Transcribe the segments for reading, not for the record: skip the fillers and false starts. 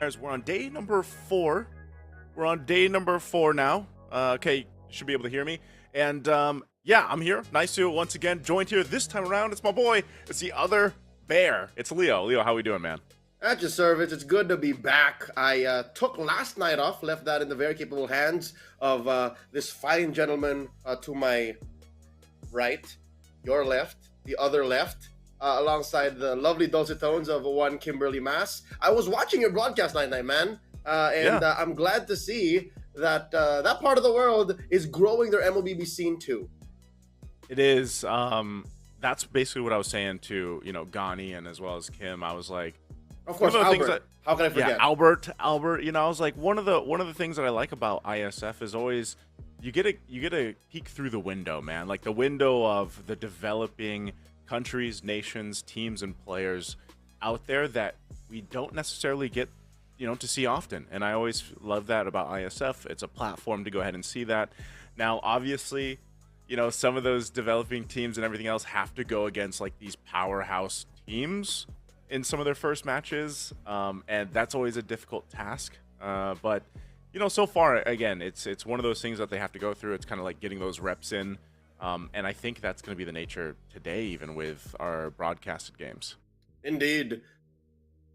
We're on day number 4. We're on day number 4 now. Okay, you should be able to hear me. And yeah, I'm here. Nice to once again joined here. This time around, it's my boy. It's the other bear. It's Leo. Leo, how we doing, man? At your service. It's good to be back. I took last night off, left that in the very capable hands of this fine gentleman to my right, your left, the other left, alongside the lovely dulcet tones of one Kimberly Mass. I was watching your broadcast last night, man, I'm glad to see that that part of the world is growing their Mlbb scene too. It is. That's basically what I was saying to Gani and as well as Kim. I was like, of course, Albert. How can I forget? Yeah, Albert. I was like, one of the things that I like about Iesf is always you get a peek through the window, man. Like the window of the developing countries, nations, teams, and players out there that we don't necessarily get to see often. And I always love that about Iesf. It's a platform to go ahead and see that. Now, obviously, some of those developing teams and everything else have to go against like these powerhouse teams in some of their first matches, and that's always a difficult task. But so far, again, it's one of those things that they have to go through. It's kind of like getting those reps in, and I think that's going to be the nature today, even with our broadcasted games. Indeed,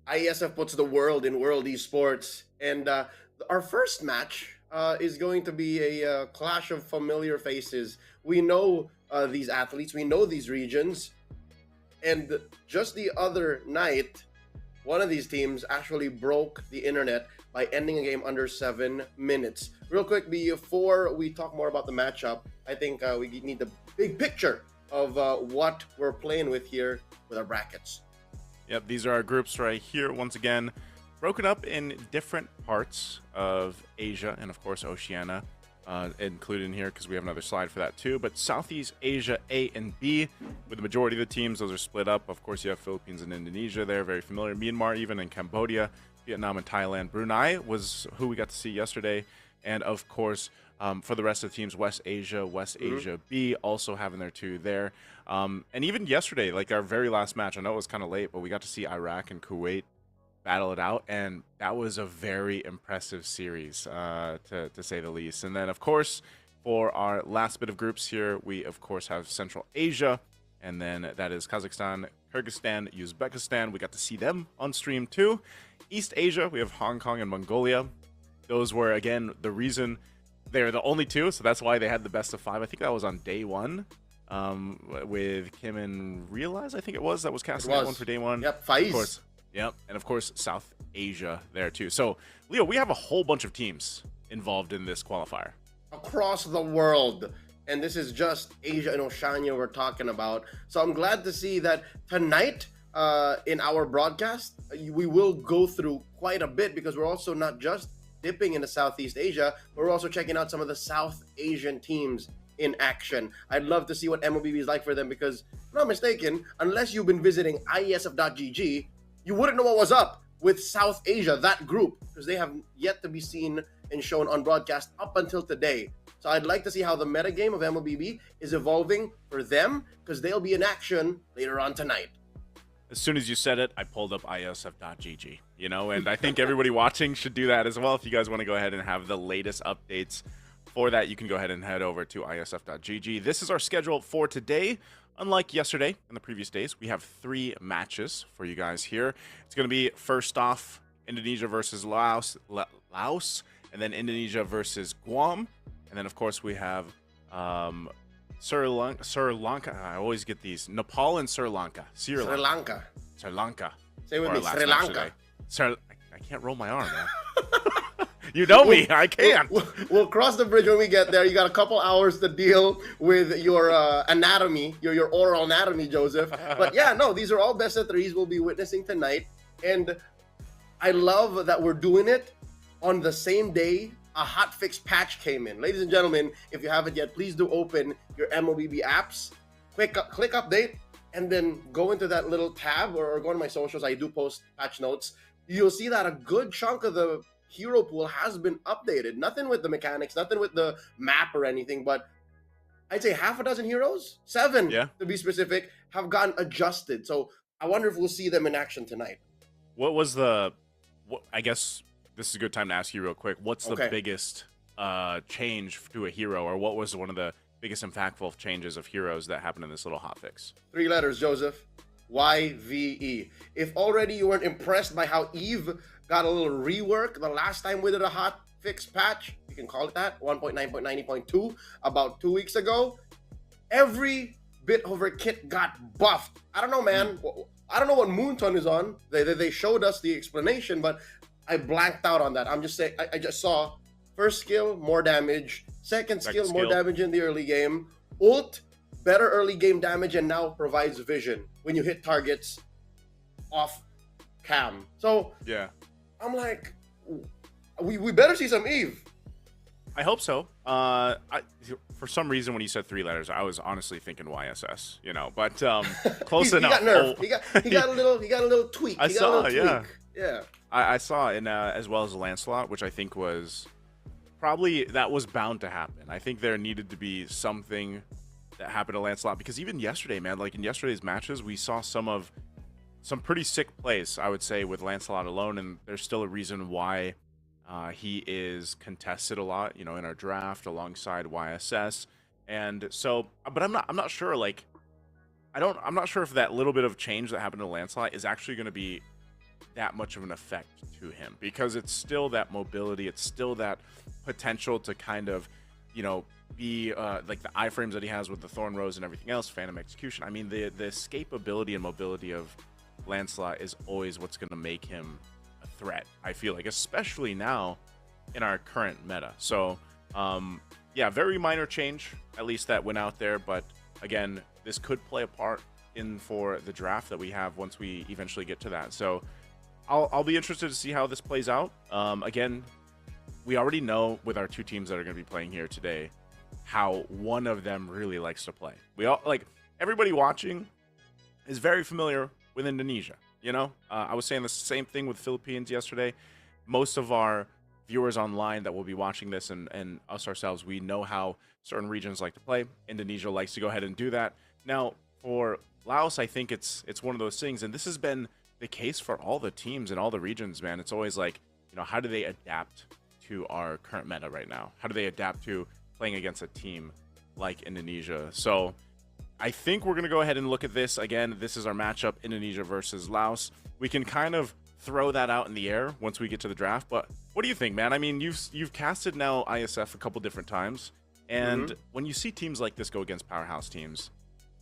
IESF puts the world in world esports, and our first match is going to be a clash of familiar faces. We know these athletes, we know these regions. And just the other night, one of these teams actually broke the internet by ending a game under 7 minutes. Real quick, before we talk more about the matchup, I think we need the big picture of what we're playing with here with our brackets. Yep, these are our groups right here. Once again, broken up in different parts of Asia and, of course, Oceania. Included in here because we have another slide for that too. But Southeast Asia A and B, with the majority of the teams, those are split up. Of course, you have Philippines and Indonesia there, very familiar. Myanmar even, and Cambodia, Vietnam and Thailand. Brunei was who we got to see yesterday. And of course, for the rest of the teams, West Asia B also having their two there. And even yesterday, like our very last match, I know it was kind of late, but we got to see Iraq and Kuwait battle it out, and that was a very impressive series, to say the least. And then, of course, for our last bit of groups here, we, of course, have Central Asia, and then that is Kazakhstan, Kyrgyzstan, Uzbekistan. We got to see them on stream, too. East Asia, we have Hong Kong and Mongolia. Those were, again, the reason they're the only two, so that's why they had the best of 5. I think that was on day 1. With Kim and Realize, I think it was. That was casting that one for day 1. Yep, Faiz. Of course. Yep, and of course, South Asia there too. So, Leo, we have a whole bunch of teams involved in this qualifier. Across the world. And this is just Asia and Oceania we're talking about. So I'm glad to see that tonight in our broadcast, we will go through quite a bit because we're also not just dipping into Southeast Asia, but we're also checking out some of the South Asian teams in action. I'd love to see what Mlbb is like for them because, if I'm not mistaken, unless you've been visiting iesf.gg, you wouldn't know what was up with South Asia, that group, because they have yet to be seen and shown on broadcast up until today. So I'd like to see how the metagame of Mlbb is evolving for them, because they'll be in action later on tonight. As soon as you said it, I pulled up iesf.gg, and I think everybody watching should do that as well. If you guys want to go ahead and have the latest updates for that, you can go ahead and head over to iesf.gg. This is our schedule for today. Unlike yesterday and the previous days, we have 3 matches for you guys here. It's going to be, first off, Indonesia versus Laos, and then Indonesia versus Guam. And then, of course, we have Sri Lanka. I always get these. Nepal and Sri Lanka. Sri Lanka. Say with me, Sri Lanka. I can't roll my arm, man. You know me, I can't. We'll cross the bridge when we get there. You got a couple hours to deal with your anatomy, your oral anatomy, Joseph. But yeah, no, these are all best of 3s we'll be witnessing tonight. And I love that we're doing it on the same day a hotfix patch came in. Ladies and gentlemen, if you haven't yet, please do open your Mlbb apps, click update, and then go into that little tab or go to my socials. I do post patch notes. You'll see that a good chunk of the hero pool has been updated. Nothing with the mechanics, nothing with the map or anything, but I'd say half a dozen heroes, 7 to be specific, have gotten adjusted. So I wonder if we'll see them in action tonight. What I guess this is a good time to ask you real quick. What's the biggest change to a hero, or what was one of the biggest impactful changes of heroes that happened in this little hotfix? 3 letters, Joseph. YVE. If already you weren't impressed by how Eve got a little rework the last time we did a hotfix patch, you can call it that, 1.9.90.2, about 2 weeks ago, every bit of her kit got buffed. I don't know, man. I don't know what Moonton is on. They showed us the explanation, but I blanked out on that. I'm just saying, I just saw first skill, more damage. Second skill, more damage in the early game. Ult, better early game damage, and now provides vision when you hit targets off cam. So yeah, I'm like, we better see some Eve. I hope so. For some reason, when you said 3 letters, I was honestly thinking YSS. You know, but close enough. He got nerfed. He got a little tweak. I saw, yeah. Yeah. I saw in as well as Lancelot, which I think was probably that was bound to happen. I think there needed to be something that happened to Lancelot, because even yesterday, man, like in yesterday's matches, we saw some pretty sick plays, I would say, with Lancelot alone, and there's still a reason why he is contested a lot, you know, in our draft alongside YSS. And so, but I'm not sure, like, I'm not sure if that little bit of change that happened to Lancelot is actually going to be that much of an effect to him, because it's still that mobility, it's still that potential to kind of, you know, be like the iframes that he has with the Thorn Rose and everything else, Phantom Execution. I mean, the escapability and mobility of Lancelot is always what's going to make him a threat, I feel like, especially now in our current meta. So yeah, very minor change, at least that went out there, but again, this could play a part in for the draft that we have once we eventually get to that. So I'll be interested to see how this plays out. Again, we already know with our 2 teams that are going to be playing here today how one of them really likes to play. We all, like, everybody watching is very familiar with Indonesia. You know, I was saying the same thing with Philippines yesterday. Most of our viewers online that will be watching this, and us ourselves, we know how certain regions like to play. Indonesia likes to go ahead and do that. Now, for Laos, I think it's one of those things, and this has been the case for all the teams in all the regions, man. It's always like, you know, how do they adapt to our current meta right now? How do they adapt to playing against a team like Indonesia? So I think we're going to go ahead and look at this. Again, this is our matchup, Indonesia versus Laos. We can kind of throw that out in the air once we get to the draft, but what do you think, man? I mean, you've casted now Iesf a couple different times, and when you see teams like this go against powerhouse teams,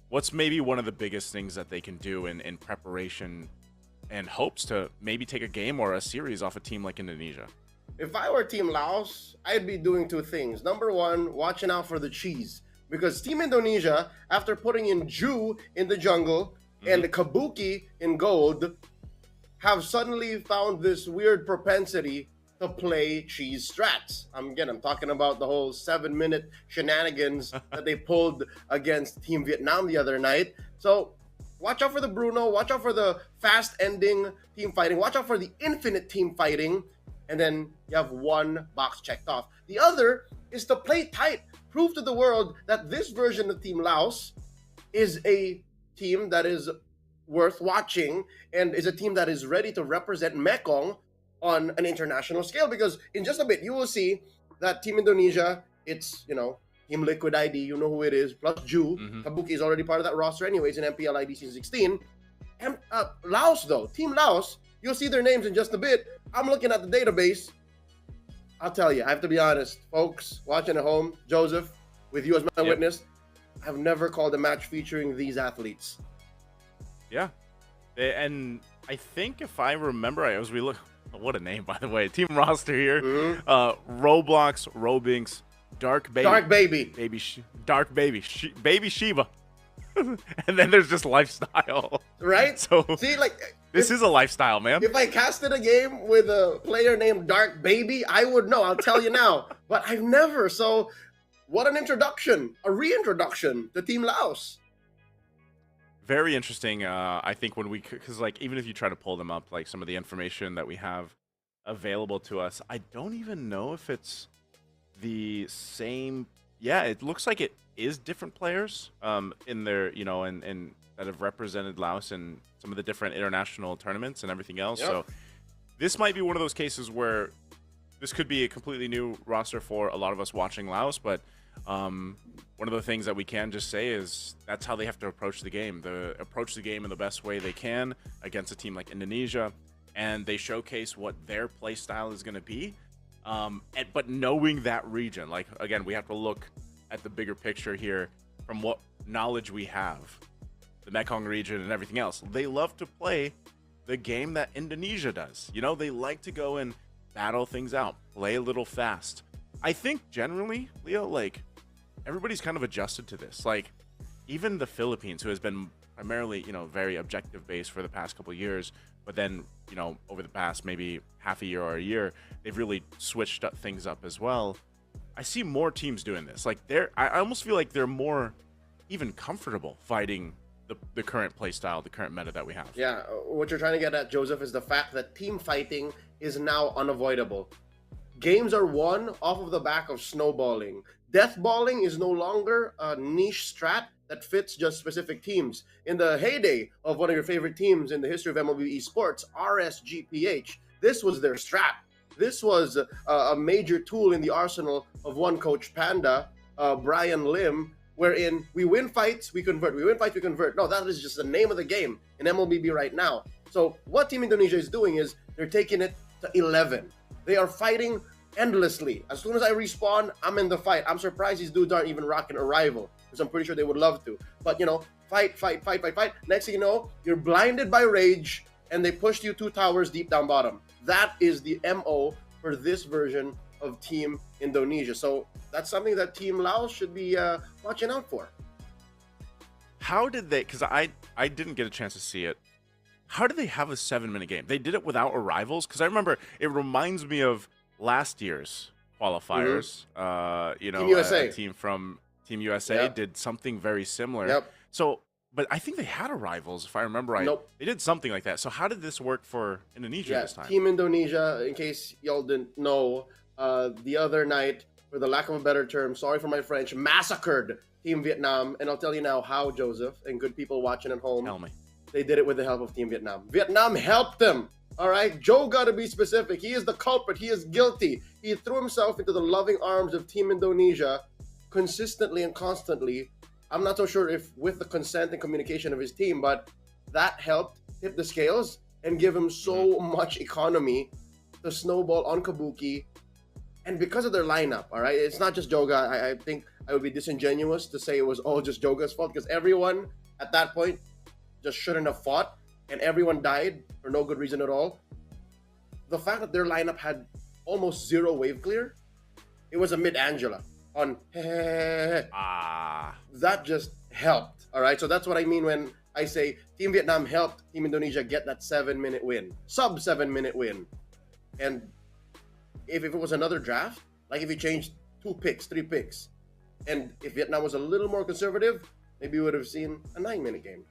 what's maybe one of the biggest things that they can do in preparation and hopes to maybe take a game or a series off a team like Indonesia? If I were Team Laos, I'd be doing 2 things. Number 1, watching out for the cheese. Because Team Indonesia, after putting in Ju in the jungle and Kabuki in gold, have suddenly found this weird propensity to play cheese strats. I'm talking about the whole 7-minute shenanigans that they pulled against Team Vietnam the other night. So watch out for the Bruno, watch out for the fast ending team fighting, watch out for the infinite team fighting, and then you have 1 box checked off. The other is to play tight. Prove to the world that this version of Team Laos is a team that is worth watching and is a team that is ready to represent Mekong on an international scale. Because in just a bit, you will see that Team Indonesia, it's, you know, Team Liquid ID, you know who it is, plus Ju. Kabuki is already part of that roster anyways in MPL ID Season 16. And Laos, though, Team Laos, you'll see their names in just a bit. I'm looking at the database. I'll tell you, I have to be honest, folks watching at home, Joseph, with you as my witness, I've never called a match featuring these athletes. Yeah. And I think if I remember, what a name, by the way. Team roster here. Roblox, Robinks, Dark Baby. Dark Baby. Baby Shiva. And then there's just lifestyle. Right? So see, like, this is a lifestyle, man. If I casted a game with a player named Dark Baby, I would know. I'll tell you now. But I've never. So what an introduction, a reintroduction to Team Laos. Very interesting. I think because like even if you try to pull them up, like some of the information that we have available to us, I don't even know if it's the same. Yeah, it looks like it is different players in their, you know, and that have represented Laos in some of the different international tournaments and everything else. Yep. So this might be one of those cases where this could be a completely new roster for a lot of us watching Laos, but one of the things that we can just say is that's how they have to approach the game. Approach the game in the best way they can against a team like Indonesia, and they showcase what their play style is going to be. But knowing that region, like, again, we have to look at the bigger picture here from what knowledge we have. The Mekong region and everything else. They love to play the game that Indonesia does. You know, they like to go and battle things out, play a little fast. I think generally, Leo, like, everybody's kind of adjusted to this. Like, even the Philippines, who has been primarily, you know, very objective based for the past couple of years, but then, you know, over the past maybe half a year or a year, they've really switched up things up as well. I see more teams doing this. Like, I almost feel like they're more even comfortable fighting the current play style, the current meta that we have. Yeah, what you're trying to get at, Joseph, is the fact that team fighting is now unavoidable. Games are won off of the back of snowballing. Deathballing is no longer a niche strat that fits just specific teams. In the heyday of one of your favorite teams in the history of Mlbb Esports, RSGPH, this was their strat. This was a major tool in the arsenal of one coach Panda, Brian Lim, wherein we win fights, we convert. We win fights, we convert. No, that is just the name of the game in Mlbb right now. So what Team Indonesia is doing is they're taking it to 11. They are fighting endlessly. As soon as I respawn, I'm in the fight. I'm surprised these dudes aren't even rocking Arrival, because I'm pretty sure they would love to. But, you know, fight. Next thing you know, you're blinded by rage, and they pushed you 2 towers deep down bottom. That is the MO for this version of Team Indonesia. So that's something that Team Laos should be watching out for. How did they, because I didn't get a chance to see it, how did they have a 7-minute game? They did it without arrivals? Because I remember it reminds me of last year's qualifiers. You know, Team USA. A team from Team USA did something very similar. So, but I think they had arrivals, if I remember right. They did something like that. So how did this work for Indonesia this time? Team Indonesia, in case y'all didn't know, the other night, for the lack of a better term, sorry for my French, massacred Team Vietnam. And I'll tell you now how, Joseph, and good people watching at home. Tell me. They did it with the help of Team Vietnam. Vietnam helped them. All right, Joe got to be specific. He is the culprit. He is guilty. He threw himself into the loving arms of Team Indonesia consistently and constantly. I'm not so sure if with the consent and communication of his team, but that helped tip the scales and give him so much economy to snowball on Kabuki. And because of their lineup, all right, it's not just Joga. I think I would be disingenuous to say it was all just Joga's fault, because everyone at that point just shouldn't have fought, and everyone died for no good reason at all. The fact that their lineup had almost 0 wave clear, it was a mid-Angela on that just helped. All right, so that's what I mean when I say Team Vietnam helped Team Indonesia get that 7-minute win, sub 7-minute win. And if it was another draft, like if you changed 2 picks, 3 picks, and if Vietnam was a little more conservative, maybe we would have seen a 9-minute game.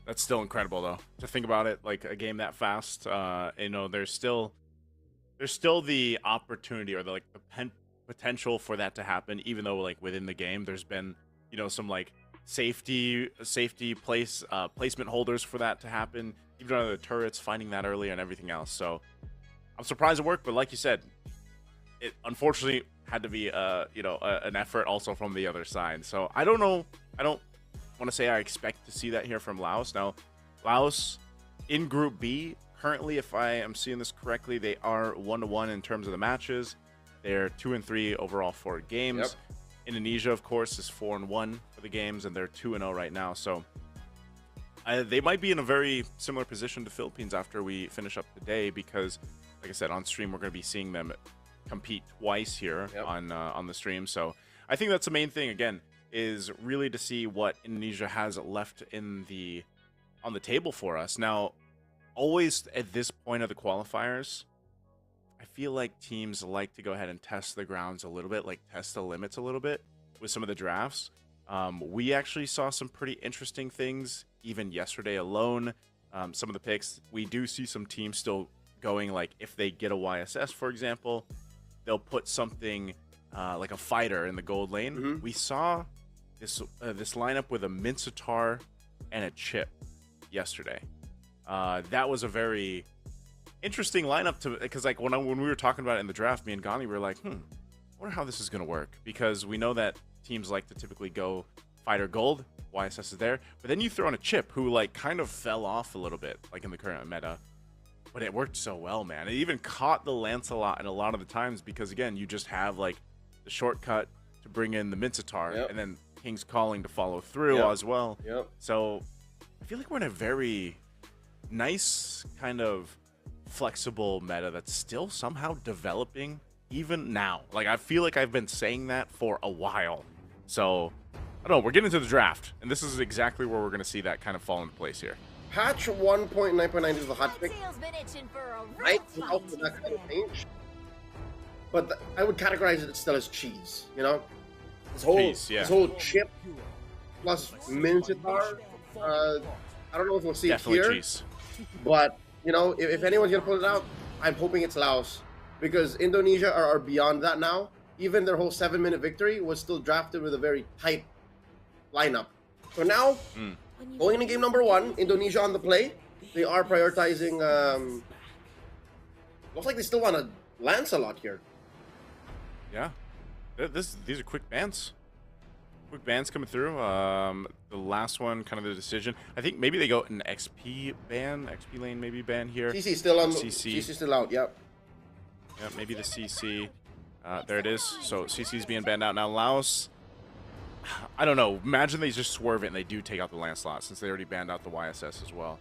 That's still incredible, though, to think about it, like a game that fast. You know, there's still the opportunity or the potential for that to happen, even though like within the game there's been, you know, some like safety placement holders for that to happen, even on the turrets, finding that early and everything else. So I'm surprised it worked, but like you said, it unfortunately had to be you know, an effort also from the other side. So I don't know. I don't want to say I expect to see that here from Laos. Now, Laos in Group B currently, if I am seeing this correctly, they are 1-1 in terms of the matches. They're 2-3 overall for games. Indonesia, of course, is 4-1 for the games, and they're 2-0 right now. So they might be in a very similar position to Philippines after we finish up today, because, like I said, on stream we're going to be seeing them compete twice here on the stream. So I think that's the main thing. Again, is really to see what Indonesia has left on the table for us. Now, always at this point of the qualifiers, I feel like teams like to go ahead and test the grounds a little bit, like test the limits a little bit with some of the drafts. We actually saw some pretty interesting things even yesterday alone. Some of the picks, we do see some teams still going, like if they get a YSS, for example, they'll put something like a fighter in the gold lane. We saw this lineup with a Mincetar and a Chip yesterday. That was a very interesting lineup to, because like when we were talking about it in the draft, me and Gani were like, I wonder how this is gonna work, because we know that teams like to typically go fighter gold, YSS is there, but then you throw in a chip who like kind of fell off a little bit like in the current meta, but it worked so well, man. It even caught the Lancelot in a lot of the times, because again, you just have like the shortcut to bring in the Mincetar, and then King's Calling to follow through as well. So I feel like we're in a very nice kind of flexible meta that's still somehow developing even now. Like, I feel like I've been saying that for a while. So I don't know, we're getting to the draft, and this is exactly where we're going to see that kind of fall into place here. Patch 1.9.9 is the hot pick. I hope that kind of change. But I would categorize it still as cheese, you know? This whole chip plus Mincetar. I don't know if we'll see it here. Cheese. But, you know, if anyone's going to pull it out, I'm hoping it's Laos. Because Indonesia are beyond that now. Even their whole 7-minute victory was still drafted with a very tight lineup. So now, going into game number 1, Indonesia on the play. They are prioritizing... looks like they still want a Lancelot here. Yeah. These are quick bans. Quick bans coming through. The last one, kind of the decision. I think maybe they go an XP ban, XP lane maybe ban here. CC still on. CC still out. Yep. Yeah, maybe the CC. There it is. So CC's being banned out now. Laos. I don't know. Imagine they just swerve it and they do take out the Lancelot, since they already banned out the YSS as well,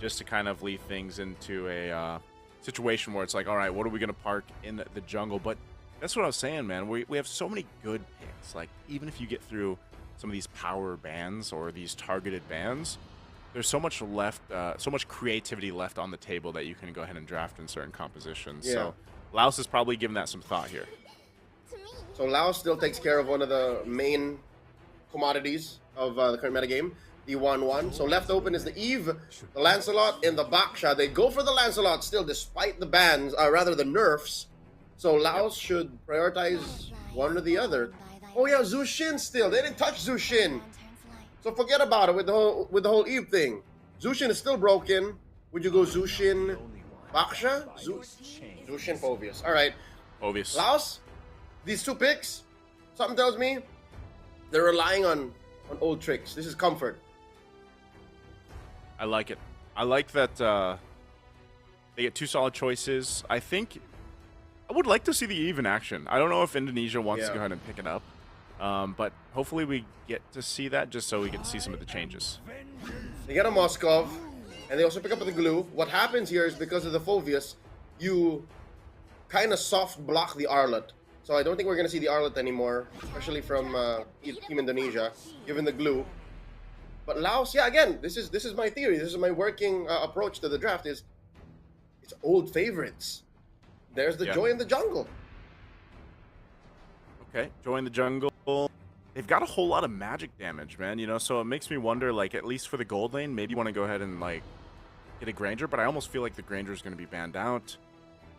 just to kind of leave things into a situation where it's like, all right, what are we gonna park in the jungle? But that's what I was saying, man. We have so many good picks. Like, even if you get through some of these power bans or these targeted bans, there's so much left, so much creativity left on the table that you can go ahead and draft in certain compositions. Yeah. So Laos is probably giving that some thought here. So Laos still takes care of one of the main commodities of the current metagame, the 1-1. So left open is the Eve, the Lancelot, and the Baksha. They go for the Lancelot still, despite the bans, rather the nerfs. So Laos should prioritize one or the other. Oh yeah, Zushin still. They didn't touch Zushin. So forget about it with the whole Eve thing. Zushin is still broken. Would you go Zushin Baksha? Zushin Phoveus. Alright. Phoveus. Laos, these two picks, something tells me they're relying on old tricks. This is comfort. I like it. I like that they get two solid choices. I think I would like to see the Eve in action. I don't know if Indonesia wants to go ahead and pick it up, but hopefully we get to see that, just so we get to see some of the changes. They get a Moskov, and they also pick up the glue. What happens here is, because of the Phoveus, you kind of soft block the Arlet. So I don't think we're going to see the Arlet anymore, especially from Team Indonesia, given the glue. But Laos, yeah, again, this is my theory. This is my working approach to the draft. It's old favorites. There's the Joy in the Jungle. Okay, Joy in the Jungle. They've got a whole lot of magic damage, man, you know, so it makes me wonder, like, at least for the gold lane, maybe you want to go ahead and, like, get a Granger, but I almost feel like the Granger is going to be banned out.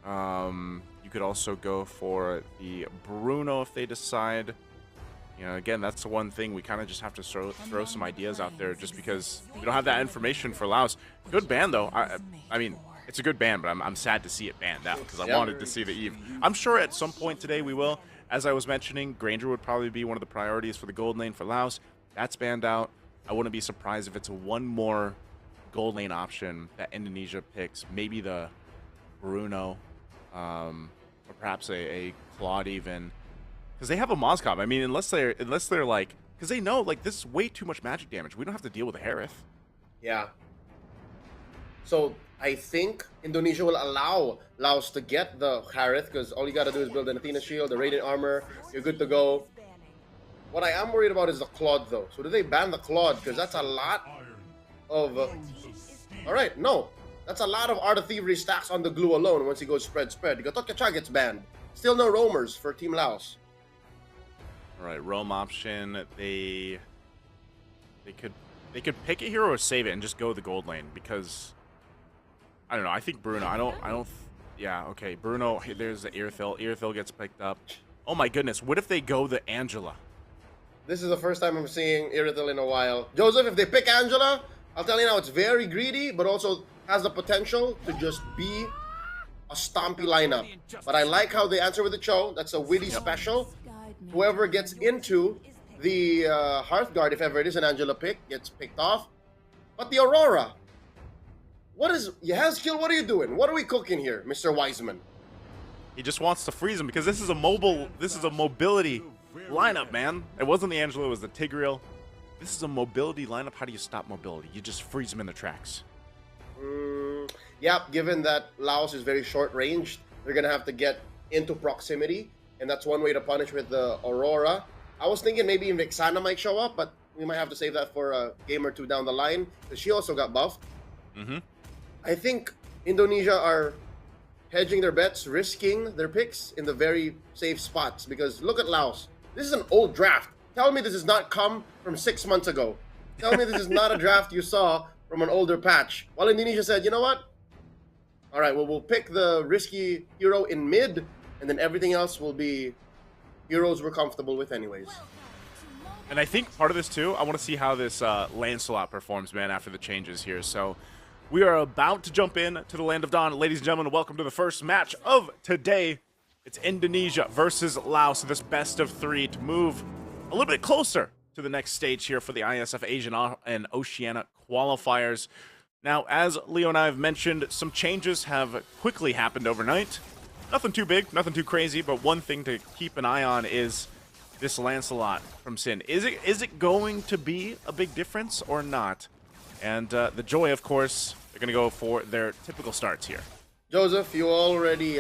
You could also go for the Bruno if they decide. You know, again, that's the one thing. We kind of just have to throw some ideas out there, just because we don't have that information for Laos. Good ban, though. I mean, it's a good ban, but I'm sad to see it banned out, because I wanted to see the Eve. I'm sure at some point today we will. As I was mentioning, Granger would probably be one of the priorities for the gold lane for Laos. That's banned out. I wouldn't be surprised if it's one more gold lane option that Indonesia picks. Maybe the Bruno, or perhaps a Claude even. Because they have a Moskov. I mean, unless they're like, because they know, like, this is way too much magic damage. We don't have to deal with a Harith. Yeah. So I think Indonesia will allow Laos to get the Harith, because all you got to do is build an Athena shield, the Radiant Armor, you're good to go. What I am worried about is the Claude, though. So do they ban the Claude? Because that's a lot of... Alright, no. That's a lot of Art of Thievery stacks on the glue alone once he goes spread. Gatot gets banned. Still no roamers for Team Laos. Alright, roam option. They could pick it here or save it and just go the gold lane, because I don't know. I think Bruno. I don't. Yeah. Okay. Bruno. Hey, there's the Iesf. Iesf gets picked up. Oh my goodness. What if they go the Angela? This is the first time I'm seeing Iesf in a while. Joseph, if they pick Angela, I'll tell you now, it's very greedy, but also has the potential to just be a stompy lineup. But I like how they answer with the Cho. That's a witty special. Whoever gets into the Hearthguard, if ever it is an Angela pick, gets picked off. But the Aurora, what is Yahazkiel? What are you doing? What are we cooking here, Mr. Wiseman? He just wants to freeze him because this is a mobility lineup, man. It wasn't the Angela, it was the Tigreal. This is a mobility lineup. How do you stop mobility? You just freeze him in the tracks. Yep, given that Laos is very short-ranged, they're going to have to get into proximity, and that's one way to punish with the Aurora. I was thinking maybe Vexana might show up, but we might have to save that for a game or two down the line, because she also got buffed. I think Indonesia are hedging their bets, risking their picks in the very safe spots, because look at Laos. This is an old draft. Tell me this does not come from 6 months ago. Tell me this is not a draft you saw from an older patch. While Indonesia said, you know what? All right, well, we'll pick the risky hero in mid, and then everything else will be heroes we're comfortable with anyways. And I think part of this, too, I want to see how this Lancelot performs, man, after the changes here. So we are about to jump in to the Land of Dawn. Ladies and gentlemen, welcome to the first match of today. It's Indonesia versus Laos, this best of 3 to move a little bit closer to the next stage here for the Iesf Asian and Oceania qualifiers. Now, as Leo and I have mentioned, some changes have quickly happened overnight. Nothing too big, nothing too crazy, but one thing to keep an eye on is this Lancelot from Sin. Is it going to be a big difference or not? And the Joy, of course, they're going to go for their typical starts here. Joseph, you already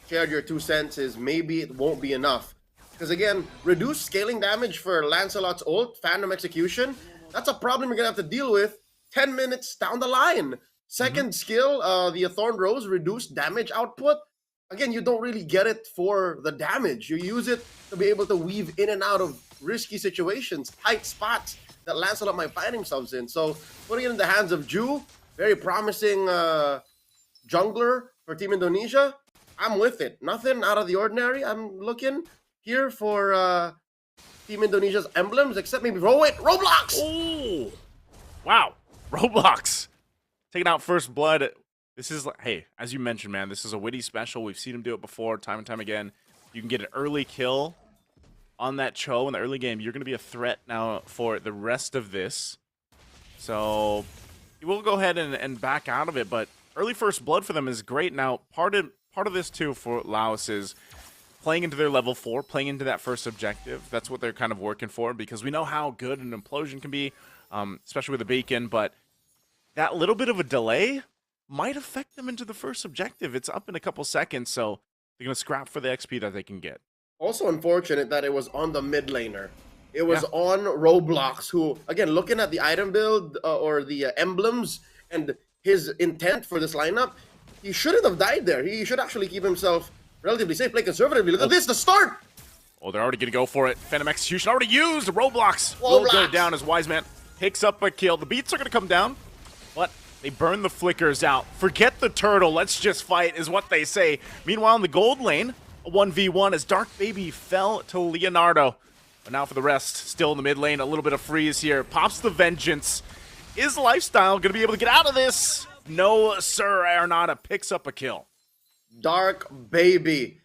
shared your 2 cents is maybe it won't be enough. Because again, reduced scaling damage for Lancelot's ult, Phantom Execution, that's a problem you're going to have to deal with 10 minutes down the line. Second skill, the Thorn Rose, reduced damage output. Again, you don't really get it for the damage. You use it to be able to weave in and out of risky situations, tight spots that Lancelot might find himself in. So putting it in the hands of Ju, very promising jungler for Team Indonesia, I'm with it. Nothing out of the ordinary. I'm looking here for Team Indonesia's emblems, except maybe Roblox! Oh, wow. Roblox taking out first blood. This is, hey, as you mentioned, man, this is a witty special. We've seen him do it before, time and time again. You can get an early kill on that Cho in the early game. You're going to be a threat now for the rest of this. So we'll go ahead and back out of it, but early first blood for them is great. Now, part of this, too, for Laos is playing into their level 4, playing into that first objective. That's what they're kind of working for, because we know how good an implosion can be, especially with the beacon, but that little bit of a delay might affect them into the first objective. It's up in a couple seconds, so they're going to scrap for the XP that they can get. Also unfortunate that it was on the mid laner. It was on Roblox, who, again, looking at the item build or the emblems and his intent for this lineup, he shouldn't have died there. He should actually keep himself relatively safe, play conservatively. Look at this, the start! Oh, they're already going to go for it. Phantom Execution already used. Roblox will go down as Wiseman picks up a kill. The beats are going to come down, but they burn the flickers out. Forget the turtle. Let's just fight is what they say. Meanwhile, in the gold lane, a 1v1 as Dark Baby fell to Leonardo. But now for the rest, still in the mid lane, a little bit of freeze here. Pops the Vengeance. Is Lifestyle going to be able to get out of this? No, sir. Arnada picks up a kill. Dark Baby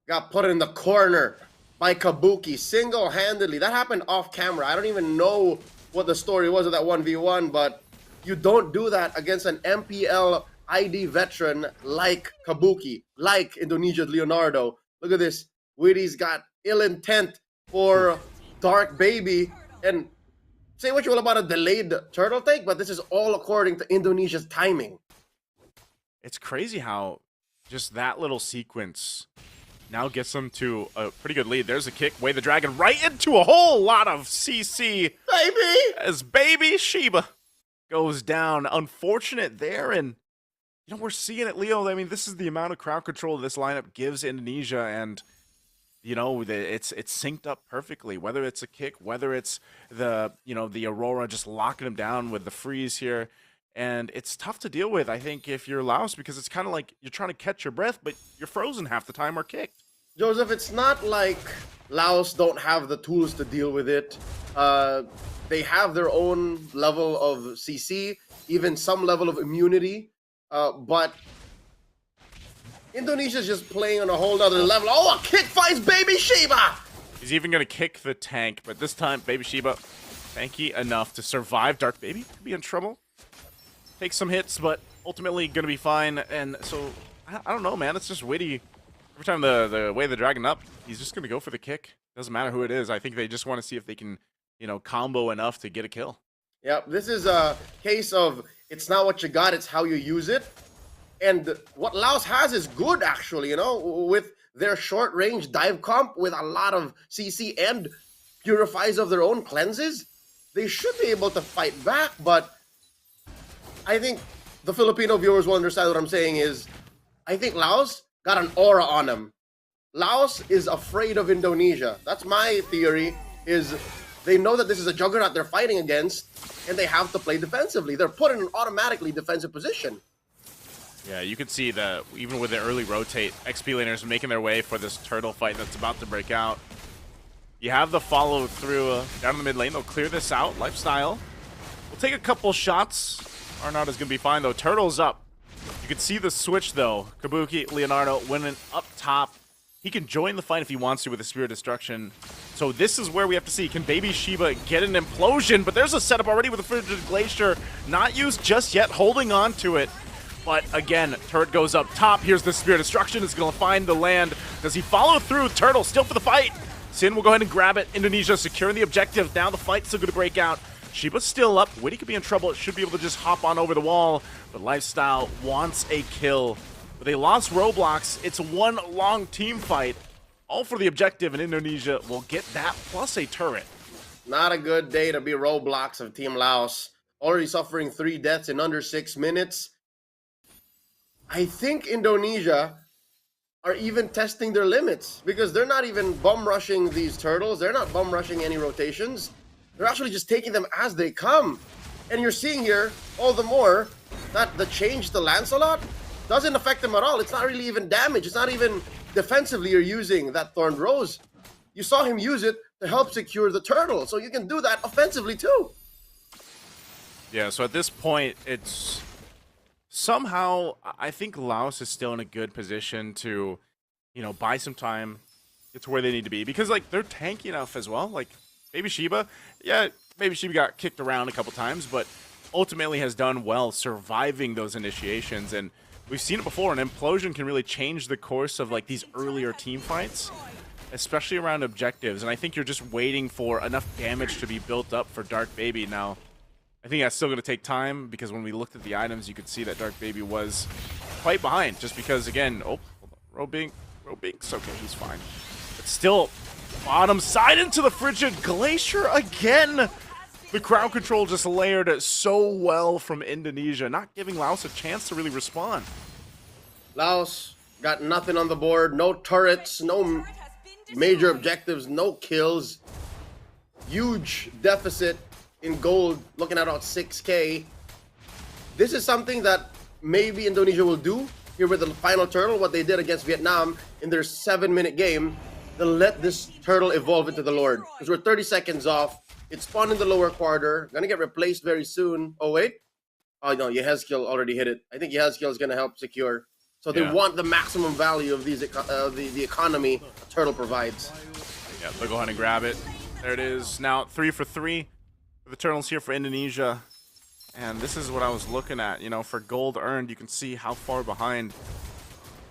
got put in the corner by Kabuki single-handedly. That happened off camera. I don't even know what the story was of that 1v1, but you don't do that against an MPL ID veteran like Kabuki, like Indonesia's Leonardo. Look at this. Witty's got ill intent for Dark Baby. And say what you will about a delayed turtle take, but this is all according to Indonesia's timing. It's crazy how just that little sequence now gets them to a pretty good lead. There's a kick, Way the Dragon right into a whole lot of CC. Baby! As Baby Sheba goes down. Unfortunate there, and you know, we're seeing it, Leo. I mean, this is the amount of crowd control this lineup gives Indonesia, and you know, it's synced up perfectly. Whether it's a kick, whether it's the, you know, the Aurora just locking him down with the freeze here. And it's tough to deal with, I think, if you're Laos, because it's kind of like you're trying to catch your breath, but you're frozen half the time or kicked. Joseph, it's not like Laos don't have the tools to deal with it. They have their own level of CC, even some level of immunity. But Indonesia's just playing on a whole other level. Oh, a kick finds Baby Sheba! He's even going to kick the tank, but this time, Baby Sheba, tanky enough to survive. Dark Baby could be in trouble. Take some hits, but ultimately going to be fine. And so, I don't know, man. It's just witty. Every time the way the dragon up, he's just going to go for the kick. Doesn't matter who it is. I think they just want to see if they can, combo enough to get a kill. Yep, this is a case of it's not what you got, it's how you use it. And what Laos has is good, actually, with their short-range dive comp with a lot of CC and purifies of their own cleanses. They should be able to fight back, but I think the Filipino viewers will understand what I'm saying is I think Laos got an aura on them. Laos is afraid of Indonesia. That's my theory, is they know that this is a juggernaut they're fighting against, and they have to play defensively. They're put in an automatically defensive position. Yeah, you can see that even with the early rotate, XP laners making their way for this turtle fight that's about to break out. You have the follow through down in the mid lane. They'll clear this out. Lifestyle. We'll take a couple shots. Arnauto's going to be fine, though. Turtle's up. You can see the switch, though. Kabuki, Leonardo winning up top. He can join the fight if he wants to with the Spear of Destruction. So this is where we have to see, can Baby Sheba get an implosion? But there's a setup already with the Frigid Glacier. Not used just yet, holding on to it. But again, turret goes up top. Here's the Spear of Destruction. It's going to find the land. Does he follow through? Turtle still for the fight. Sin will go ahead and grab it. Indonesia securing the objective. Now the fight's still going to break out. Sheba's still up. Witty could be in trouble. It should be able to just hop on over the wall. But Lifestyle wants a kill. But they lost Roblox. It's one long team fight. All for the objective, and Indonesia will get that plus a turret. Not a good day to be Roblox of Team Laos. Already suffering 3 deaths in under 6 minutes. I think Indonesia are even testing their limits because they're not even bum rushing these turtles. They're not bum rushing any rotations. They're actually just taking them as they come. And you're seeing here all the more that the change to Lancelot doesn't affect them at all. It's not really even damage. It's not even defensively you're using that Thorned Rose. You saw him use it to help secure the turtle. So you can do that offensively too. Yeah, so at this point, it's somehow, I think Laos is still in a good position to, buy some time, get to where they need to be. Because, they're tanky enough as well. Baby Sheba, yeah, Baby Sheba got kicked around a couple times, but ultimately has done well surviving those initiations. And we've seen it before, an implosion can really change the course of, these earlier team fights, especially around objectives. And I think you're just waiting for enough damage to be built up for Dark Baby. Now, I think that's still going to take time because when we looked at the items, you could see that Dark Baby was quite behind just because, again, Robinks, okay, he's fine. But still, bottom side into the Frigid Glacier again. The crowd control just layered so well from Indonesia, not giving Laos a chance to really respond. Laos got nothing on the board, no turrets, no major objectives, no kills. Huge deficit in gold, looking at about 6K. This is something that maybe Indonesia will do here with the final turtle, what they did against Vietnam in their 7-minute game. They'll let this turtle evolve into the Lord. Because we're 30 seconds off. It spawned in the lower quarter. Gonna get replaced very soon. Oh, wait. Oh, no, Yehezkiel already hit it. I think Yehezkiel is gonna help secure. So they want the maximum value of these the economy a turtle provides. Yeah, they'll go ahead and grab it. There it is. Now 3 for 3. The turtles here for Indonesia, and this is what I was looking at. For gold earned, you can see how far behind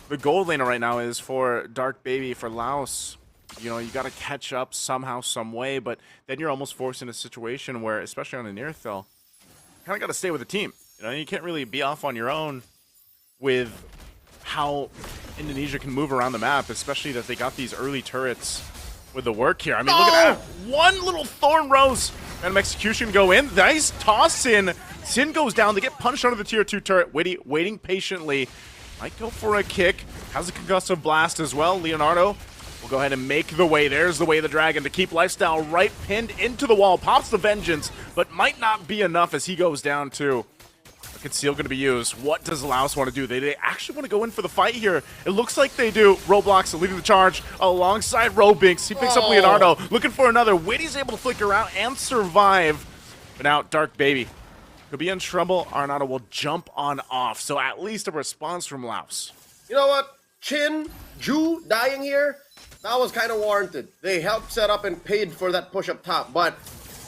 the gold laner right now is for Dark Baby. For Laos, you got to catch up somehow, some way, but then you're almost forced in a situation where, especially on an Nearthel, you kind of got to stay with the team. You can't really be off on your own with how Indonesia can move around the map, especially that they got these early turrets with the work here. I mean, look at that. One little Thorn Rose. Random execution go in. Nice toss in. Sin goes down. They get punched under the tier 2 turret. Witty waiting patiently. Might go for a kick. Has a concussive blast as well. Leonardo will go ahead and make the way. There's the way of the dragon to keep Lifestyle right pinned into the wall. Pops the vengeance, but might not be enough as he goes down too. A conceal going to be used. What does Laos want to do? They actually want to go in for the fight here. It looks like they do. Roblox leading the charge alongside Robinks. He picks up Leonardo, looking for another. Witty's able to flicker out and survive. But now Dark Baby could be in trouble. Arnauto will jump on off. So at least a response from Laos. You know what? Chin, Ju dying here, that was kind of warranted. They helped set up and paid for that push up top. But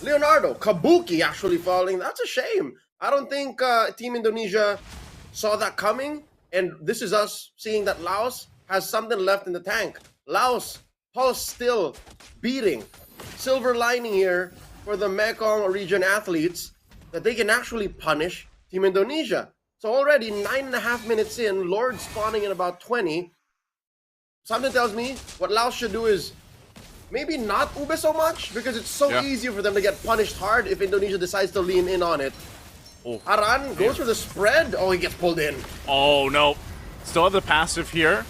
Leonardo, Kabuki actually falling, that's a shame. I don't think Team Indonesia saw that coming. And this is us seeing that Laos has something left in the tank. Laos, pulse still beating. Silver lining here for the Mekong region athletes that they can actually punish Team Indonesia. So already 9.5 minutes in, Lord spawning in about 20. Something tells me what Laos should do is maybe not ube so much, because it's so easy for them to get punished hard if Indonesia decides to lean in on it. Oh. Aran goes for the spread. Oh, he gets pulled in. Oh, no. Still have the passive here.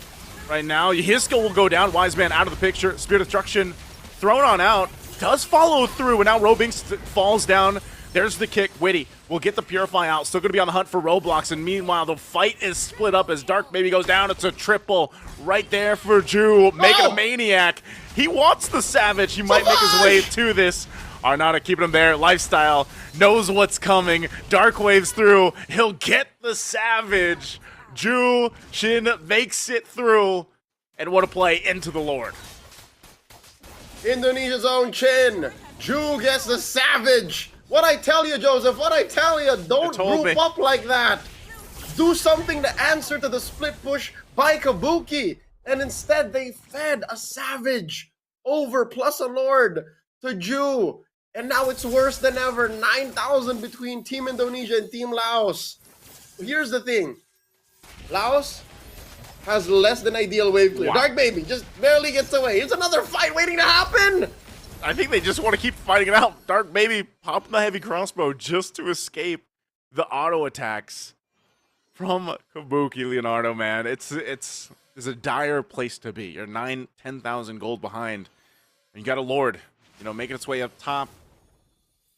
Right now, his skill will go down. Wise Man out of the picture. Spirit Destruction thrown on out. Does follow through, and now Robing falls down. There's the kick. Witty will get the Purify out. Still going to be on the hunt for Roblox. And meanwhile, the fight is split up as Dark Baby goes down. It's a triple right there for Ju, making a Maniac. He wants the Savage. He might make his way to this. Arnada keeping him there. Lifestyle knows what's coming. Dark waves through. He'll get the Savage. Ju Shin makes it through. And what a play into the Lord. Indonesia's own Chin. Ju gets the Savage. What I tell you, Joseph, what I tell you, don't group up like that. Do something to answer to the split push by Kabuki. And instead, they fed a Savage over plus a Lord to Ju. And now it's worse than ever. 9,000 between Team Indonesia and Team Laos. Here's the thing. Laos has less than ideal wave clear. Wow. Dark Baby just barely gets away. It's another fight waiting to happen. I think they just want to keep fighting it out. Dark Baby popping the heavy crossbow just to escape the auto attacks from Kabuki. Leonardo, man. It's a dire place to be. You're 10,000 gold behind. And you got a Lord, making its way up top.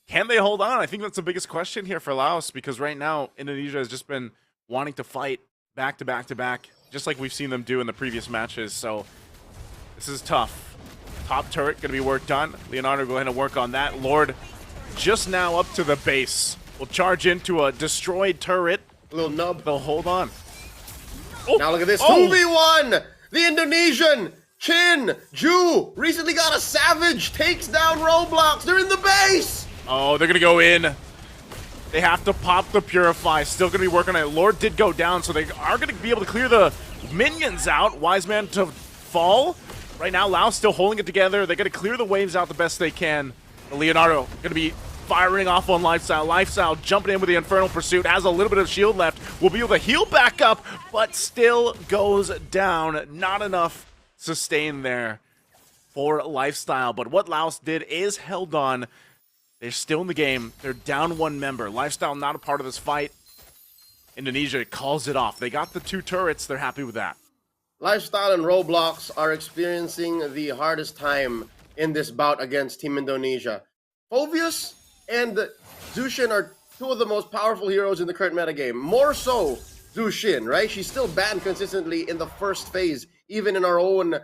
Can they hold on? I think that's the biggest question here for Laos, because right now Indonesia has just been wanting to fight back to back to back, just like we've seen them do in the previous matches. So this is tough. Top turret going to be worked on. Leonardo, go ahead and work on that. Lord just now up to the base. Will charge into a destroyed turret. A little nub. They'll hold on. Oh. Now look at this. 2v1. The Indonesian Chin Ju recently got a Savage. Takes down Roblox. They're in the base. Oh, they're going to go in. They have to pop the Purify. Still going to be working on it. Lord did go down, so they are going to be able to clear the minions out. Wise Man to fall. Right now, Laos still holding it together. They're going to clear the waves out the best they can. Leonardo going to be firing off on Lifestyle. Lifestyle jumping in with the Infernal Pursuit. Has a little bit of shield left. Will be able to heal back up, but still goes down. Not enough sustain there for Lifestyle. But what Laos did is held on. They're still in the game. They're down one member. Lifestyle not a part of this fight. Indonesia calls it off. They got the 2 turrets. They're happy with that. Lifestyle and Roblox are experiencing the hardest time in this bout against Team Indonesia. Phoveus and Zushin are 2 of the most powerful heroes in the current metagame. More so Zushin, right? She's still banned consistently in the first phase, even in our own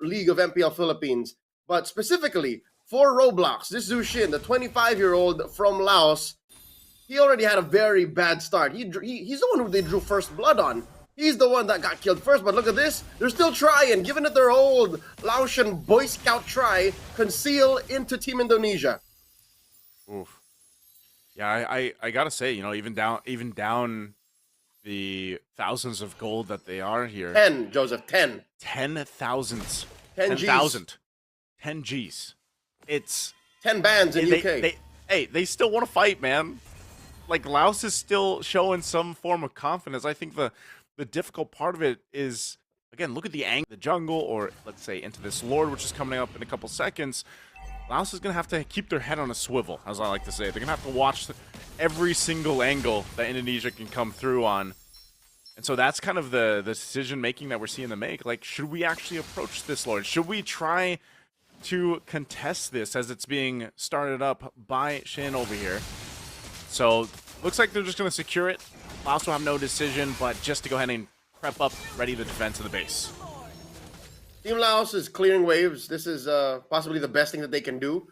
League of MPL Philippines. But specifically, for Roblox, this Zushin, the 25-year-old from Laos, he already had a very bad start. He's the one who they drew first blood on. He's the one that got killed first, but look at this. They're still trying, giving it their old Laotian Boy Scout try, conceal into Team Indonesia. Oof. Yeah, I gotta say, even down the thousands of gold that they are here. 10, Joseph, 10. 10,000. 10,000. 10 Gs. It's 10 bans in UK. They still want to fight, man. Like, Laos is still showing some form of confidence. I think the difficult part of it is, again, look at the angle, the jungle, or let's say into this Lord, which is coming up in a couple seconds. Laos is going to have to keep their head on a swivel, as I like to say. They're going to have to watch every single angle that Indonesia can come through on. And so that's kind of the decision-making that we're seeing them make. Like, should we actually approach this Lord? Should we try to contest this as it's being started up by Shin over here? So, looks like they're just going to secure it. Laos will have no decision, but just to go ahead and prep up, ready to defend to the base. Team Laos is clearing waves. This is possibly the best thing that they can do.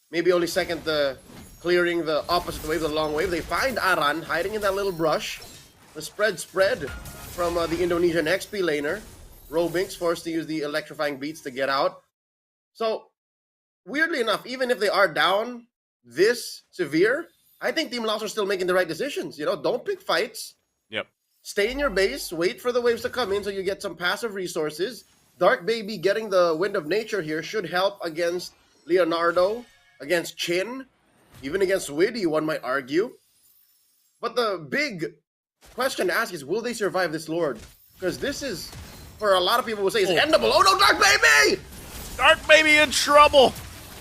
Maybe only second to clearing the opposite wave, the long wave. They find Aran hiding in that little brush. The spread. from the Indonesian XP laner. Robinx forced to use the electrifying beats to get out. So, weirdly enough, even if they are down this severe, I think Team Laos are still making the right decisions. You know, don't pick fights. Yep. Stay in your base, wait for the waves to come in so you get some passive resources. Dark Baby getting the Wind of Nature here should help against Leonardo, against Chin, even against Widdy, one might argue. But the big question to ask is, will they survive this Lord? Because this is, for a lot of people will say, it's endable. Oh no, Dark Baby! Dark Baby in trouble!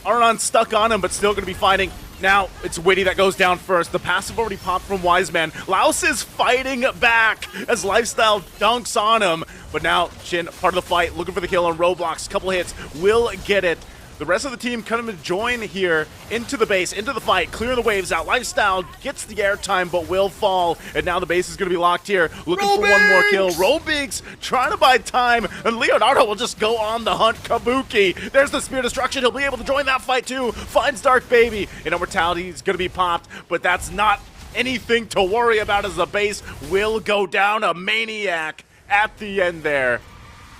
Aron stuck on him, but still going to be fighting. Now, it's Widdy that goes down first. The passive already popped from Wiseman. Laos is fighting back as Lifestyle dunks on him. But now, Chin, part of the fight, looking for the kill on Roblox. Couple hits, will get it. The rest of the team coming to join here into the base, into the fight, clear the waves out. Lifestyle gets the airtime, but will fall. And now the base is going to be locked here, looking for one more kill. Robinx trying to buy time, and Leonardo will just go on the hunt. Kabuki, there's the Spear Destruction. He'll be able to join that fight too. Finds Dark Baby. And Immortality is going to be popped, but that's not anything to worry about as the base will go down. A Maniac at the end there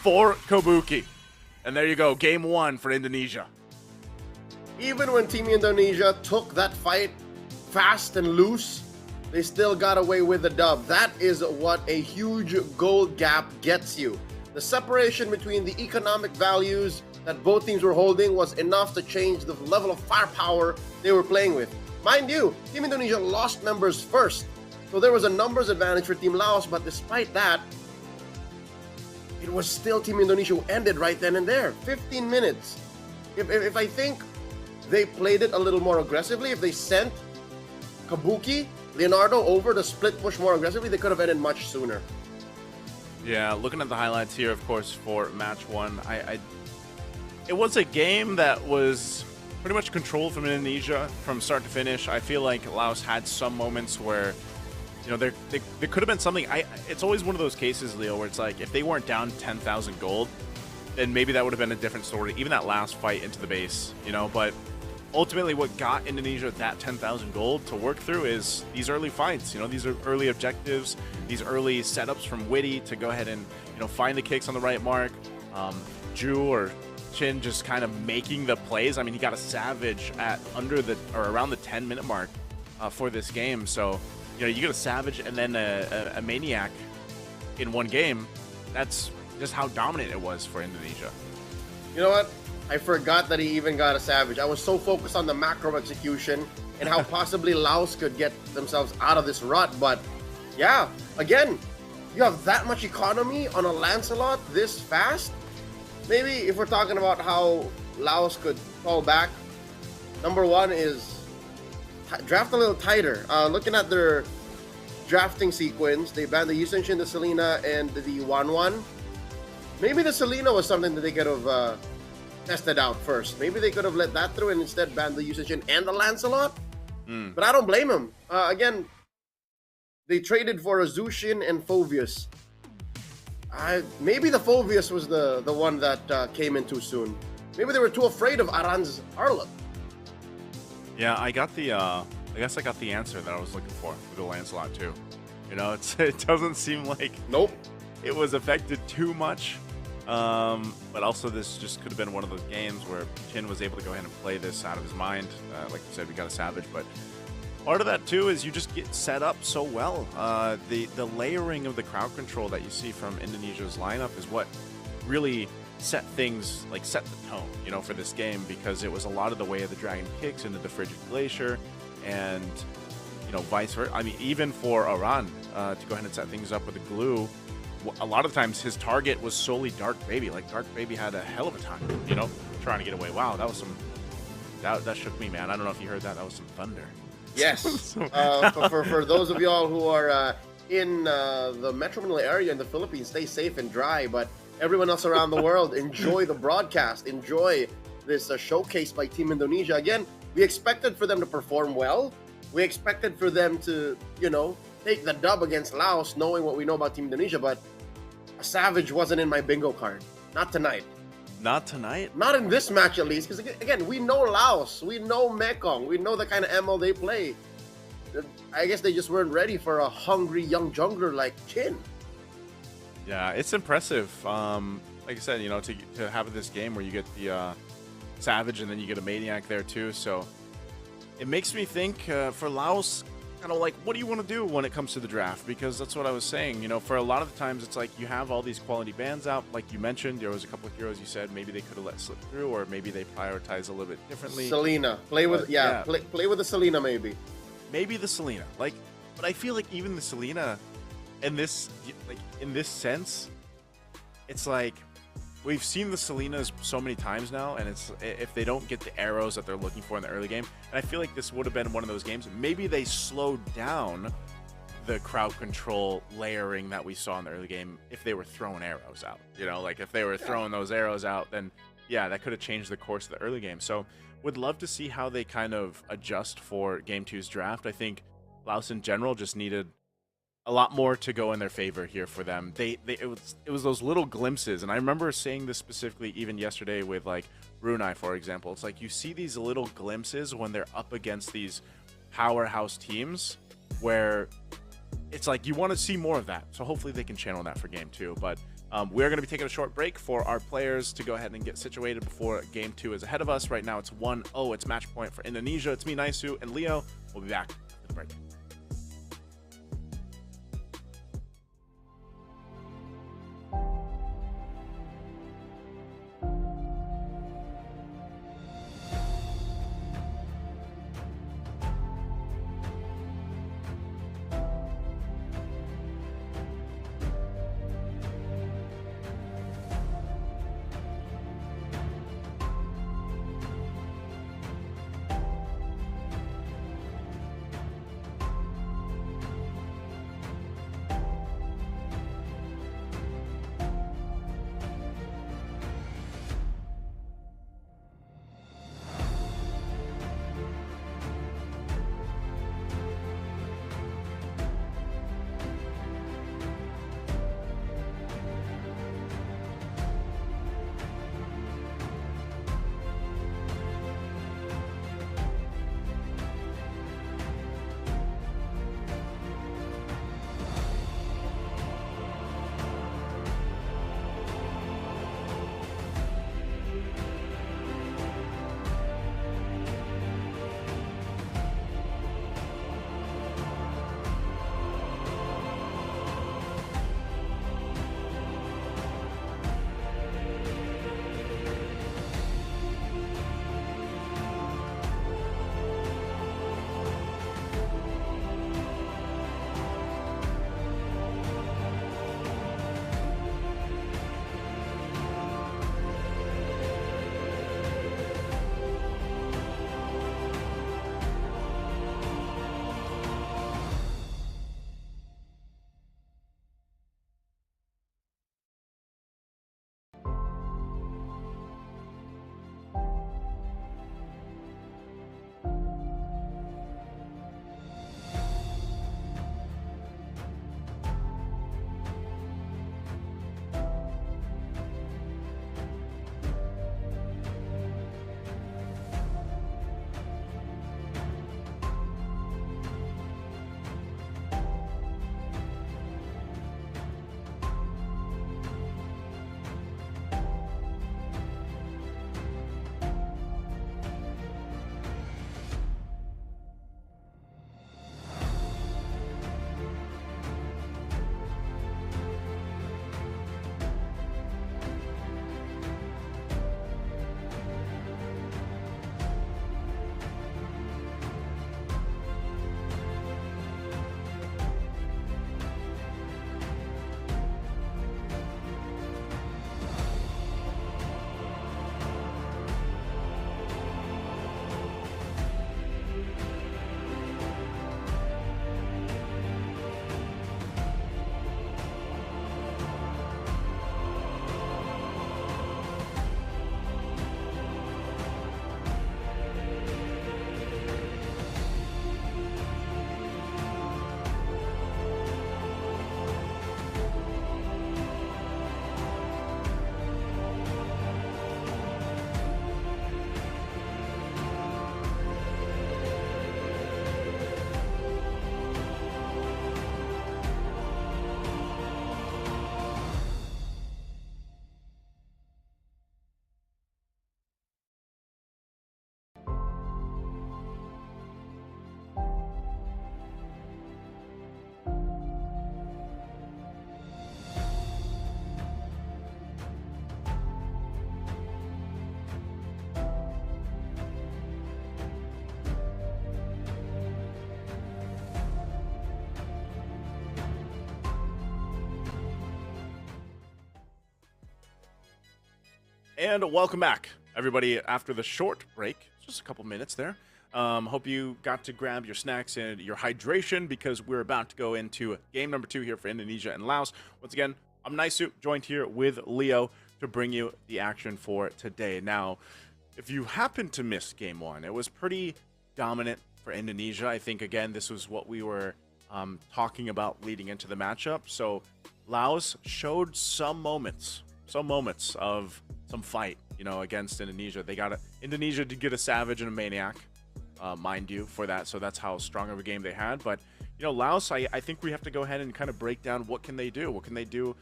for Kabuki. And there you go, game one for Indonesia. Even when Team Indonesia took that fight fast and loose, they still got away with the dub. That is what a huge gold gap gets you. The separation between the economic values that both teams were holding was enough to change the level of firepower they were playing with. Mind you, Team Indonesia lost members first, so there was a numbers advantage for Team Laos, but despite that, it was still Team Indonesia who ended right then and there. 15 minutes. If I think they played it a little more aggressively, if they sent Kabuki, Leonardo over to split push more aggressively, they could have ended much sooner. Yeah, looking at the highlights here, of course, for match one, it was a game that was pretty much controlled from Indonesia from start to finish. I feel like Laos had some moments where, you know, there could have been something. It's always one of those cases, Leo, where it's like, if they weren't down 10,000 gold, then maybe that would have been a different story. Even that last fight into the base, you know, but ultimately what got Indonesia that 10,000 gold to work through is these early fights. You know, these are early objectives, these early setups from Widdy to go ahead and, you know, find the kicks on the right mark. Ju or Chin just kind of making the plays. I mean, he got a Savage at around the 10-minute mark for this game. So, you know, you get a Savage and then a Maniac in one game. That's just how dominant it was for Indonesia. You know what? I forgot that he even got a Savage. I was so focused on the macro execution and how possibly Laos could get themselves out of this rut. But yeah, again, you have that much economy on a Lancelot this fast. Maybe if we're talking about how Laos could fall back, number one is draft a little tighter. Looking at their drafting sequence, they banned the Yusenshin, the Selena, and the Wanwan. Maybe the Selena was something that they could have tested out first. Maybe they could have let that through and instead banned the Yusenshin and the Lancelot. But I don't blame them. Again, they traded for a Zushin and Phoveus. Maybe the Phoveus was the one that came in too soon. Maybe they were too afraid of Aran's Arlott. Yeah, I guess I got the answer that I was looking for with the Lancelot too. You know, it doesn't seem like it was affected too much. But also this just could have been one of those games where Chin was able to go ahead and play this out of his mind. Like you said, we got a Savage, but part of that too is you just get set up so well. The layering of the crowd control that you see from Indonesia's lineup is what really set things, like set the tone, you know, for this game, because it was a lot of the way of the Dragon kicks into the Frigid Glacier and, you know, vice versa. I mean, even for Aran to go ahead and set things up with the glue, a lot of times his target was solely Dark Baby. Like, Dark Baby had a hell of a time, you know, trying to get away. Wow, that was some, that shook me, man. I don't know if you heard that. That was some thunder. Yes. For those of y'all who are in the Metro Manila area in the Philippines, stay safe and dry. But everyone else around the world, enjoy the broadcast. Enjoy this showcase by Team Indonesia. Again, we expected for them to perform well. We expected for them to, you know, take the dub against Laos, knowing what we know about Team Indonesia. But a Savage wasn't in my bingo card. Not tonight. Not tonight? Not in this match, at least. Because, again, we know Laos. We know Mekong. We know the kind of ML they play. I guess they just weren't ready for a hungry young jungler like Chin. Yeah, it's impressive. Like I said, to have this game where you get the Savage and then you get a Maniac there too. So it makes me think for Laos, kind of like, what do you want to do when it comes to the draft? Because that's what I was saying. For a lot of the times, it's like you have all these quality bands out. Like you mentioned, there was a couple of heroes you said maybe they could have let slip through, or maybe they prioritize a little bit differently. Selena, play with the Selena maybe. Maybe the Selena, but I feel like even the Selena, in this sense, it's like we've seen the Selenas so many times now, and it's if they don't get the arrows that they're looking for in the early game, and I feel like this would have been one of those games. Maybe they slowed down the crowd control layering that we saw in the early game if they were throwing arrows out. Like if they were throwing those arrows out, then yeah, that could have changed the course of the early game. So would love to see how they kind of adjust for Game 2's draft. I think Laos in general just needed a lot more to go in their favor here for them. It was those little glimpses, and I remember saying this specifically even yesterday with like Brunei, for example. It's like you see these little glimpses when they're up against these powerhouse teams where it's like you want to see more of that. So hopefully they can channel that for Game 2. But we're going to be taking a short break for our players to go ahead and get situated before Game 2 is ahead of us. Right now it's 1-0. It's match point for Indonesia. It's me, Naisu, and Leo. We'll be back after the break. And welcome back, everybody, after the short break. Just a couple minutes there. Hope you got to grab your snacks and your hydration because we're about to go into game number 2 here for Indonesia and Laos. Once again, I'm Naisu, joined here with Leo to bring you the action for today. Now, if you happen to miss game 1, it was pretty dominant for Indonesia. I think, again, this was what we were talking about leading into the matchup. So Laos showed some moments of some fight, against Indonesia. Indonesia did get a savage and a maniac, mind you, for that. So that's how strong of a game they had. But, Laos, I think we have to go ahead and kind of break down what can they do. What can they do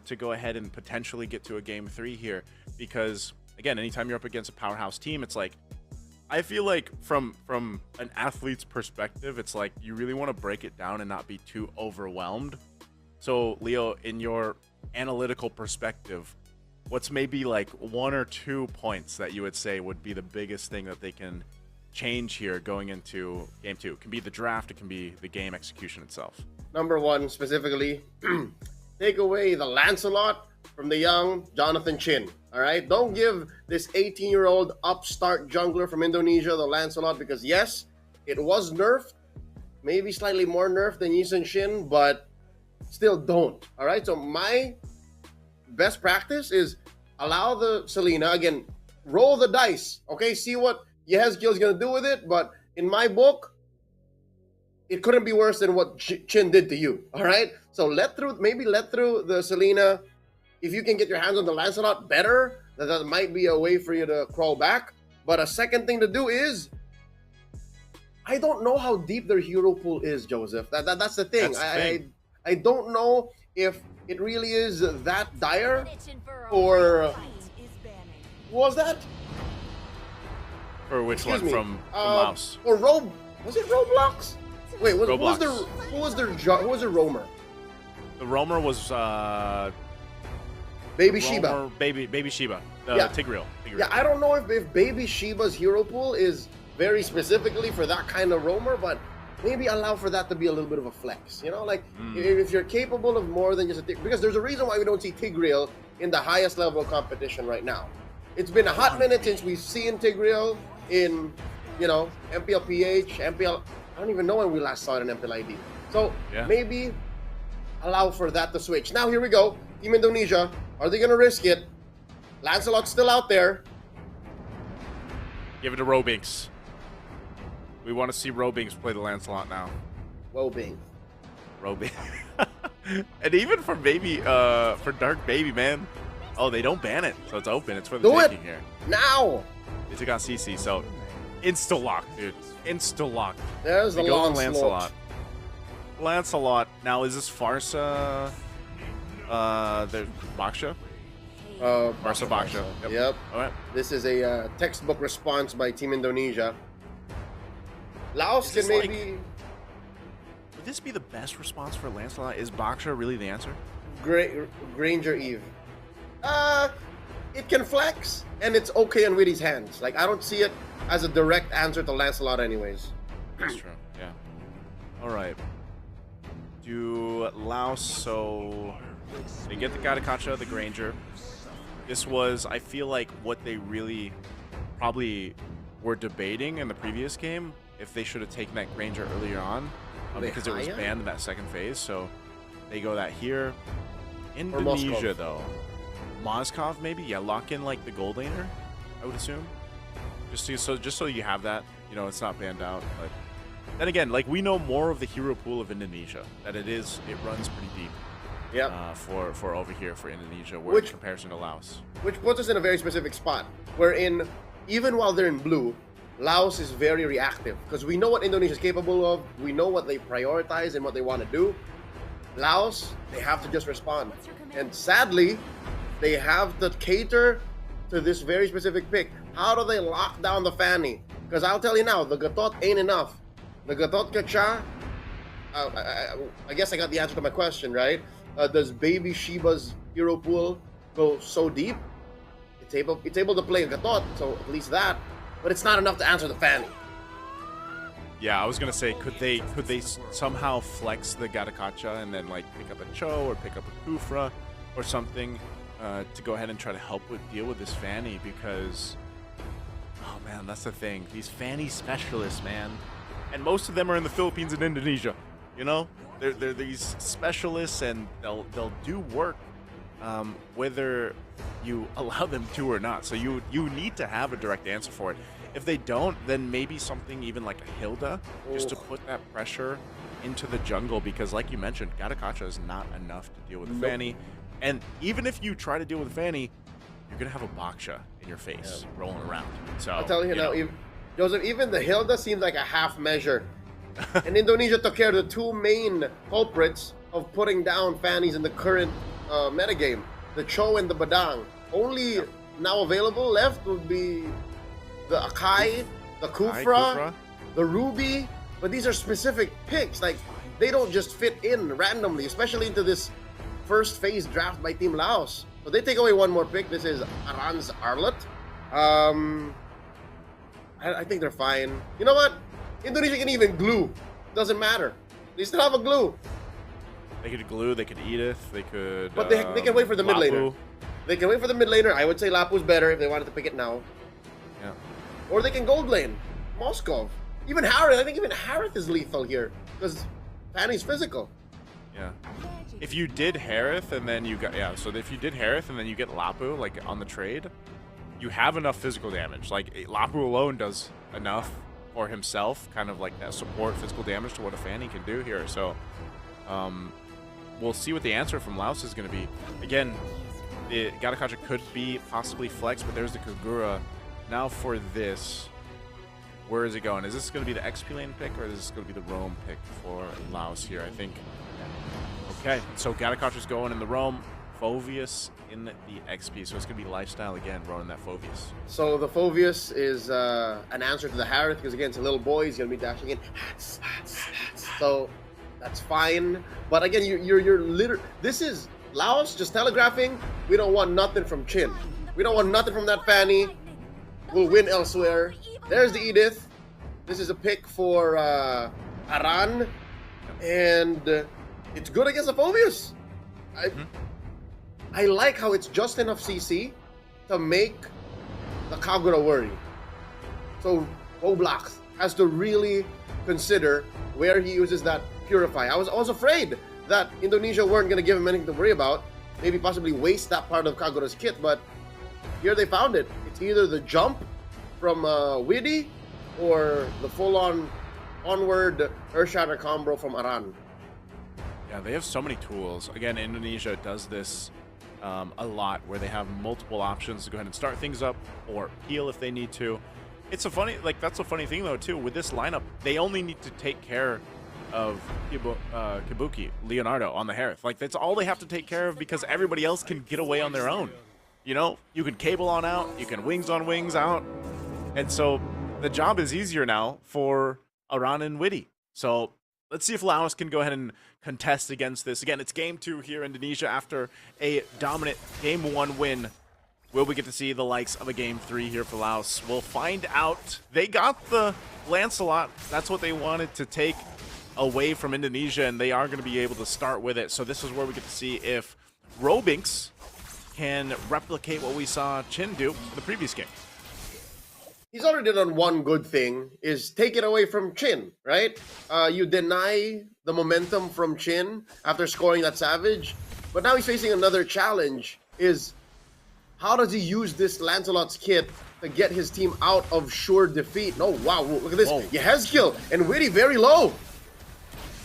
to go ahead and potentially get to a game 3 here? Because, again, anytime you're up against a powerhouse team, it's like, I feel like from an athlete's perspective, it's like you really want to break it down and not be too overwhelmed. So, Leo, in your analytical perspective, what's maybe like 1 or 2 points that you would say would be the biggest thing that they can change here going into game 2? It can be the draft, it can be the game execution itself. Number 1 specifically, take away the Lancelot from the young Jonathan Chin. All right, don't give this 18-year-old upstart jungler from Indonesia the Lancelot, because yes, it was nerfed, maybe slightly more nerfed than Yisun Shin, but still don't. All right, so my best practice is allow the Selena, again, roll the dice, okay, see what Yehezkiel is going to do with it, but in my book, it couldn't be worse than what Chin did to you, all right? So let through the Selena. If you can get your hands on the Lancelot, better. That might be a way for you to crawl back. But a second thing to do is, I don't know how deep their hero pool is, Joseph. That's the thing. I don't know if it really is that dire, or what was that? For which one? From Laos? Or was it Roblox? Wait, who was their roamer? The roamer was Baby Shiba. Baby Shiba. Yeah. Tigreal. Yeah, I don't know if Baby Shiba's hero pool is very specifically for that kind of roamer, but maybe allow for that to be a little bit of a flex. If you're capable of more than just a because there's a reason why we don't see Tigreal in the highest level of competition right now. It's been a hot minute since we've seen Tigreal in, MPLPH, MPL. I don't even know when we last saw it in MPLID. So maybe allow for that to switch. Now here we go. Team Indonesia, are they going to risk it? Lancelot's still out there. Give it to Robinks. We want to see Robinks play the Lancelot now. Robing. And even for Dark Baby, man. Oh, they don't ban it, so it's open. It's for the taking here. Now! They took out CC, so insta-lock, dude. Insta-lock. There's the long Lancelot. Lancelot. Now, is this Farsa? The Baksha? Farsa Baksha. Yep. All right. This is a textbook response by Team Indonesia. Laos can maybe... would this be the best response for Lancelot? Is Baksha really the answer? Granger Eve. It can flex, and it's okay on Witty's hands. Like, I don't see it as a direct answer to Lancelot anyways. That's true, yeah. All right. Do Laos, so they get the Gadakacha, the Granger. This was, I feel like, what they really probably were debating in the previous game, if they should have taken that Granger earlier on, because it was banned in that second phase. So they go that here. Indonesia, though. Moskov, maybe? Yeah, lock in, like, the gold laner, I would assume. Just so you have that, it's not banned out. But then again, like, we know more of the hero pool of Indonesia, that it runs pretty deep. Yeah. For over here for Indonesia, in comparison to Laos. Which puts us in a very specific spot, wherein even while they're in blue, Laos is very reactive, because we know what Indonesia is capable of, we know what they prioritize and what they want to do. Laos, they have to just respond. And sadly, they have to cater to this very specific pick. How do they lock down the Fanny? Because I'll tell you now, the Gatot ain't enough. The Gatot Kacha, I guess I got the answer to my question, right? Does Baby Shiba's hero pool go so deep? It's able to play a Gatot, so at least that. But it's not enough to answer the Fanny. Yeah, I was gonna say, could they somehow flex the Gadakacha and then like pick up a Cho or pick up a Kufra or something? to go ahead and try to help deal with this Fanny because, oh man, that's the thing. These Fanny specialists, man, and most of them are in the Philippines and Indonesia. You know, they're these specialists, and they'll do work whether you allow them to or not. So you need to have a direct answer for it. If they don't, then maybe something even like a Hilda, just to put that pressure into the jungle, because like you mentioned, Garakacha is not enough to deal with the Fanny. And even if you try to deal with Fanny, you're gonna have a Baksha in your face rolling around. So I'll tell you now, Joseph, even the Hilda seems like a half measure. And Indonesia took care of the two main culprits of putting down Fannies in the current metagame, the Cho and the Badang. Only now available left would be the Akai, the Kufra, the Ruby, but these are specific picks. Like, they don't just fit in randomly, especially into this first phase draft by Team Laos. So they take away one more pick. This is Aran's Arlet. I think they're fine. You know what? Indonesia can even glue. Doesn't matter. They still have a glue. They could glue, they could Iesf, they could... But they can wait for the mid laner. They can wait for the mid laner. I would say Lapu's better if they wanted to pick it now. Yeah. Or they can gold lane. Moskov. Even Harith. I think even Harith is lethal here. Because Fanny's physical. Yeah. If you did Harith and then you got... Yeah, so if you did Harith and then you get Lapu, like, on the trade, you have enough physical damage. Like, Lapu alone does enough for himself, kind of like that support physical damage to what a Fanny can do here. So, we'll see what the answer from Laos is going to be. Again, Garakacha could be possibly flex, but there's the Kagura. Now for this, where is it going? Is this going to be the XP lane pick, or is this going to be the roam pick for Laos here? I think. Okay, so Garakacha's going in the roam, Phoveus in the XP, so it's going to be lifestyle again, running that Phoveus. So the Phoveus is an answer to the Harith, because again, it's a little boy, he's going to be dashing in. So that's fine. But again, you're literally... This is Laos just telegraphing, we don't want nothing from Chin. We don't want nothing from that Fanny. We'll win elsewhere. There's the Edith. This is a pick for Aran. And it's good against the Phoveus. I like how it's just enough CC to make the Kagura worry. So Roblox has to really consider where he uses that Purify. I was afraid that Indonesia weren't going to give him anything to worry about. Maybe possibly waste that part of Kagura's kit, but here they found it. It's either the jump from Widdy or the full-on onward Earthshatter combo from Aran. Yeah, they have so many tools. Again, Indonesia does this a lot, where they have multiple options to go ahead and start things up or heal if they need to. It's a funny, like, that's a funny thing though too. With this lineup, they only need to take care of Kabuki, Leonardo on the Harith. Like, that's all they have to take care of, because everybody else can get away on their own. You know, you can cable on out, you can wings on wings out, and so the job is easier now for Aran and Widdy. So let's see if Laos can go ahead and contest against this. Again, it's game 2 here in Indonesia after a dominant game 1 win. Will we get to see the likes of a game 3 here for Laos? We'll find out. They got the Lancelot. That's what they wanted to take away from Indonesia, and they are going to be able to start with it. So this is where we get to see if Robinx can replicate what we saw Chin do in the previous game. He's already done one good thing, is take it away from Chin, right? You deny the momentum from Chin after scoring that Savage, but now he's facing another challenge, is how does he use this Lancelot's kit to get his team out of sure defeat? Oh, wow, look at this. Yehezkiel and Widdy very low.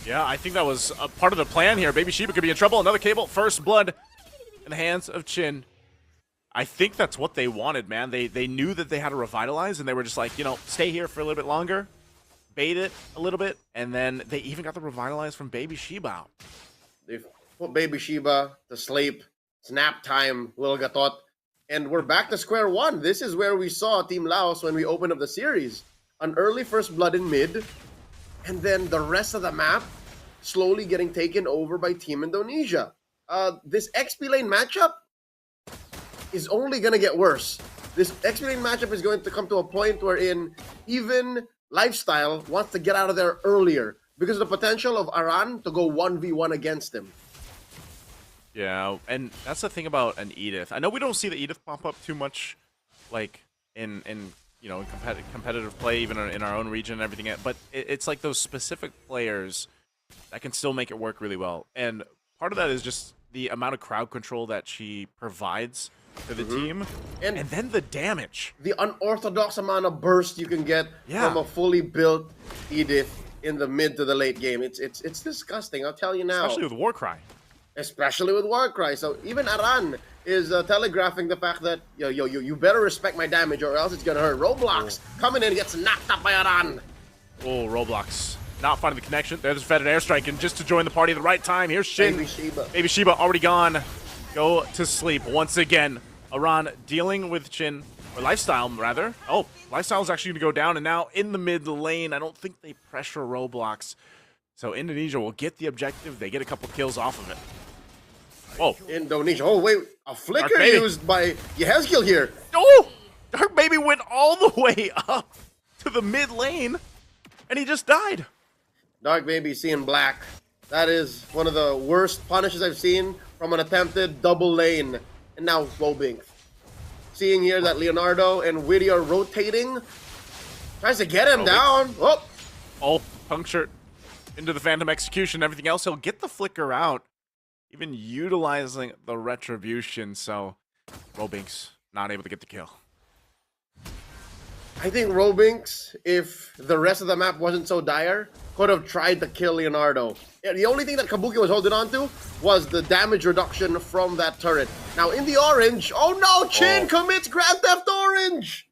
Yeah, I think that was a part of the plan here. Baby Sheba could be in trouble. Another cable, first blood in the hands of Chin. I think that's what they wanted, man. They knew that they had to revitalize, and they were just like, you know, stay here for a little bit longer, bait it a little bit, and then they even got the revitalize from Baby Sheba out. They've put Baby Sheba to sleep. It's nap time, Lil Gatot. And we're back to square one. This is where we saw Team Laos when we opened up the series. An early first blood in mid, and then the rest of the map slowly getting taken over by Team Indonesia. This XP lane matchup is only going to get worse. This XP lane matchup is going to come to a point wherein even Lifestyle wants to get out of there earlier because of the potential of Aran to go 1v1 against him. Yeah, and that's the thing about an Edith. I know we don't see the Edith pop up too much, like in you know, in competitive play, even in our own region and everything. But it's like those specific players that can still make it work really well. And part of that is just the amount of crowd control that she provides to the team, and then the damage, the unorthodox amount of burst you can get from a fully built Edith in the mid to the late game. It's disgusting. I'll tell you now. Especially with Warcry. Especially with Warcry. So even Aran is telegraphing the fact that you better respect my damage or else it's gonna hurt. Roblox coming in, gets knocked up by Aran. Oh, Roblox not finding the connection. There's a feathered airstrike, and just to join the party at the right time, here's Shin. Baby Sheba. Baby Sheba already gone. Go to sleep once again. Aran dealing with Chin, or Lifestyle rather. Oh, Lifestyle is actually going to go down, and now in the mid lane, I don't think they pressure Roblox. So Indonesia will get the objective. They get a couple kills off of it. Whoa. Indonesia. Oh, wait. A flicker used by Yehezkiel here. Oh! Dark Baby went all the way up to the mid lane, and he just died. Dark Baby seeing black. That is one of the worst punishes I've seen from an attempted double lane. And now Wobink. Seeing here that Leonardo and Witty are rotating. Tries to get him down. Oh! Oh, punctured into the Phantom Execution. Everything else, he'll get the flicker out. Even utilizing the Retribution, so Robink's not able to get the kill. I think Robinks, if the rest of the map wasn't so dire, could have tried to kill Leonardo. The only thing that Kabuki was holding on to was the damage reduction from that turret. Now in the orange, oh no, Chin commits Grand Theft Orange!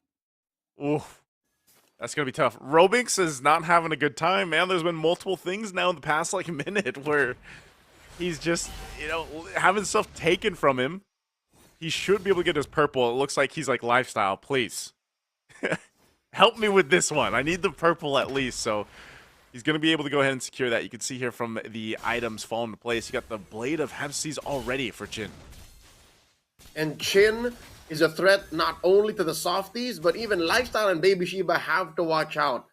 Ooh, that's gonna be tough. Robinks is not having a good time, man. There's been multiple things now in the past like minute where he's just, you know, having stuff taken from him. He should be able to get his purple. It looks like he's like, Lifestyle, please. Help me with this one. I need the purple at least, so he's going to be able to go ahead and secure that. You can see here from the items fall into place. You got the Blade of Hepsies already for Chin. And Chin is a threat not only to the softies, but even Lifestyle and Baby Sheba have to watch out.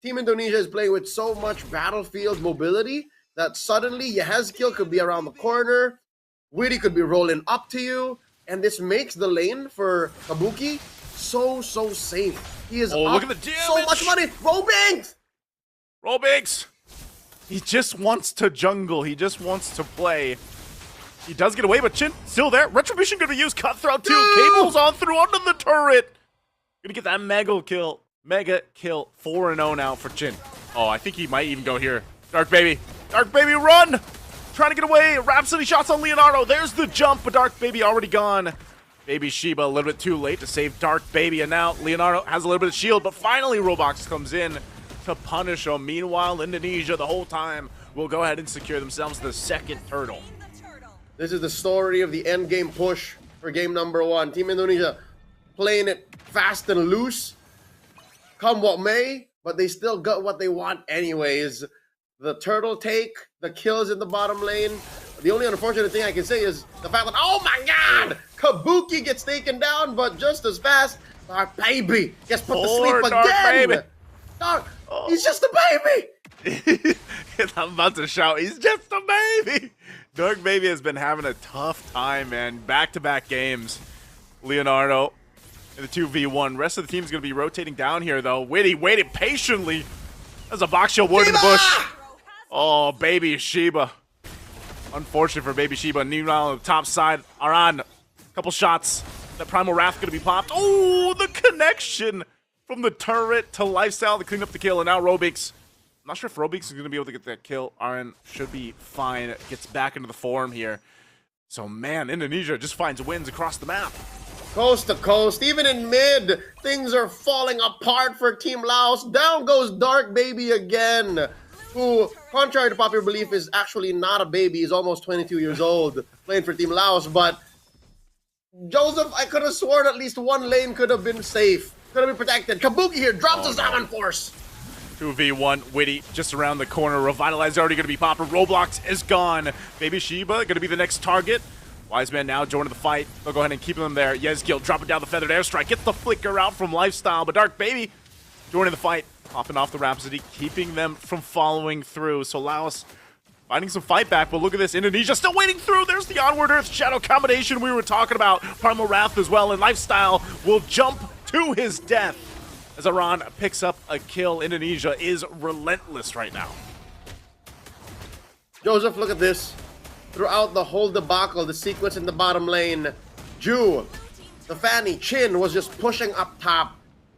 Team Indonesia is playing with so much battlefield mobility that suddenly Yehezkiel could be around the corner, Witty could be rolling up to you, and this makes the lane for Kabuki so safe. He is look at the damage. So much money. Robinks! Robinks! He just wants to jungle. He just wants to play. He does get away, but Chin still there. Retribution gonna be used. Cutthroat too. Cables on through under the turret. Gonna get that mega kill. 4-0 now for Chin. Oh, I think he might even go here. Dark Baby. Dark Baby, run! Trying to get away. Rhapsody shots on Leonardo. There's the jump, but Dark Baby already gone. Baby Sheba a little bit too late to save Dark Baby, and now Leonardo has a little bit of shield, but finally Roblox comes in to punish him. Meanwhile, Indonesia the whole time will go ahead and secure themselves the second turtle. This is the story of the end game push for game number 1. Team Indonesia playing it fast and loose, come what may, but they still got what they want anyways. The turtle take, the kills in the bottom lane. The only unfortunate thing I can say is the fact that, oh my god, Kabuki gets taken down, but just as fast, Dark Baby gets put to sleep Dark again. Baby. Dark, he's just a baby. I'm about to shout, he's just a baby. Dark Baby has been having a tough time, man. Back-to-back games. Leonardo in the 2v1. Rest of the team's going to be rotating down here, though. Witty waited patiently. There's a box shield ward in the bush. Oh, Baby Sheba. Unfortunate for Baby Sheba. Meanwhile, on the top side, Aran. Couple shots. That Primal Wrath going to be popped. Oh, the connection from the turret to Lifestyle to clean up the kill. And now Robix. I'm not sure if Robix is going to be able to get that kill. Aran should be fine. Gets back into the form here. So, man, Indonesia just finds wins across the map. Coast to coast, even in mid, things are falling apart for Team Laos. Down goes Dark Baby again, who, contrary to popular belief, is actually not a baby. He's almost 22 years old, playing for Team Laos. But, Joseph, I could have sworn at least one lane could have been safe, could have been protected. Kabuki here drops his Zaman Force. 2v1, Witty just around the corner. Revitalize already going to be popping. Roblox is gone. Baby Sheba going to be the next target. Wise Man now joining the fight. They'll go ahead and keep them there. Yezkiel dropping down the feathered airstrike. Gets the flicker out from Lifestyle, but Dark Baby joining the fight. Popping off the Rhapsody, keeping them from following through. So Laos finding some fight back, but look at this. Indonesia still waiting through. There's the onward Earth Shadow combination we were talking about. Primal Wrath as well, and Lifestyle will jump to his death as Iran picks up a kill. Indonesia is relentless right now. Joseph, look at this. Throughout the whole debacle, the sequence in the bottom lane, Ju, the Fanny, Chin was just pushing up top.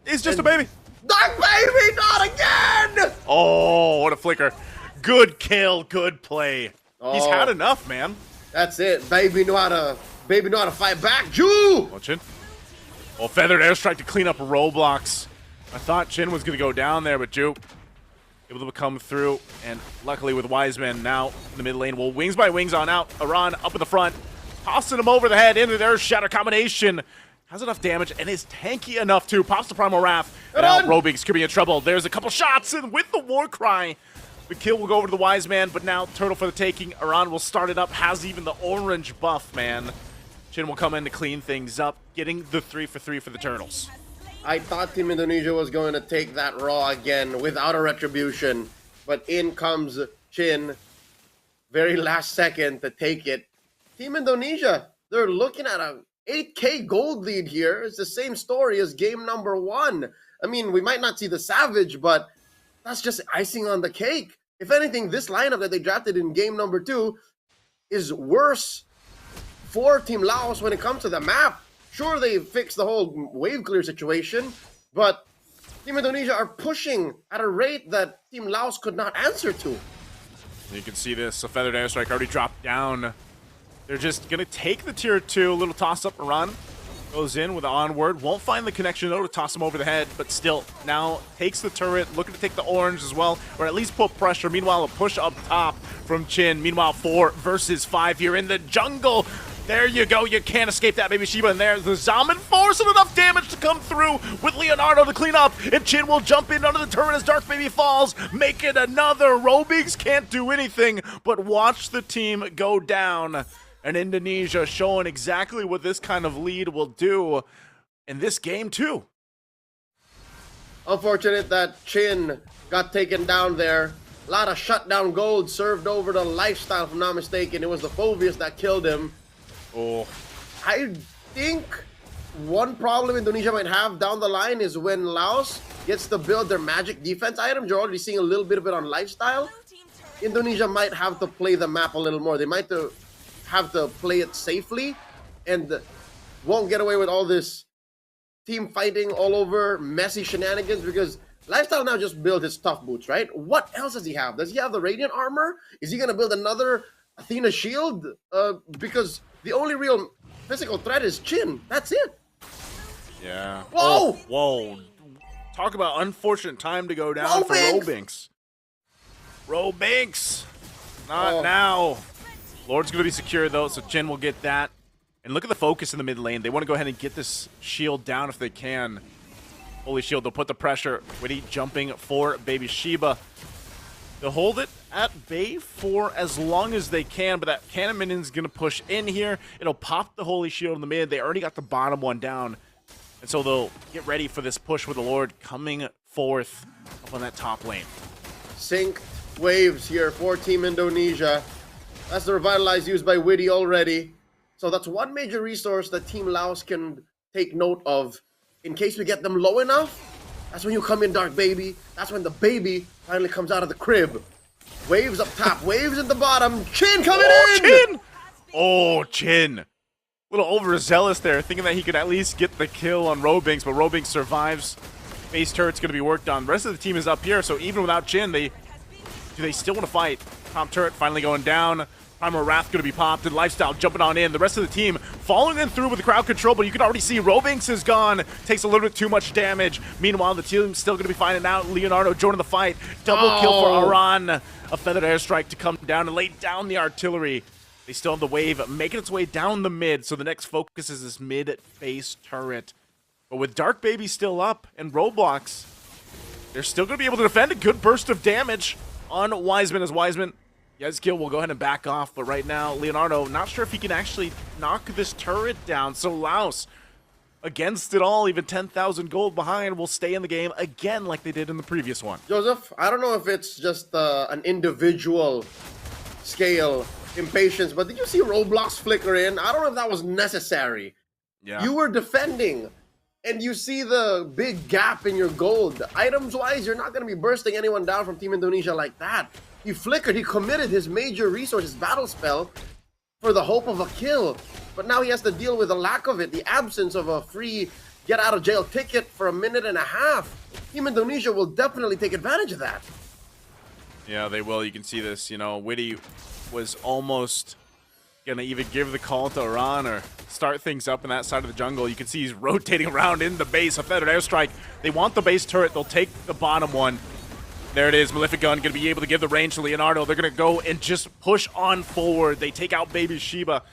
He's just a baby. Dark Baby, not again! Oh, what a flicker. Good kill, good play. He's had enough, man. That's it. Baby knew how to fight back. Ju! Oh, Chin. Oh, Feathered Airstrike to clean up Roblox. I thought Chin was going to go down there, but Ju able to come through, and luckily with Wiseman now in the mid lane. Well, wings by wings on out. Iran up in the front, tossing him over the head into their Shatter combination. Has enough damage and is tanky enough too. Pops the Primal Wrath, and now Robix could be in trouble. There's a couple shots, and with the War Cry, the kill will go over to the Wiseman, but now Turtle for the taking. Iran will start it up, has even the orange buff, man. Chin will come in to clean things up, getting the 3 for 3 for the Turtles. I thought Team Indonesia was going to take that Raw again without a retribution, but in comes Chin, very last second to take it. Team Indonesia, they're looking at a 8K gold lead here. It's the same story as game number 1. I mean, we might not see the Savage, but that's just icing on the cake. If anything, this lineup that they drafted in game number 2 is worse for Team Laos when it comes to the map. Sure, they fixed the whole wave clear situation, but Team Indonesia are pushing at a rate that Team Laos could not answer to. You can see this. A Feathered Airstrike already dropped down. They're just going to take the tier 2. A little toss-up run. Goes in with the onward. Won't find the connection, though, to toss him over the head, but still, now takes the turret. Looking to take the orange as well, or at least put pressure. Meanwhile, a push up top from Chin. Meanwhile, 4 versus 5 here in the jungle. There you go. You can't escape that, baby Shiba. And there's the Zaman forcing enough damage to come through with Leonardo to clean up. And Chin will jump in under the turret as Dark Baby falls, making another. Robix can't do anything but watch the team go down. And Indonesia showing exactly what this kind of lead will do in this game, too. Unfortunate that Chin got taken down there. A lot of shutdown gold served over to Lifestyle, if I'm not mistaken. It was the Phobius that killed him. Oh, I think one problem Indonesia might have down the line is when Laos gets to build their magic defense items. You're already seeing a little bit of it on Lifestyle. Indonesia might have to play the map a little more. They might have to play it safely and won't get away with all this team fighting all over, messy shenanigans, because Lifestyle now just built his tough boots, right? What else does he have? Does he have the Radiant armor? Is he going to build another Athena shield? Because the only real physical threat is Chin. That's it. Yeah. Whoa! Whoa. Talk about unfortunate time to go down for Robinks. Robinks! Not now. Lord's going to be secure, though, so Chin will get that. And look at the focus in the mid lane. They want to go ahead and get this shield down if they can. Holy shield, they'll put the pressure. Witty jumping for baby Shiba. They'll hold it at bay for as long as they can, but that cannon minion's going to push in here. It'll pop the Holy Shield in the mid. They already got the bottom one down. And so they'll get ready for this push with the Lord coming forth up on that top lane. Synced waves here for Team Indonesia. That's the Revitalize used by Witty already. So that's one major resource that Team Laos can take note of. In case we get them low enough, that's when you come in, Dark Baby. That's when the baby finally comes out of the crib. Waves up top, waves at the bottom. Chin coming in! Chin! Oh, Chin. A little overzealous there, thinking that he could at least get the kill on Robinks, but Robinks survives. Base turret's going to be worked on. The rest of the team is up here, so even without Chin, do they still want to fight? Top turret finally going down. Primal Wrath going to be popped, and Lifestyle jumping on in. The rest of the team following in through with the crowd control, but you can already see Robinks is gone. Takes a little bit too much damage. Meanwhile, the team's still going to be finding out. Leonardo joining the fight. Double kill for Iran. A Feathered Airstrike to come down and lay down the artillery. They still have the wave making its way down the mid, so the next focus is this mid-face turret. But with Dark Baby still up and Roblox, they're still going to be able to defend a good burst of damage on Wiseman, as Wiseman, Yezkiel will go ahead and back off, but right now, Leonardo, not sure if he can actually knock this turret down. So Laos, against it all, even 10,000 gold behind, will stay in the game again like they did in the previous one. Joseph, I don't know if it's just an individual scale impatience. But did you see Roblox flicker in? I don't know if that was necessary. Yeah. You were defending, and you see the big gap in your gold. Items-wise, you're not going to be bursting anyone down from Team Indonesia like that. He flickered. He committed his major resource, his battle spell, for the hope of a kill. But now he has to deal with the lack of it, the absence of a free get-out-of-jail ticket for a minute and a half. Team Indonesia will definitely take advantage of that. Yeah, they will. You can see this. You know, Witty was almost gonna even give the call to Iran or start things up in that side of the jungle. You can see he's rotating around in the base. A feathered airstrike. They want the base turret. They'll take the bottom one. There it is. Malefic Gun gonna be able to give the range to Leonardo. They're gonna go and just push on forward. They take out Baby Sheba.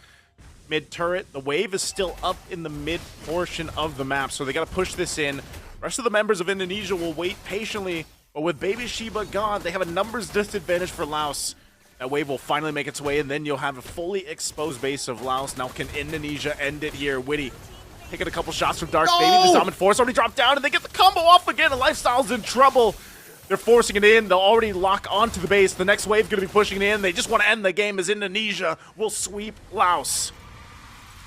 Mid turret. The wave is still up in the mid portion of the map, so they gotta push this in. The rest of the members of Indonesia will wait patiently, but with Baby Sheba gone, they have a numbers disadvantage for Laos. That wave will finally make its way, and then you'll have a fully exposed base of Laos. Now can Indonesia end it here? Witty taking a couple shots from Dark Baby. The Summon Force already dropped down, and they get the combo off again, and Lifestyle's in trouble. They're forcing it in. They'll already lock onto the base. The next wave going to be pushing it in. They just want to end the game as Indonesia will sweep Laos.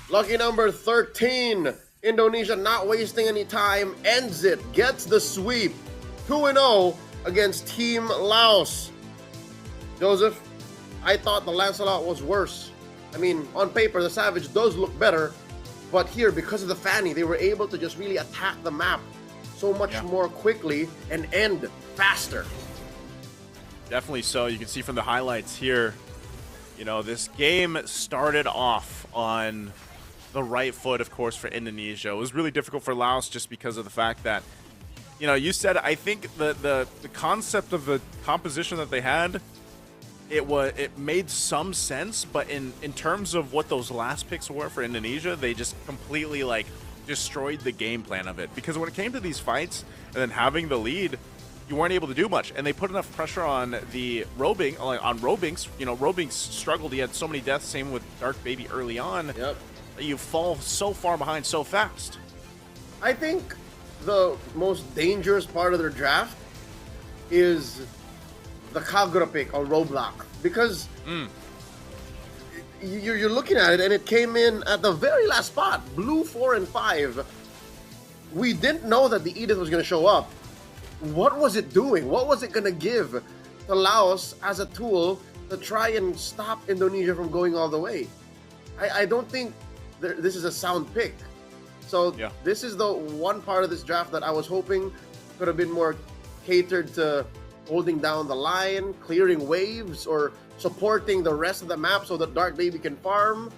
Lucky number 13. Indonesia not wasting any time. Ends it. Gets the sweep. 2-0 against Team Laos. Joseph, I thought the Lancelot was worse. I mean, on paper, the Savage does look better. But here, because of the Fanny, they were able to just really attack the map so much more quickly and end faster. Definitely so. You can see from the highlights here, you know, this game started off on the right foot, of course, for Indonesia. It was really difficult for Laos just because of the fact that, you know, you said, I think the concept of the composition that they had, it made some sense, but in terms of what those last picks were for Indonesia, they just completely, like, destroyed the game plan of it. Because when it came to these fights and then having the lead, you weren't able to do much, and they put enough pressure on the Robing, on Robinks. You know, Robinks struggled. He had so many deaths. Same with Dark Baby early on. Yep. You fall so far behind so fast. I think the most dangerous part of their draft is the Kagura pick on Roblox, because you're looking at it, and it came in at the very last spot, blue 4 and 5. We didn't know that the Iesf was going to show up. What was it doing? What was it going to give to Laos as a tool to try and stop Indonesia from going all the way? I don't think this is a sound pick. So this is the one part of this draft that I was hoping could have been more catered to holding down the line, clearing waves, or supporting the rest of the map so that Dark Baby can farm.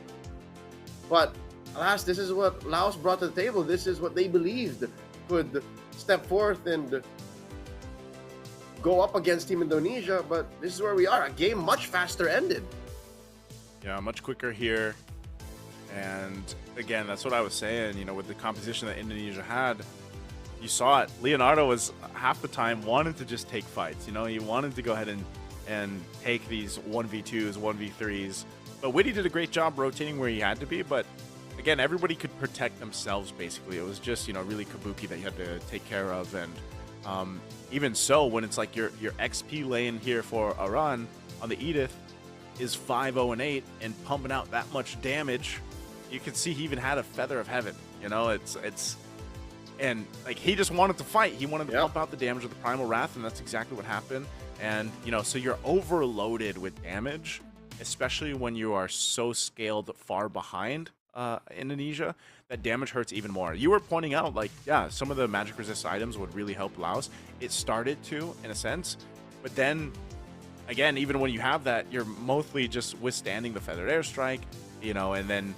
But alas, this is what Laos brought to the table. This is what they believed could step forth and go up against Team Indonesia. But this is where we are. A game much faster ended. Yeah, much quicker here. And again, that's what I was saying, you know, with the composition that Indonesia had, you saw it. Leonardo was half the time wanted to just take fights, you know, he wanted to go ahead and take these 1v2s, 1v3s. But Witty did a great job rotating where he had to be. But again, everybody could protect themselves, basically. It was just, you know, really Kabuki that you had to take care of. And even so, when it's like your XP lane here for Iran on the Iesf is 5-0-8 and pumping out that much damage, you can see he even had a Feather of Heaven. You know, it's and like he just wanted to fight. He wanted to pump out the damage of the Primal Wrath, and that's exactly what happened. And you know, so you're overloaded with damage, especially when you are so scaled far behind Indonesia. That damage hurts even more. You were pointing out, like, yeah, some of the magic resist items would really help Laos. It started to, in a sense, but then again, even when you have that, you're mostly just withstanding the Feathered Airstrike, you know, and then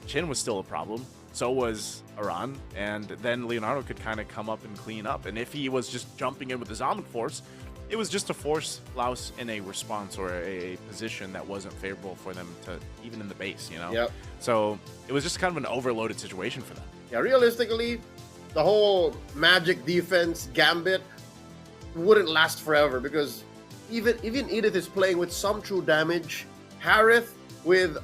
Chin was still a problem. So was Iran, and then Leonardo could kind of come up and clean up. And if he was just jumping in with his Almond Force, it was just to force Laos in a response or a position that wasn't favorable for them to, even in the base, you know? Yep. So it was just kind of an overloaded situation for them. Yeah, realistically, the whole magic defense gambit wouldn't last forever, because even Edith is playing with some true damage. Harith with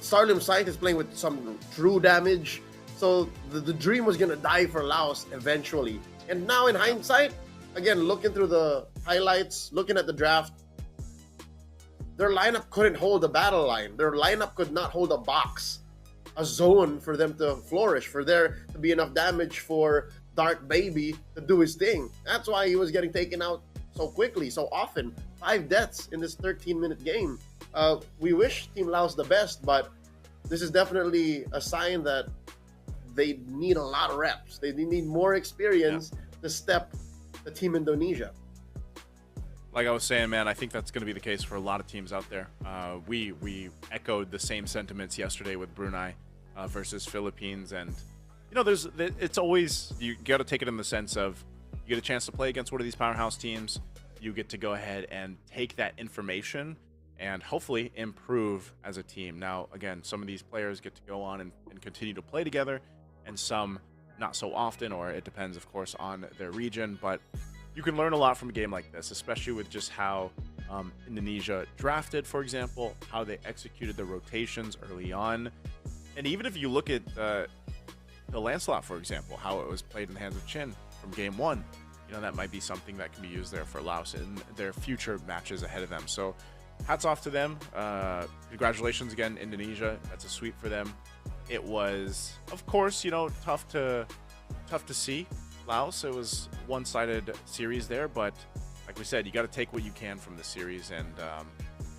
Starlim Sight is playing with some true damage. So the dream was gonna die for Laos eventually. And now in hindsight, again, looking through the highlights, looking at the draft, their lineup couldn't hold a battle line. Their lineup could not hold a box, a zone for them to flourish, for there to be enough damage for Dark Baby to do his thing. That's why he was getting taken out so quickly, so often. 5 deaths in this 13-minute game. We wish Team Laos the best, but this is definitely a sign that they need a lot of reps. They need more experience to step the Team Indonesia. Like I was saying, man, I think that's going to be the case for a lot of teams out there. We echoed the same sentiments yesterday with Brunei versus Philippines, and you know, it's always, you got to take it in the sense of you get a chance to play against one of these powerhouse teams. You get to go ahead and take that information and hopefully improve as a team. Now, again, some of these players get to go on and continue to play together, and some not so often, or it depends, of course, on their region. But you can learn a lot from a game like this, especially with just how Indonesia drafted, for example, how they executed the rotations early on. And even if you look at the Lancelot, for example, how it was played in the hands of Chin from game 1, you know, that might be something that can be used there for Laos in their future matches ahead of them. So hats off to them. Congratulations again, Indonesia. That's a sweep for them. It was, of course, you know, tough to see Laos. It was one-sided series there, but like we said, you got to take what you can from the series, and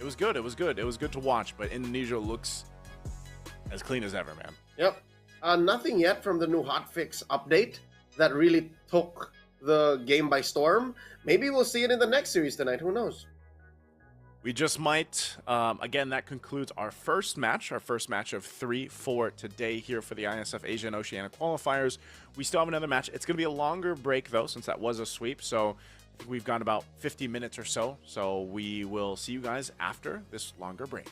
it was good. It was good. It was good to watch, but Indonesia looks as clean as ever, man. Yep. Nothing yet from the new hotfix update that really took the game by storm. Maybe we'll see it in the next series tonight. Who knows? We just might. Again, that concludes our first match of 3 for today here for the Iesf Asia and Oceania qualifiers. We still have another match. It's going to be a longer break, though, since that was a sweep. So I think we've got about 50 minutes or so. So we will see you guys after this longer break.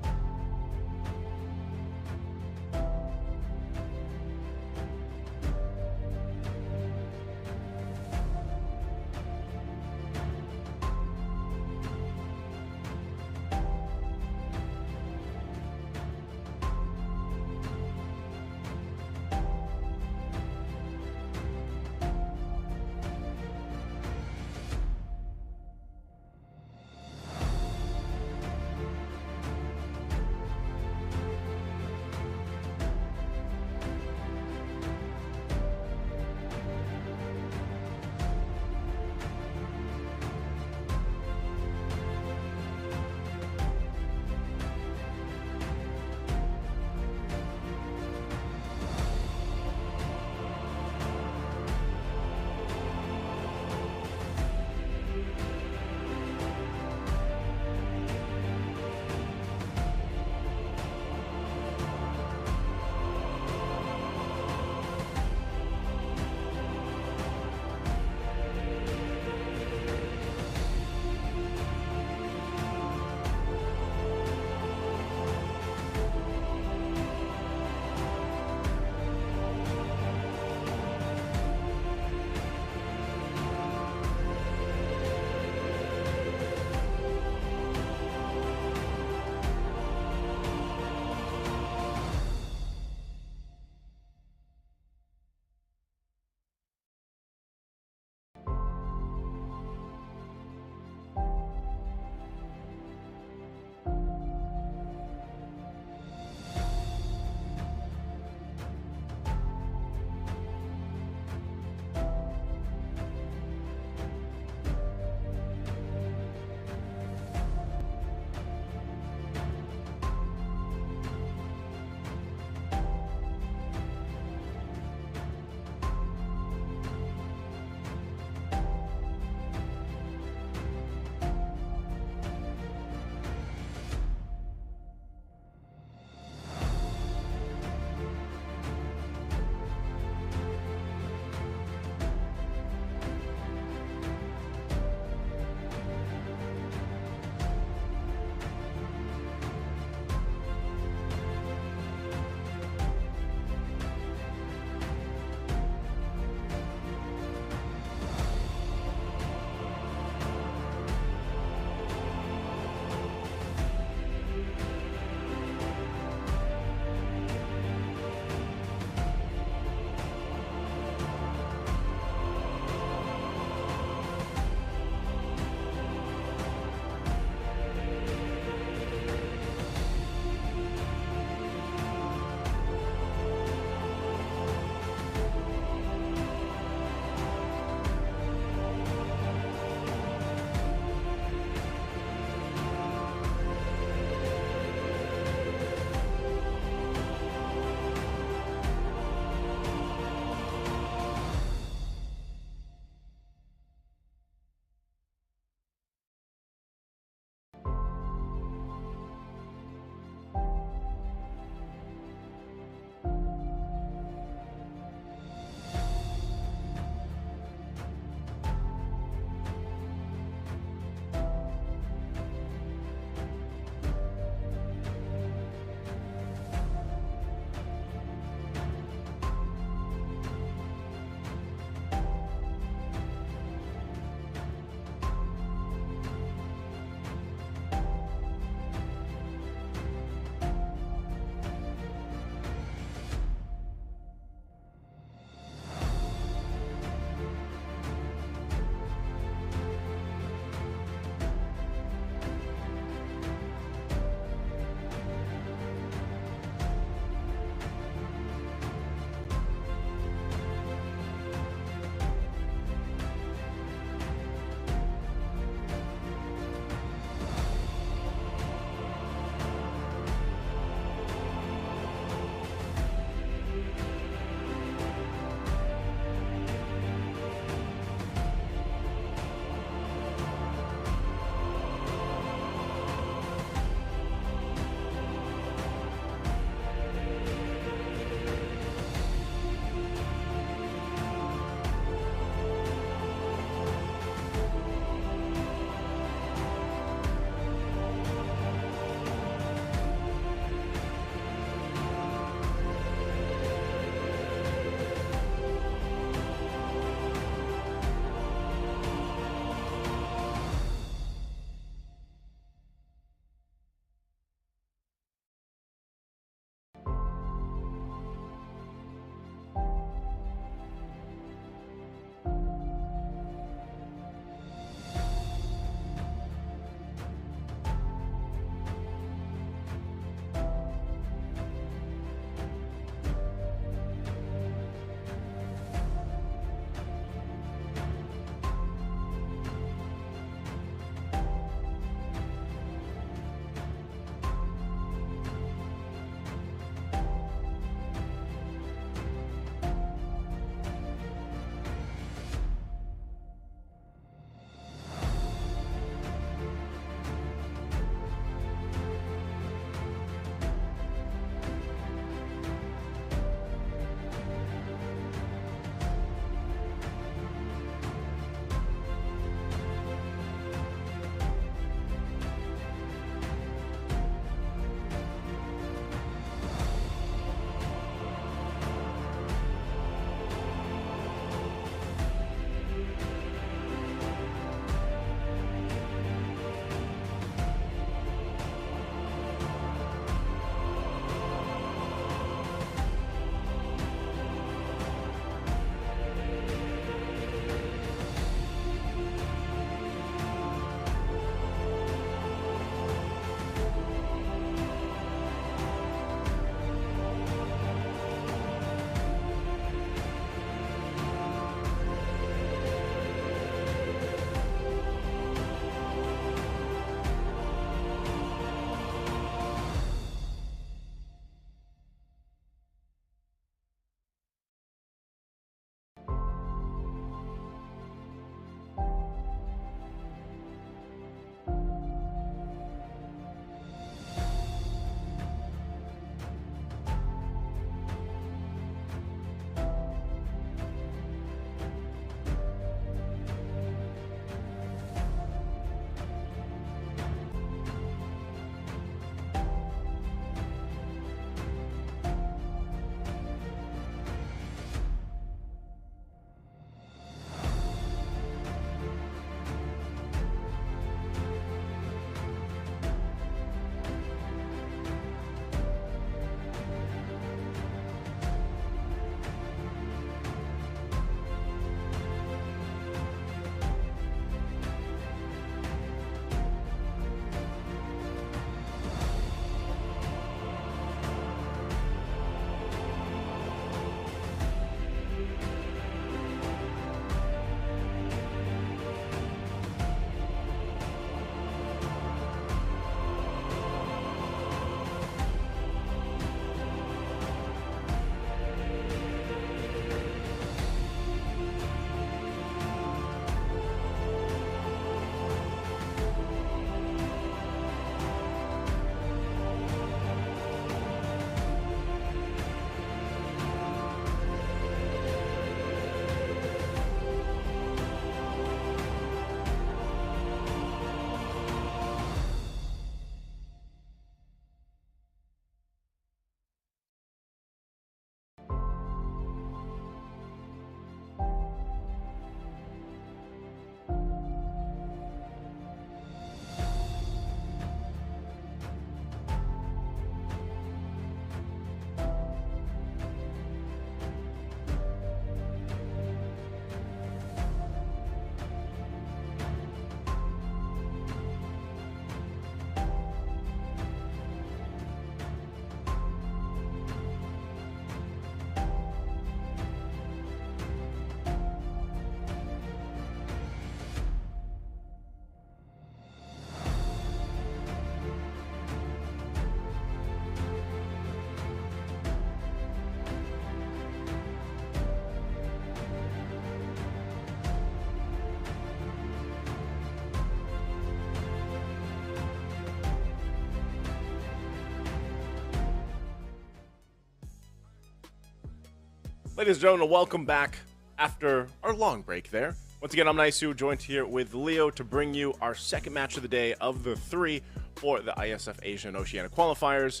Ladies and gentlemen, welcome back after our long break there. Once again, I'm Iesf, joined here with Leo to bring you our second match of the day of the 3 for the Iesf Asia and Oceania qualifiers.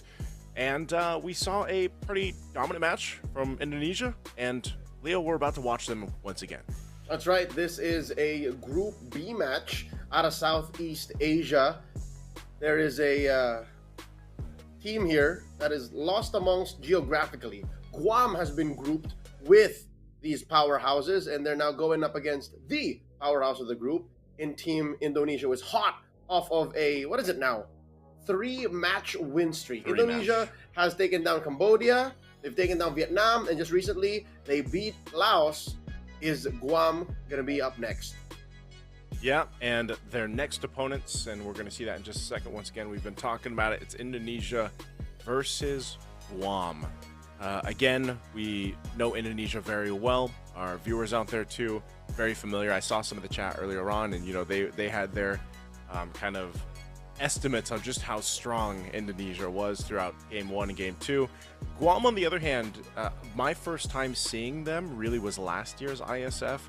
And we saw a pretty dominant match from Indonesia, and Leo, we're about to watch them once again. That's right. This is a Group B match out of Southeast Asia. There is a team here that is lost amongst geographically. Guam has been grouped with these powerhouses, and they're now going up against the powerhouse of the group in Team Indonesia, who is hot off of a, what is it now? 3-match win streak. Indonesia has taken down Cambodia, they've taken down Vietnam, and just recently they beat Laos. Is Guam going to be up next? Yeah, and their next opponents, and we're going to see that in just a second. Once again, we've been talking about it. It's Indonesia versus Guam. Again, we know Indonesia very well. Our viewers out there too, very familiar. I saw some of the chat earlier on, and they had their kind of estimates on just how strong Indonesia was throughout Game 1 and Game 2. Guam, on the other hand, my first time seeing them really was last year's Iesf.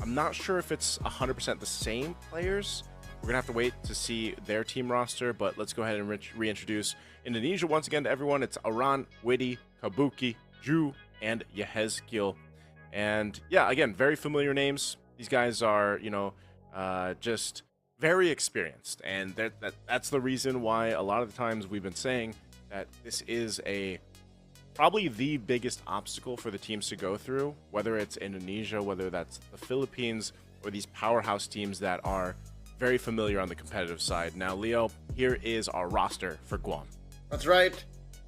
I'm not sure if it's 100% the same players. We're gonna have to wait to see their team roster, but let's go ahead and reintroduce Indonesia once again to everyone. It's Aran, Widi, Kabuki, Ju, and Yehezkiel. And yeah, again, very familiar names. These guys are, just very experienced, and that's the reason why a lot of the times we've been saying that this is probably the biggest obstacle for the teams to go through, whether it's Indonesia, whether that's the Philippines, or these powerhouse teams that are very familiar on the competitive side. Now, Leo, here is our roster for Guam. That's right.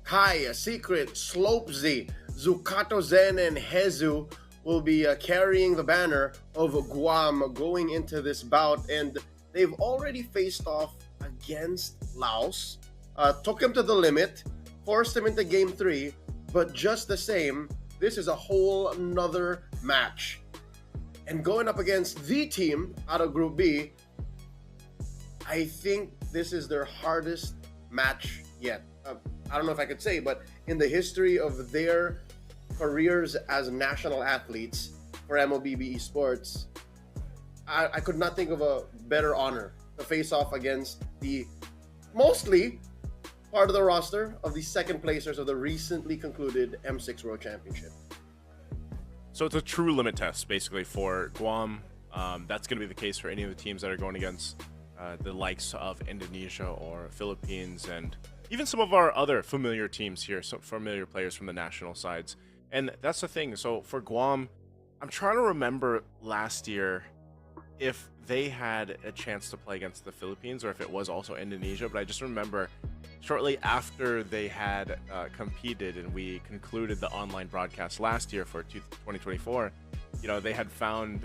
Kai, Secret, Slopesy, Zukato Zen, and Hezu will be carrying the banner of Guam going into this bout, and they've already faced off against Laos, took him to the limit, forced him into Game 3, but just the same, this is a whole nother match. And going up against the team out of Group B, I think this is their hardest match yet. I don't know if I could say, but in the history of their careers as national athletes for Mlbb Esports, I could not think of a better honor to face off against the mostly part of the roster of the second placers of the recently concluded M6 World Championship. So it's a true limit test, basically, for Guam. That's going to be the case for any of the teams that are going against the likes of Indonesia or Philippines, and even some of our other familiar teams here, some familiar players from the national sides. And that's the thing. So for Guam, I'm trying to remember last year if they had a chance to play against the Philippines or if it was also Indonesia, but I just remember shortly after they had competed and we concluded the online broadcast last year for 2024, they had found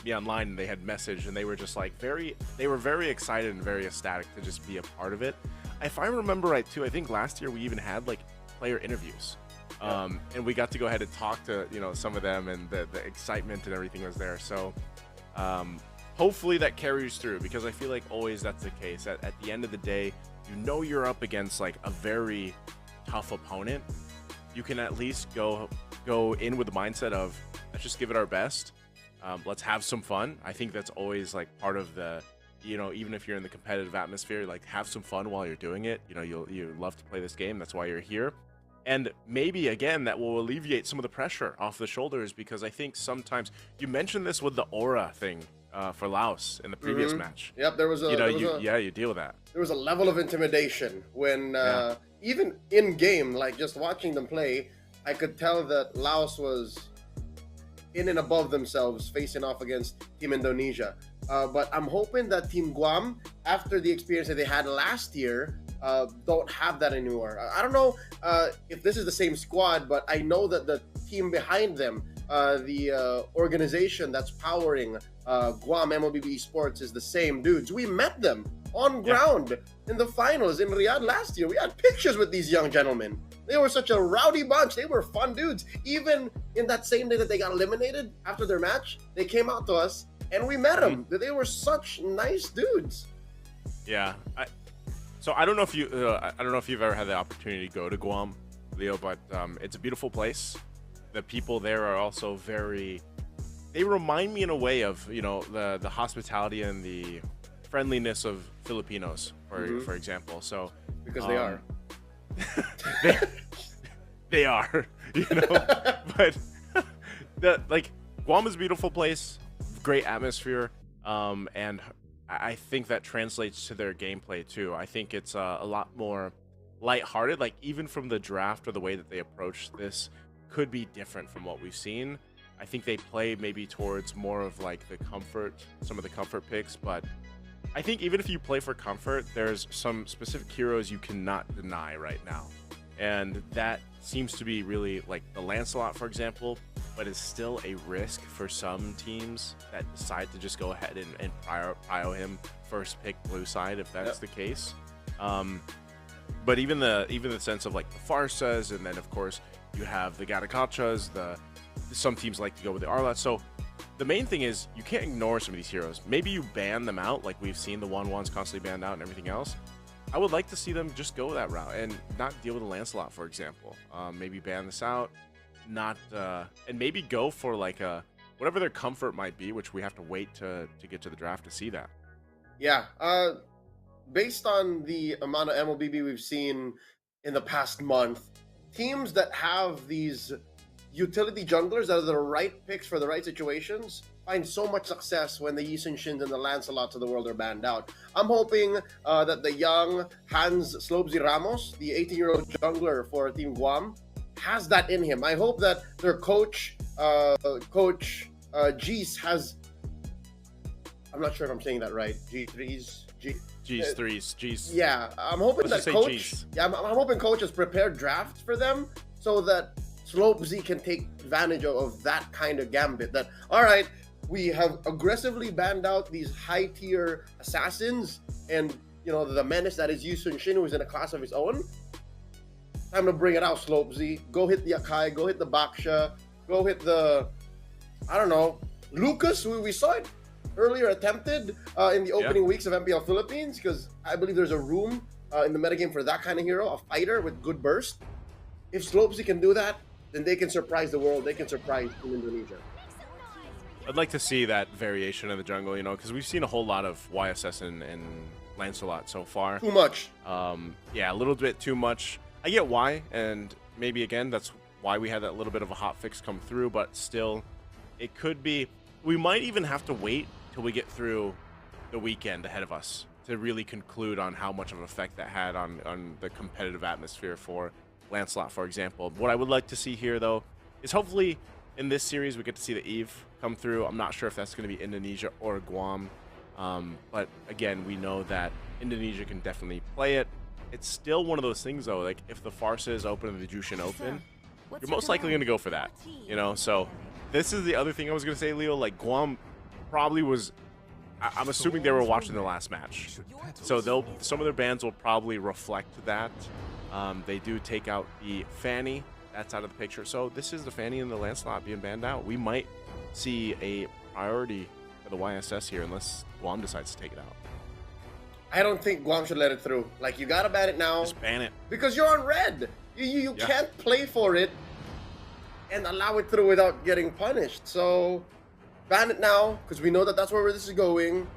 me online and they had messaged, and they were just like they were very excited and very ecstatic to just be a part of it. If I remember right too, I think last year we even had like player interviews. And we got to go ahead and talk to some of them, and the excitement and everything was there. So hopefully that carries through, because I feel like always that's the case. At the end of the day, you're up against like a very tough opponent. You can at least go in with the mindset of, let's just give it our best. Let's have some fun. I think that's always like part of the, even if you're in the competitive atmosphere, like have some fun while you're doing it. You love to play this game. That's why you're here. And maybe, again, that will alleviate some of the pressure off the shoulders, because I think sometimes you mentioned this with the aura thing for Laos in the previous match. Yep, there was a you deal with that. There was a level of intimidation when even in game, like just watching them play, I could tell that Laos was in and above themselves facing off against Team Indonesia. But I'm hoping that Team Guam, after the experience that they had last year, don't have that anymore. I don't know if this is the same squad, but I know that the team behind them, the organization that's powering Guam Mlbb Esports, is the same dudes. We met them on ground in the finals in Riyadh last year. We had pictures with these young gentlemen. They were such a rowdy bunch. They were fun dudes. Even in that same day that they got eliminated after their match, they came out to us and we met them. They were such nice dudes. Yeah. So I don't know if you've ever had the opportunity to go to Guam, Leo, but it's a beautiful place. the people there are also very. They remind me in a way of the hospitality and the friendliness of Filipinos, for example. So because they are. they, they are, but Guam is a beautiful place, great atmosphere, and I think that translates to their gameplay too. I think it's a lot more lighthearted. Like even from the draft or the way that they approach this could be different from what we've seen. I think they play maybe towards more of like some of the comfort picks, but I think even if you play for comfort, there's some specific heroes you cannot deny right now. And that seems to be really like the Lancelot, for example, but is still a risk for some teams that decide to just go ahead and prio him first pick blue side if that's the case. But even the sense of like the Farsas, and then of course you have the Gatakachas, some teams like to go with the Arlots. So the main thing is you can't ignore some of these heroes. Maybe you ban them out, like we've seen the 1/1s constantly banned out and everything else. I would like to see them just go that route and not deal with the Lancelot, for example. Maybe ban this out, and maybe go for like whatever their comfort might be, which we have to wait to get to the draft to see that. Yeah. Based on the amount of Mlbb we've seen in the past month, teams that have these utility junglers that are the right picks for the right situations find so much success when the Yisun Shins and the Lancelots of the world are banned out. I'm hoping that the young Hans Slobzy Ramos, the 18-year-old jungler for Team Guam, has that in him. I hope that their coach, Gies, has... I'm not sure if I'm saying that right. G's. Yeah, I'm hoping that coach... G's. Yeah, I'm hoping coach has prepared drafts for them so that Slobzy can take advantage of that kind of gambit. That, all right, we have aggressively banned out these high-tier assassins and, the menace that is Yisun Shin, who is in a class of his own. Time to bring it out, Slobzy. Go hit the Akai, go hit the Baksha, go hit the, I don't know, Lucas. We saw it earlier attempted in the opening weeks of MPL Philippines, because I believe there's a room in the metagame for that kind of hero, a fighter with good burst. If Slobzy can do that, then they can surprise the world. They can surprise Indonesia. I'd like to see that variation in the jungle, because we've seen a whole lot of YSS and Lancelot so far. Too much. Yeah, a little bit too much. I get why, and maybe, again, that's why we had that little bit of a hot fix come through, but still, it could be... We might even have to wait till we get through the weekend ahead of us to really conclude on how much of an effect that had on the competitive atmosphere for Lancelot, for example. What I would like to see here, though, is hopefully in this series we get to see the Iesf come through. I'm not sure if that's going to be Indonesia or Guam, but again, we know that Indonesia can definitely play it. It's still one of those things, though, like if the Farsa is open and the Jushin open, you're most likely going to go for that, so this is the other thing I was going to say, Leo. Like, Guam probably was... I'm assuming they were watching the last match, so some of their bans will probably reflect that. They do take out the Fanny. That's out of the picture. So this is the Fanny and the Lancelot being banned out. We might see a priority for the YSS here unless Guam decides to take it out. I don't think Guam should let it through. Like, you gotta ban it now. Just ban it. Because you're on red. You can't play for it and allow it through without getting punished. So ban it now, because we know that that's where this is going.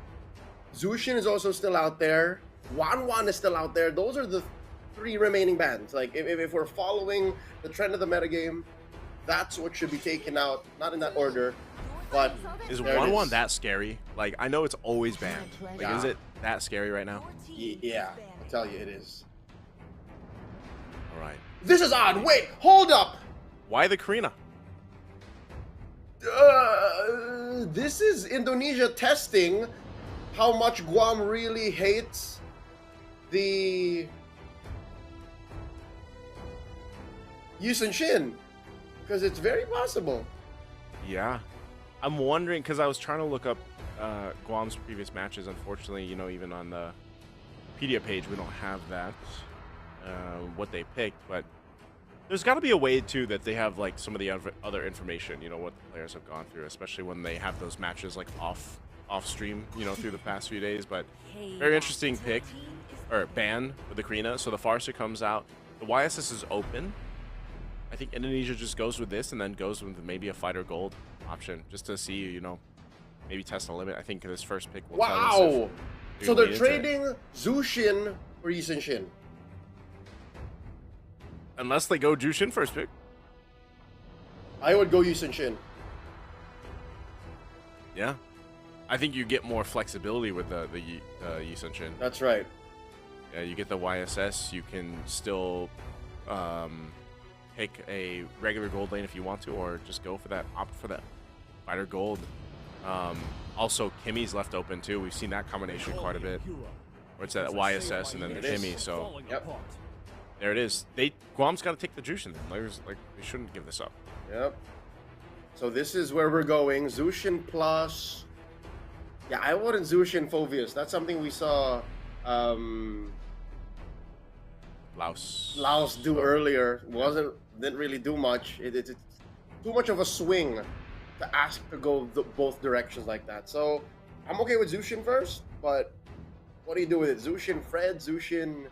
Zushin is also still out there. Wan is still out there. Those are the 3 remaining bans. Like, if we're following the trend of the metagame, that's what should be taken out. Not in that order, but is Wan that scary? Like, I know it's always banned. Like, is it that scary right now? Yeah, I'll tell you it is. All right. This is odd. Wait, hold up. Why the Karina? This is Indonesia testing how much Guam really hates the Yisun Shin, because it's very possible. Yeah, I'm wondering, because I was trying to look up Guam's previous matches. Unfortunately, even on the Wikipedia page, we don't have that, what they picked, but there's got to be a way too that they have like some of the other information, what the players have gone through, especially when they have those matches like off stream, through the past few days. But very interesting pick or ban with the Karina. So the Farsa comes out, the YSS is open. I think Indonesia just goes with this and then goes with maybe a fighter gold option just to see, you know, maybe test the limit. I think this first pick will tell us Wow! if So they're trading Zushin for Yisenshin. unless they go Jushin first pick. I would go Yisenshin. Yeah. I think you get more flexibility with the Yisenshin. That's right. Yeah, you get the YSS. You can still pick a regular gold lane if you want to, or just go for that, opt for that fighter gold. Also, Kimmy's left open too. We've seen that combination quite a bit. Where it's that YSS and then the Kimmy. So Yep. there it is. Guam's got to take the Jushin then. Like they shouldn't give this up. Yep. So this is where we're going. Zushin plus. Yeah, I wouldn't Zushin Phoveus. That's something we saw Laos do earlier. Didn't really do much. It's too much of a swing to ask to go both directions like that. So I'm okay with Zushin first, but what do you do with it? Zushin Fred, Zushin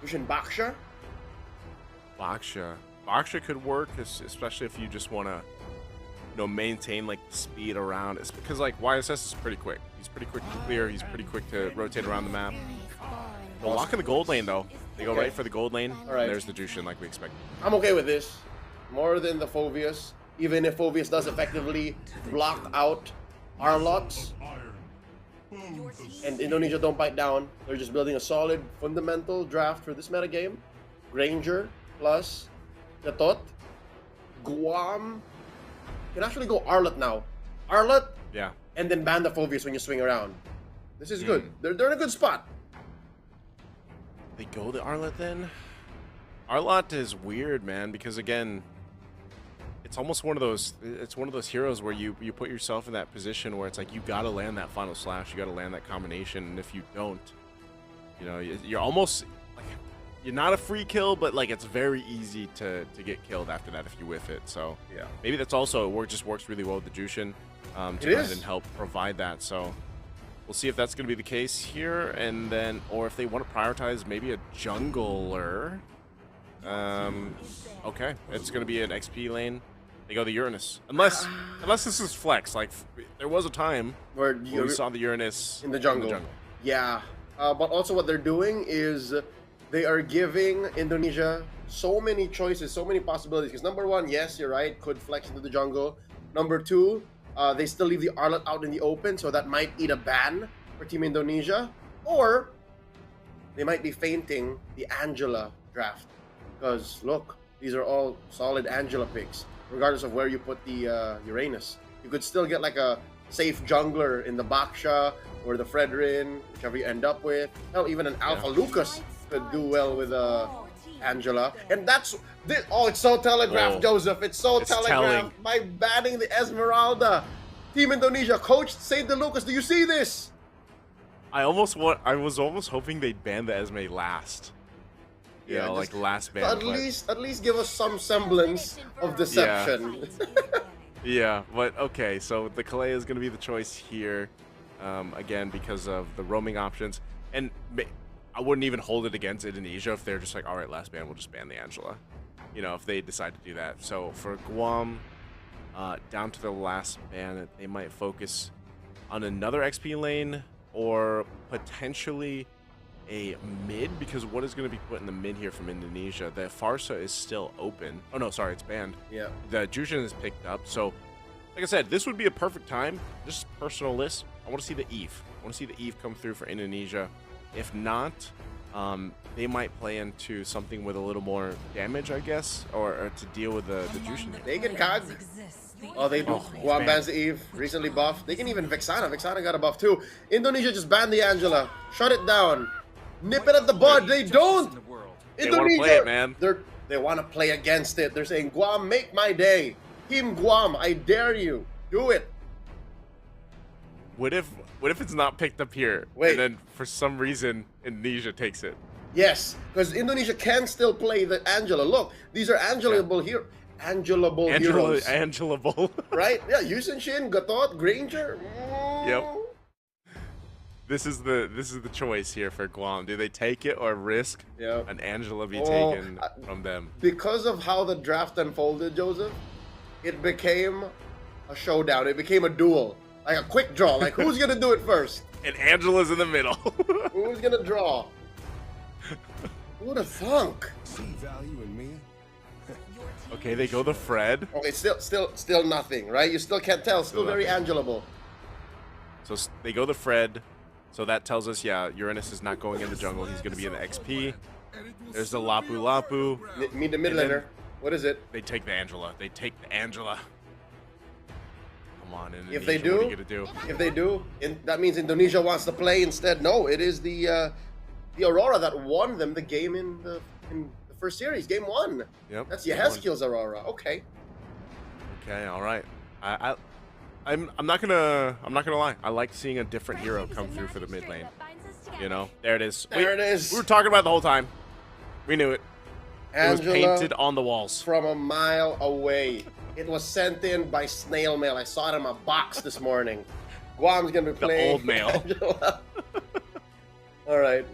Baksha? Baksha could work, especially if you just want to, you know, maintain like the speed around. It's because like YSS is pretty quick. He's pretty quick to clear. He's pretty quick to rotate around the map. They'll lock in the gold lane though. They go right for the gold lane. All right. And there's the Jushin like we expected. I'm okay with this. More than the Phoveus. Even if Phoveus does effectively block out Arlots and Indonesia don't bite down, they're just building a solid fundamental draft for this metagame. Granger plus Gatot. Guam can actually go Arlot now. Arlot, Yeah. and then ban the Phoveus when you swing around. This is good. They're in a good spot. They go the Arlot then? Arlot is weird, man, because again, it's almost one of those heroes where you put yourself in that position where it's like you gotta land that final slash, you gotta land that combination, and if you don't, you know, you're almost like you're not a free kill, but like it's very easy to get killed after that if you whiff it. So Yeah. maybe that's also just works really well with the Jushin to go ahead and help provide that. So we'll see if that's going to be the case here, and then, or if they want to prioritize maybe a jungler. Okay, it's going to be an XP lane. They go the Uranus, unless this is flex. Like there was a time Where we saw the Uranus in the jungle. Yeah, but also what they're doing is they are giving Indonesia so many choices, so many possibilities. Because number one, yes, you're right, could flex into the jungle. Number two, they still leave the Arlot out in the open, so that might eat a ban for Team Indonesia. Or they might be feinting the Angela draft. Because look, these are all solid Angela picks, regardless of where you put the Uranus. You could still get like a safe jungler in the Baksha or the Fredrin, whichever you end up with. Hell, even an Alpha Lucas could do well with Angela. And that's it's so telegraphed, Joseph. It's telegraphed telling. by banning the Esmeralda. Team Indonesia, coach, save the Lucas. Do you see this? I was almost hoping they'd ban the Esme last. Yeah, like last ban. At least give us some semblance of deception. Yeah, but okay, so the Kalei is going to be the choice here, again, because of the roaming options. And I wouldn't even hold it against Indonesia if they're just like, all right, last ban, we'll just ban the Angela. You know, if they decide to do that. So for Guam, down to the last ban, they might focus on another XP lane or potentially a mid, because what is going to be put in the mid here from Indonesia? The Farsa is still open. Oh no, sorry, it's banned. Yeah. The Jushin is picked up. So, like I said, this would be a perfect time. Just personal list. I want to see the Iesf. I want to see the Iesf come through for Indonesia. If not, they might play into something with a little more damage, I guess, or to deal with the Jushin here. They can Kag. Oh, they do. Guam bans the Eve. Recently buffed. They can even Vexana. Vexana got a buff too. Indonesia just banned the Angela. Shut it down. Nip it at the bud. They don't. They want to play it, man. They want to play against it. They're saying, Guam, make my day. Team Guam, I dare you. Do it. What if it's not picked up here? Wait. And then for some reason Indonesia takes it. Yes, because Indonesia can still play the Angela. Look, these are Angelable heroes. Angelable. Right? Yeah, Yusenshin, Gatot, Granger. Yep. This is the choice here for Guam. Do they take it or risk an Angela be taken from them? Because of how the draft unfolded, Joseph, it became a showdown. It became a duel, like a quick draw. Like who's gonna do it first? And Angela's in the middle. Who's gonna draw? Who would have thunk? See value in me? Okay, they go the Fred. Okay, still nothing, right? You still can't tell. Still very Angelable. So they go the Fred. So that tells us, yeah, Uranus is not going in the jungle. He's going to be in the XP. There's the Lapu Lapu. Meet the mid laner. What is it? They take the Angela. They take the Angela. Come on, Indonesia. If they do, what are you gonna do? If they do, that means Indonesia wants to play instead. No, it is the Aurora that won them the game in the first series, game 1. Yep. That's Yehezkiel's Aurora. Okay. Okay, all right. I'm not gonna lie. I like seeing a different hero come through for the mid lane. You know, there it is. There it is. We were talking about it the whole time. We knew it. Angela, it was painted on the walls from a mile away. It was sent in by snail mail. I saw it in my box this morning. Guam's gonna be playing the old mail. Angela. All right.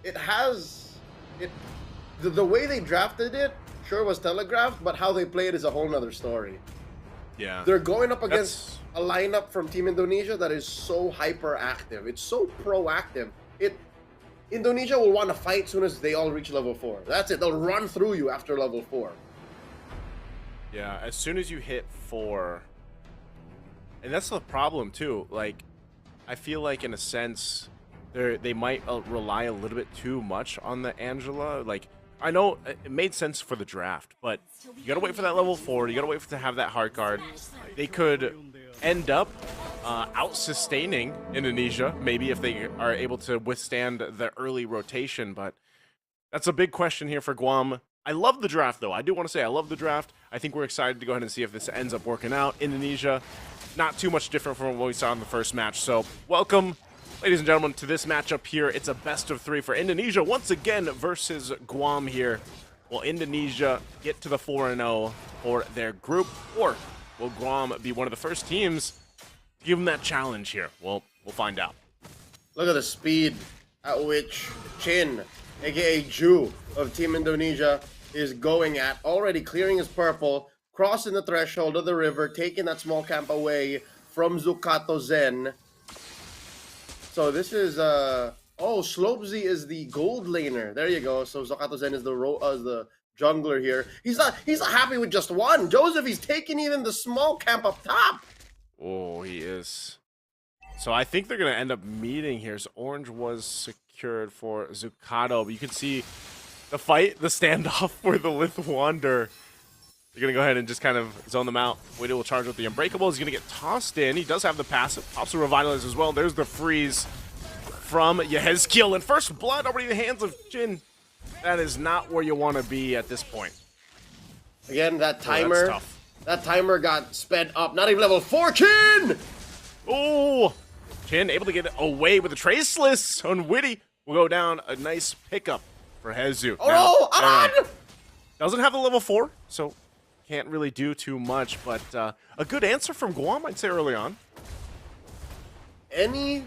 It has it. The way they drafted it. Sure was telegraphed, but how they play it is a whole nother story. Yeah. They're going up against a lineup from Team Indonesia that is so hyperactive. It's so proactive. Indonesia will want to fight as soon as they all reach level 4. That's it. They'll run through you after level 4. Yeah, as soon as you hit 4. And that's the problem too. Like, I feel like in a sense, they might rely a little bit too much on the Angela. Like, I know it made sense for the draft, but you gotta wait for that level 4. You gotta wait to have that heart guard. They could end up out-sustaining Indonesia, maybe if they are able to withstand the early rotation, but that's a big question here for Guam. I love the draft, though. I do want to say I love the draft. I think we're excited to go ahead and see if this ends up working out. Indonesia, not too much different from what we saw in the first match, so welcome, ladies and gentlemen, to this matchup here. It's a best of 3 for Indonesia once again versus Guam here. Will Indonesia get to the 4-0 for their group, or will Guam be one of the first teams to give them that challenge here? Well, we'll find out. Look at the speed at which Chin, aka Ju of Team Indonesia, is going at. Already clearing his purple, crossing the threshold of the river, taking that small camp away from Zukato Zen. So this is Slopesy is the gold laner. There you go. So Zukato Zen is the jungler here. He's not happy with just one. Joseph, he's taking even the small camp up top. Oh, he is. So I think they're gonna end up meeting here. So orange was secured for Zukato, but you can see the fight, the standoff for the Lith Wander. They're gonna go ahead and just kind of zone them out. Wade will charge with the Unbreakable. He's gonna get tossed in. He does have the passive. Pops the Revitalize as well. There's the freeze from Yehezkiel. And first blood already in the hands of Jin. That is not where you want to be at this point. Again, that timer. That timer got sped up. Not even level 4, Chin! Oh! Chin able to get away with the Traceless on Witty. Will go down a nice pickup for Hezu. Oh no! Aran! Doesn't have the level 4, so can't really do too much, but a good answer from Guam, I'd say, early on. Any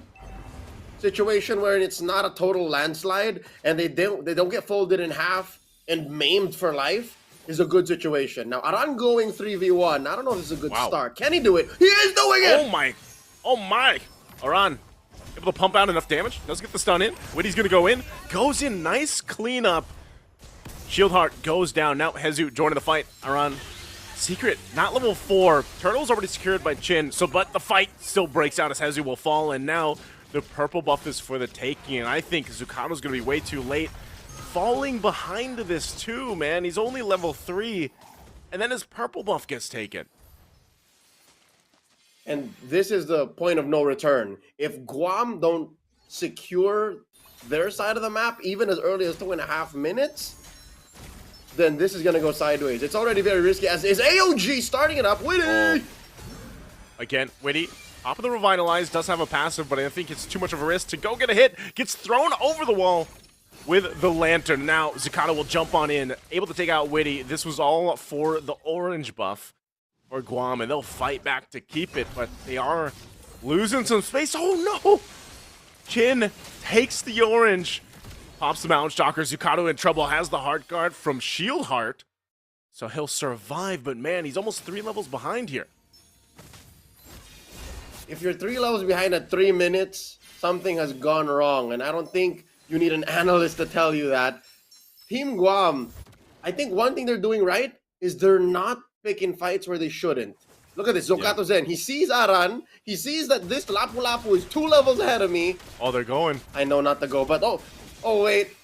situation where it's not a total landslide and they don't get folded in half and maimed for life is a good situation. Now, Aran going 3v1, I don't know if this is a good start. Can he do it? He is doing it! Oh my! Oh my! Aran able to pump out enough damage. Does get the stun in. Witty's gonna go in. Goes in. Nice cleanup. Shield Heart goes down. Now Hezu joining the fight. Aran. Secret, not level 4. Turtle's already secured by Chin, but the fight still breaks out as Hezu will fall, and now the purple buff is for the taking, and I think Zukato's gonna be way too late. Falling behind this too, man. He's only level 3, and then his purple buff gets taken. And this is the point of no return. If Guam don't secure their side of the map, even as early as 2.5 minutes, then this is going to go sideways. It's already very risky, as is AOG starting it up. Witty! Oh. Again, Witty, top of the Revitalize, does have a passive, but I think it's too much of a risk to go get a hit. Gets thrown over the wall with the Lantern. Now, Zukato will jump on in, able to take out Witty. This was all for the orange buff for Guam, and they'll fight back to keep it, but they are losing some space. Oh no! Chin takes the orange, pops the Mountain Stalker. Zukato in trouble, has the Heart Guard from Shield Heart. So he'll survive, but man, he's almost 3 levels behind here. If you're 3 levels behind at 3 minutes, something has gone wrong. And I don't think you need an analyst to tell you that. Team Guam, I think one thing they're doing right is they're not picking fights where they shouldn't. Look at this, Zokato Zen. He sees Aran. He sees that this Lapu Lapu is 2 levels ahead of me. Oh, they're going. I know not to go, but oh wait.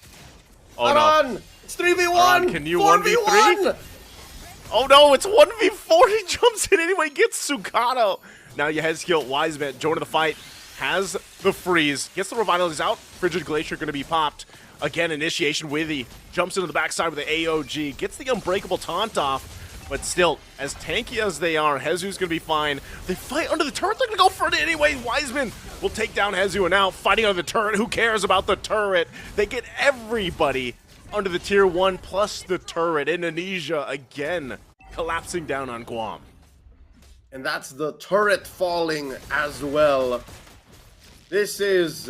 Oh, Aran! no. It's 3v1! Aran, can you 4v1! Oh no, it's 1v4. He jumps in anyway, gets Zukato. Now Yehezkiel, Wiseman, joining the fight, has the freeze, gets the Revitalize out. Frigid Glacier going to be popped. Again, initiation Withy jumps into the backside with the AOG, gets the Unbreakable Taunt off, but still, as tanky as they are, Hezu's going to be fine. They fight under the turret, they're going to go for it anyway. Wiseman will take down Hezu, and now fighting under the turret. Who cares about the turret? They get everybody under the tier 1 plus the turret. Indonesia again collapsing down on Guam. And that's the turret falling as well. This is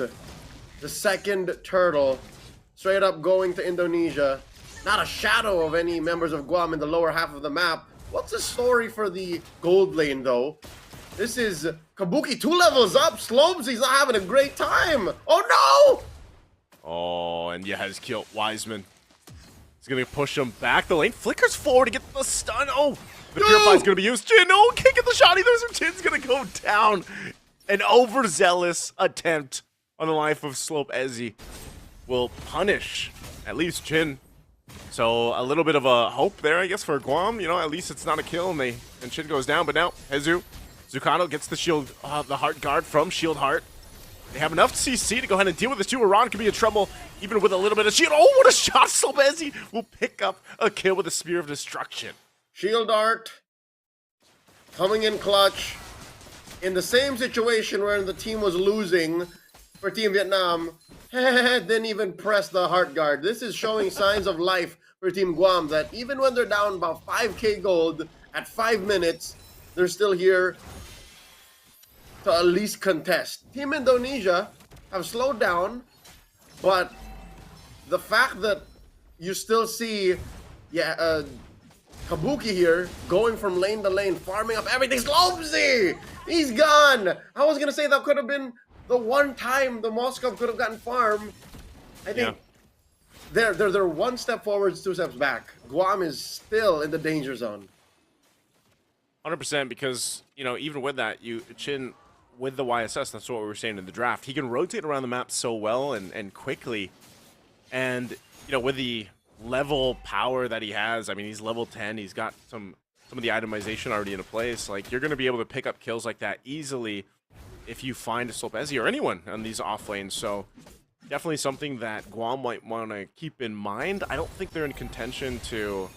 the second turtle straight up going to Indonesia. Not a shadow of any members of Guam in the lower half of the map. What's the story for the gold lane though? This is Kabuki 2 levels up. Slobsy's not having a great time. Oh no! Oh, and Yehezkiel, Wiseman. He's going to push him back the lane. Flickers forward to get the stun. Oh, the Purify's going to be used. Jin, no, can't get the shot either. So Jin's going to go down. An overzealous attempt on the life of Slope Ezzy will punish at least Jin. So a little bit of a hope there, I guess, for Guam. You know, at least it's not a kill and Jin goes down. But now Zukato gets the shield, the Heart Guard from Shield Heart. They have enough CC to go ahead and deal with this too. Iran could be in trouble, even with a little bit of shield. Oh, what a shot! Slobezi will pick up a kill with a Spear of Destruction. Shield Art coming in clutch. In the same situation where the team was losing for Team Vietnam, didn't even press the Heart Guard. This is showing signs of life for Team Guam, that even when they're down about 5k gold at 5 minutes, they're still here to at least contest. Team Indonesia have slowed down, but the fact that you still see Kabuki here going from lane to lane, farming up everything. Slobzy! He's gone! I was gonna say that could have been the one time the Moscow could have gotten farm. I think they're 1 step forwards, 2 steps back. Guam is still in the danger zone. 100%, because, you know, even with that, Chin, with the YSS, that's what we were saying in the draft, he can rotate around the map so well and quickly. And, you know, with the level power that he has, I mean, he's level 10, he's got some of the itemization already into place. Like, you're going to be able to pick up kills like that easily if you find a Slopezi or anyone on these off lanes. So definitely something that Guam might want to keep in mind. I don't think they're in contention to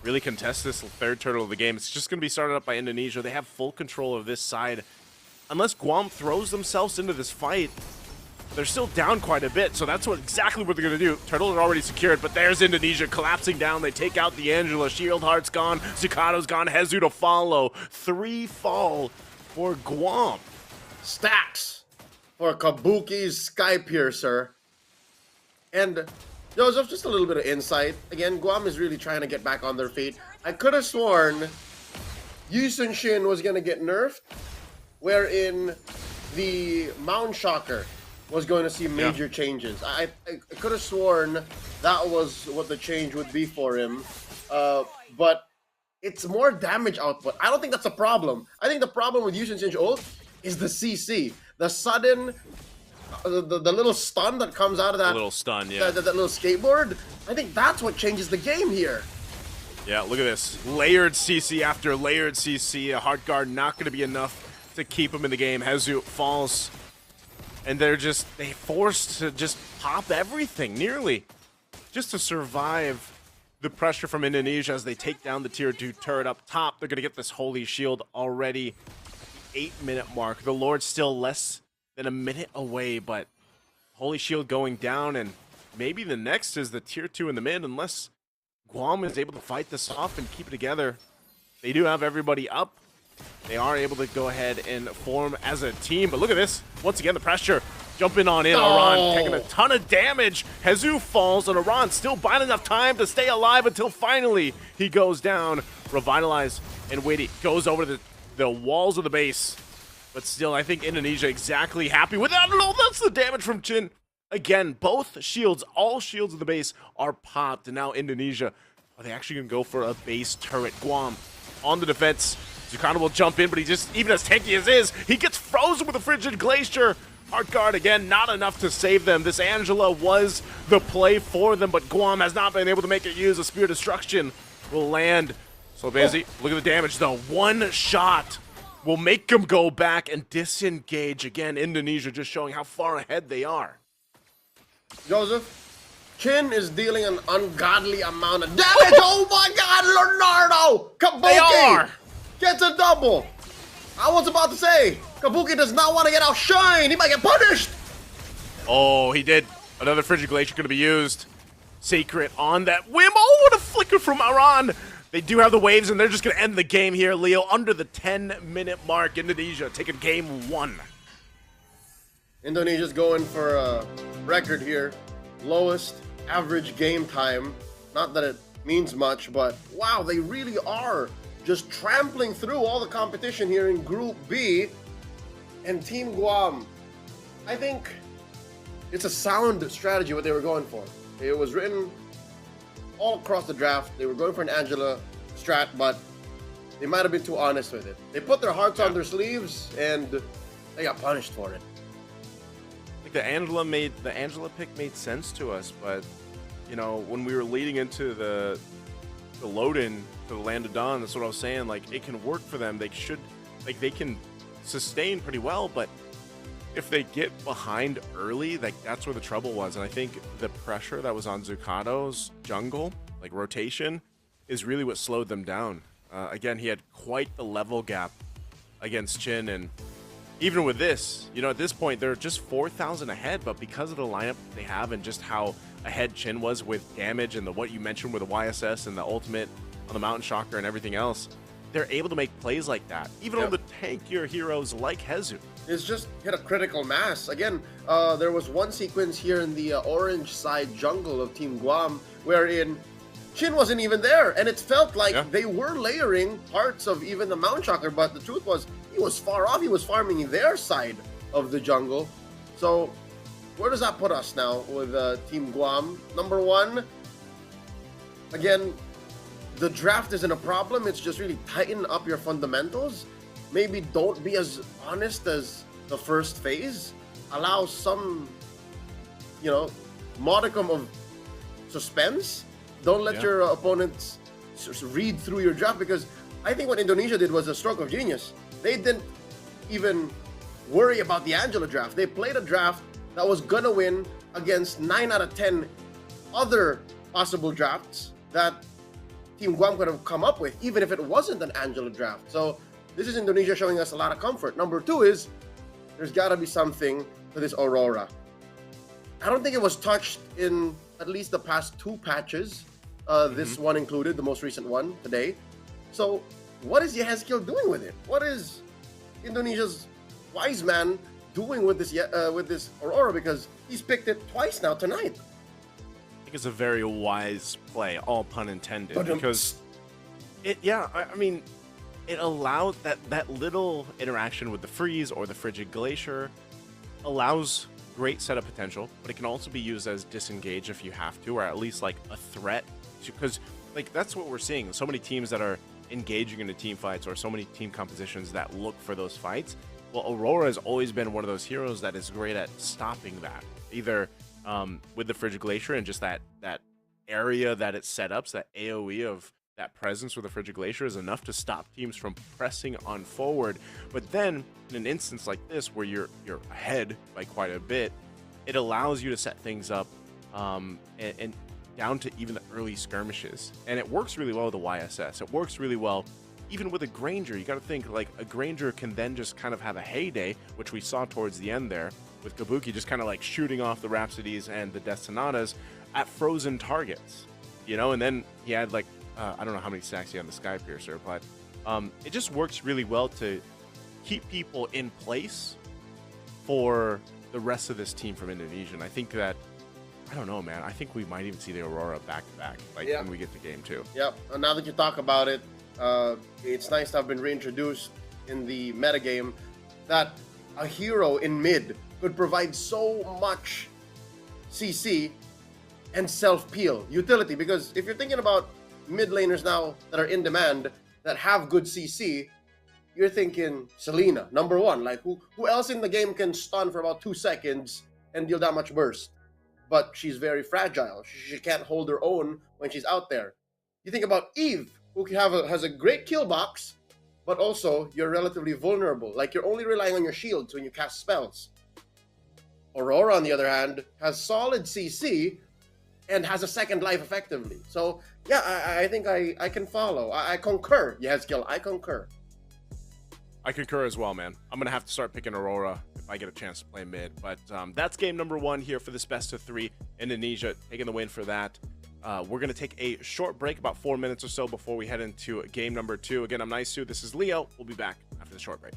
really contest this third turtle of the game. It's just going to be started up by Indonesia. They have full control of this side. Unless Guam throws themselves into this fight, they're still down quite a bit, so that's exactly what they're going to do. Turtle are already secured, but there's Indonesia collapsing down. They take out the Angela. Shield Heart's gone. Zukato's gone. Hezu to follow. 3 fall for Guam. Stacks for Kabuki's Sky Piercer. And Joseph, just a little bit of insight. Again, Guam is really trying to get back on their feet. I could have sworn Yu Sun Shin was going to get nerfed, wherein the Mountain Shocker was going to see major changes. I could have sworn that was what the change would be for him. But it's more damage output. I don't think that's a problem. I think the problem with Yu Sun Shin's ult is the CC. The sudden, the little stun that comes out of that. A little stun, yeah. That little skateboard. I think that's what changes the game here. Yeah, look at this. Layered CC after layered CC. A Heart Guard not going to be enough to keep him in the game. Hezu falls. And they forced to just pop everything, nearly, just to survive the pressure from Indonesia as they take down the tier 2 turret up top. They're going to get this Holy Shield already. 8-minute mark. The Lord's still less than a minute away, but Holy Shield going down, and maybe the next is the tier 2 in the mid, unless Guam is able to fight this off and keep it together. They do have everybody up. they are able to go ahead and form as a team. But look at this. Once again, the pressure jumping on in. Aran taking a ton of damage. Jesus falls, and Aran still buying enough time to stay alive until finally he goes down. Revitalize and Witty goes over to the walls of the base. But still, I think Indonesia exactly happy with that. No, that's the damage from Chin. Again, both shields, all shields of the base are popped. And now Indonesia, are they actually going to go for a base turret? Guam on the defense. Zucano will jump in, but he just, even as tanky as is, he gets frozen with a frigid glacier. Heart Guard, again, not enough to save them. This Angela was the play for them, but Guam has not been able to make it use. A Spear of Destruction will land. So busy. Look at the damage, though. One shot will make them go back and disengage. Again, Indonesia just showing how far ahead they are. Joseph, Chin is dealing an ungodly amount of damage. Oh my God, Leonardo! Kabuki They are! Gets a double. I was about to say, Kabuki does not want to get outshined. He might get punished. Oh, he did. Another Frigid Glacier going to be used. Sacred on that whim. Oh, what a flicker from Aran. They do have the waves, and they're just going to end the game here, Leo. Under the 10-minute mark, Indonesia taking game 1. Indonesia's going for a record here. Lowest average game time. Not that it means much, but wow, they really are just trampling through all the competition here in Group B. And Team Guam, I think it's a sound strategy what they were going for. It was written all across the draft. They were going for an Angela strat, but they might have been too honest with it. They put their hearts on their sleeves, and they got punished for it. I think the Angela pick made sense to us, but you know, when we were leading into the load-in to the Land of Dawn, that's what I was saying. Like, it can work for them. They should, like, they can sustain pretty well, but if they get behind early, like, that's where the trouble was. And I think the pressure that was on Zucato's jungle, like rotation, is really what slowed them down. Again, he had quite the level gap against Chin, and even with this, you know, at this point, they're just 4,000 ahead, but because of the lineup they have and just how ahead Chin was with damage and what you mentioned with the YSS and the ultimate on the Mountain Shocker and everything else, they're able to make plays like that, even on the tankier heroes like Hezu. It's just hit a critical mass. Again, there was one sequence here in the orange side jungle of Team Guam wherein Chin wasn't even there, and it felt like they were layering parts of even the Mountain Shocker, but the truth was he was far off. He was farming their side of the jungle. So where does that put us now with Team Guam? Number 1, again, the draft isn't a problem. It's just really tighten up your fundamentals. Maybe don't be as honest as the first phase. Allow some, you know, modicum of suspense. Don't let your opponents read through your draft, because I think what Indonesia did was a stroke of genius. They didn't even worry about the Angela draft. They played a draft that was gonna win against 9 out of 10 other possible drafts that Team Guam could have come up with, even if it wasn't an Angela draft. So this is Indonesia showing us a lot of comfort. Number 2 is there's got to be something to this Aurora. I don't think it was touched in at least the past 2 patches. This one included, the most recent one today. So what is Yehezkiel doing with it? What is Indonesia's wise man doing with this Aurora? Because he's picked it twice now tonight. I think it's a very wise play, all pun intended, because I mean, it allowed that little interaction with the freeze or the frigid glacier allows great setup potential, but it can also be used as disengage if you have to, or at least like a threat, because like that's what we're seeing. So many teams that are engaging into team fights, or so many team compositions that look for those fights. Well, Aurora has always been one of those heroes that is great at stopping that, either with the frigid glacier and just that area that it set up, so that AoE of that presence with the frigid glacier is enough to stop teams from pressing on forward. But then in an instance like this where you're ahead by quite a bit, it allows you to set things up and down to even the early skirmishes, and it works really well with the YSS. It works really well even with a Granger. You got to think, like, a Granger can then just kind of have a heyday, which we saw towards the end there with Kabuki just kind of like shooting off the Rhapsodies and the Destinatas at frozen targets, you know. And then he had like I don't know how many stacks he had on the Sky Piercer, but It just works really well to keep people in place for the rest of this team from Indonesia. And I think that, I don't know, man. I think we might even see the Aurora back-to-back, like when we get to game 2. Yep. And now that you talk about it, it's nice to have been reintroduced in the metagame that a hero in mid could provide so much CC and self-peel utility. Because if you're thinking about mid laners now that are in demand, that have good CC, you're thinking Selena, number one. Like, who else in the game can stun for about 2 seconds and deal that much burst? But she's very fragile. She can't hold her own when she's out there. You think about Eve, who has a great kill box, but also you're relatively vulnerable. Like, you're only relying on your shields when you cast spells. Aurora, on the other hand, has solid CC and has a second life effectively. So, yeah, I think I can follow. I concur, Yezgil. I concur. I concur as well, man. I'm going to have to start picking Aurora if I get a chance to play mid. But that's game number 1 here for this best of 3. Indonesia taking the win for that. We're going to take a short break, about 4 minutes or so, before we head into game number 2. Again, I'm Nice. This is Leo. We'll be back after the short break.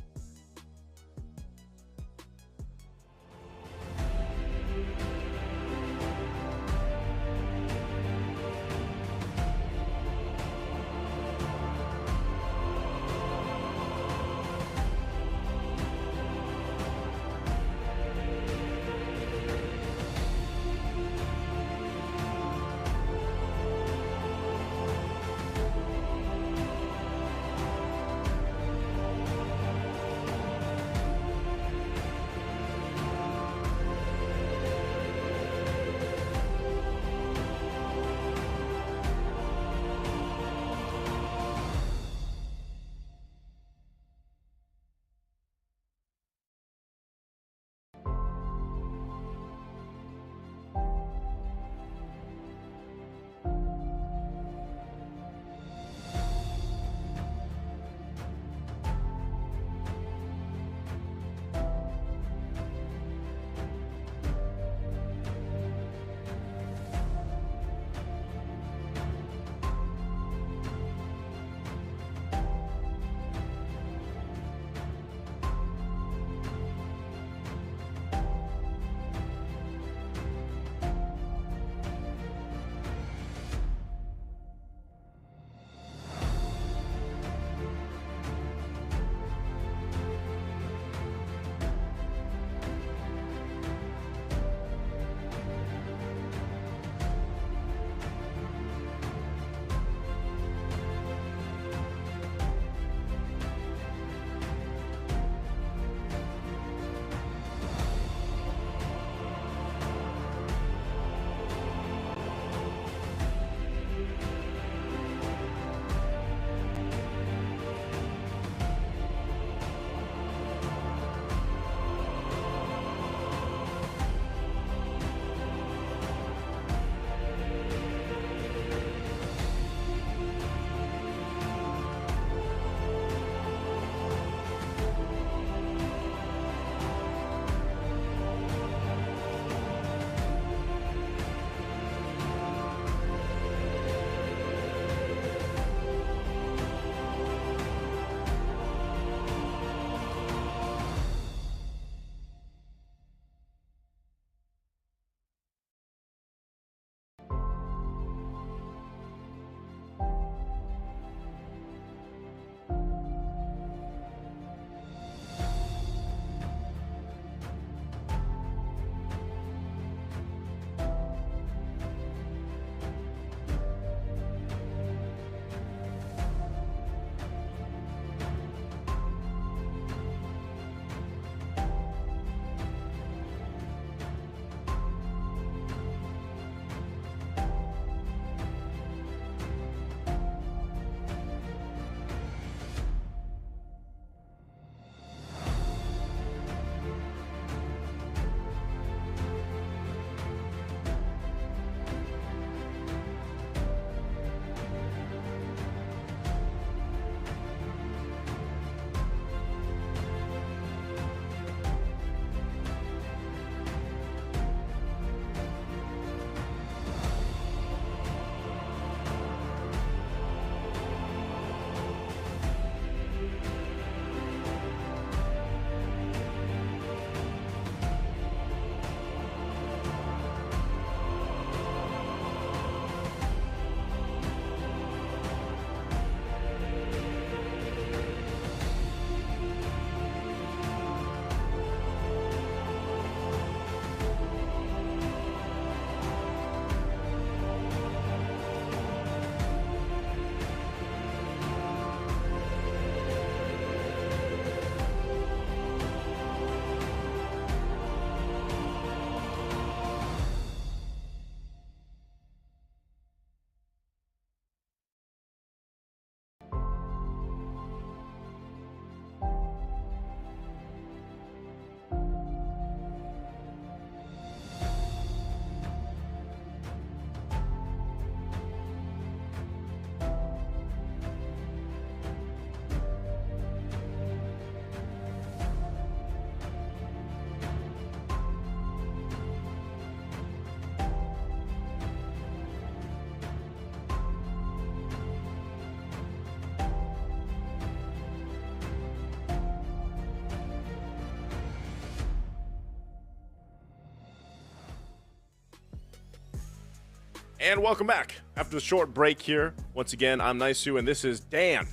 And welcome back. After the short break here, once again, I'm Naisu, and this is Dan,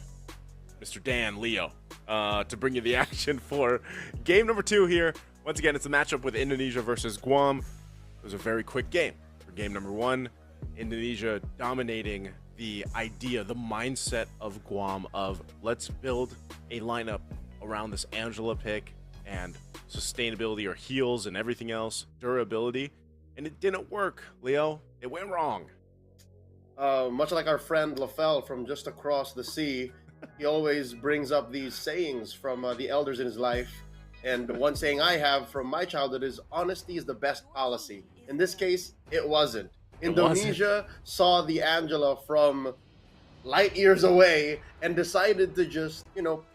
Mr. Dan Leo, to bring you the action for game number 2 here. Once again, it's a matchup with Indonesia versus Guam. It was a very quick game. For game number 1, Indonesia dominating the idea, the mindset of Guam of let's build a lineup around this Angela pick and sustainability or heals and everything else, durability. And it didn't work, Leo. It went wrong. Much like our friend LaFell from just across the sea, he always brings up these sayings from the elders in his life. And one saying I have from my childhood is, honesty is the best policy. In this case, it wasn't. Indonesia saw the Angela from light years away and decided to just,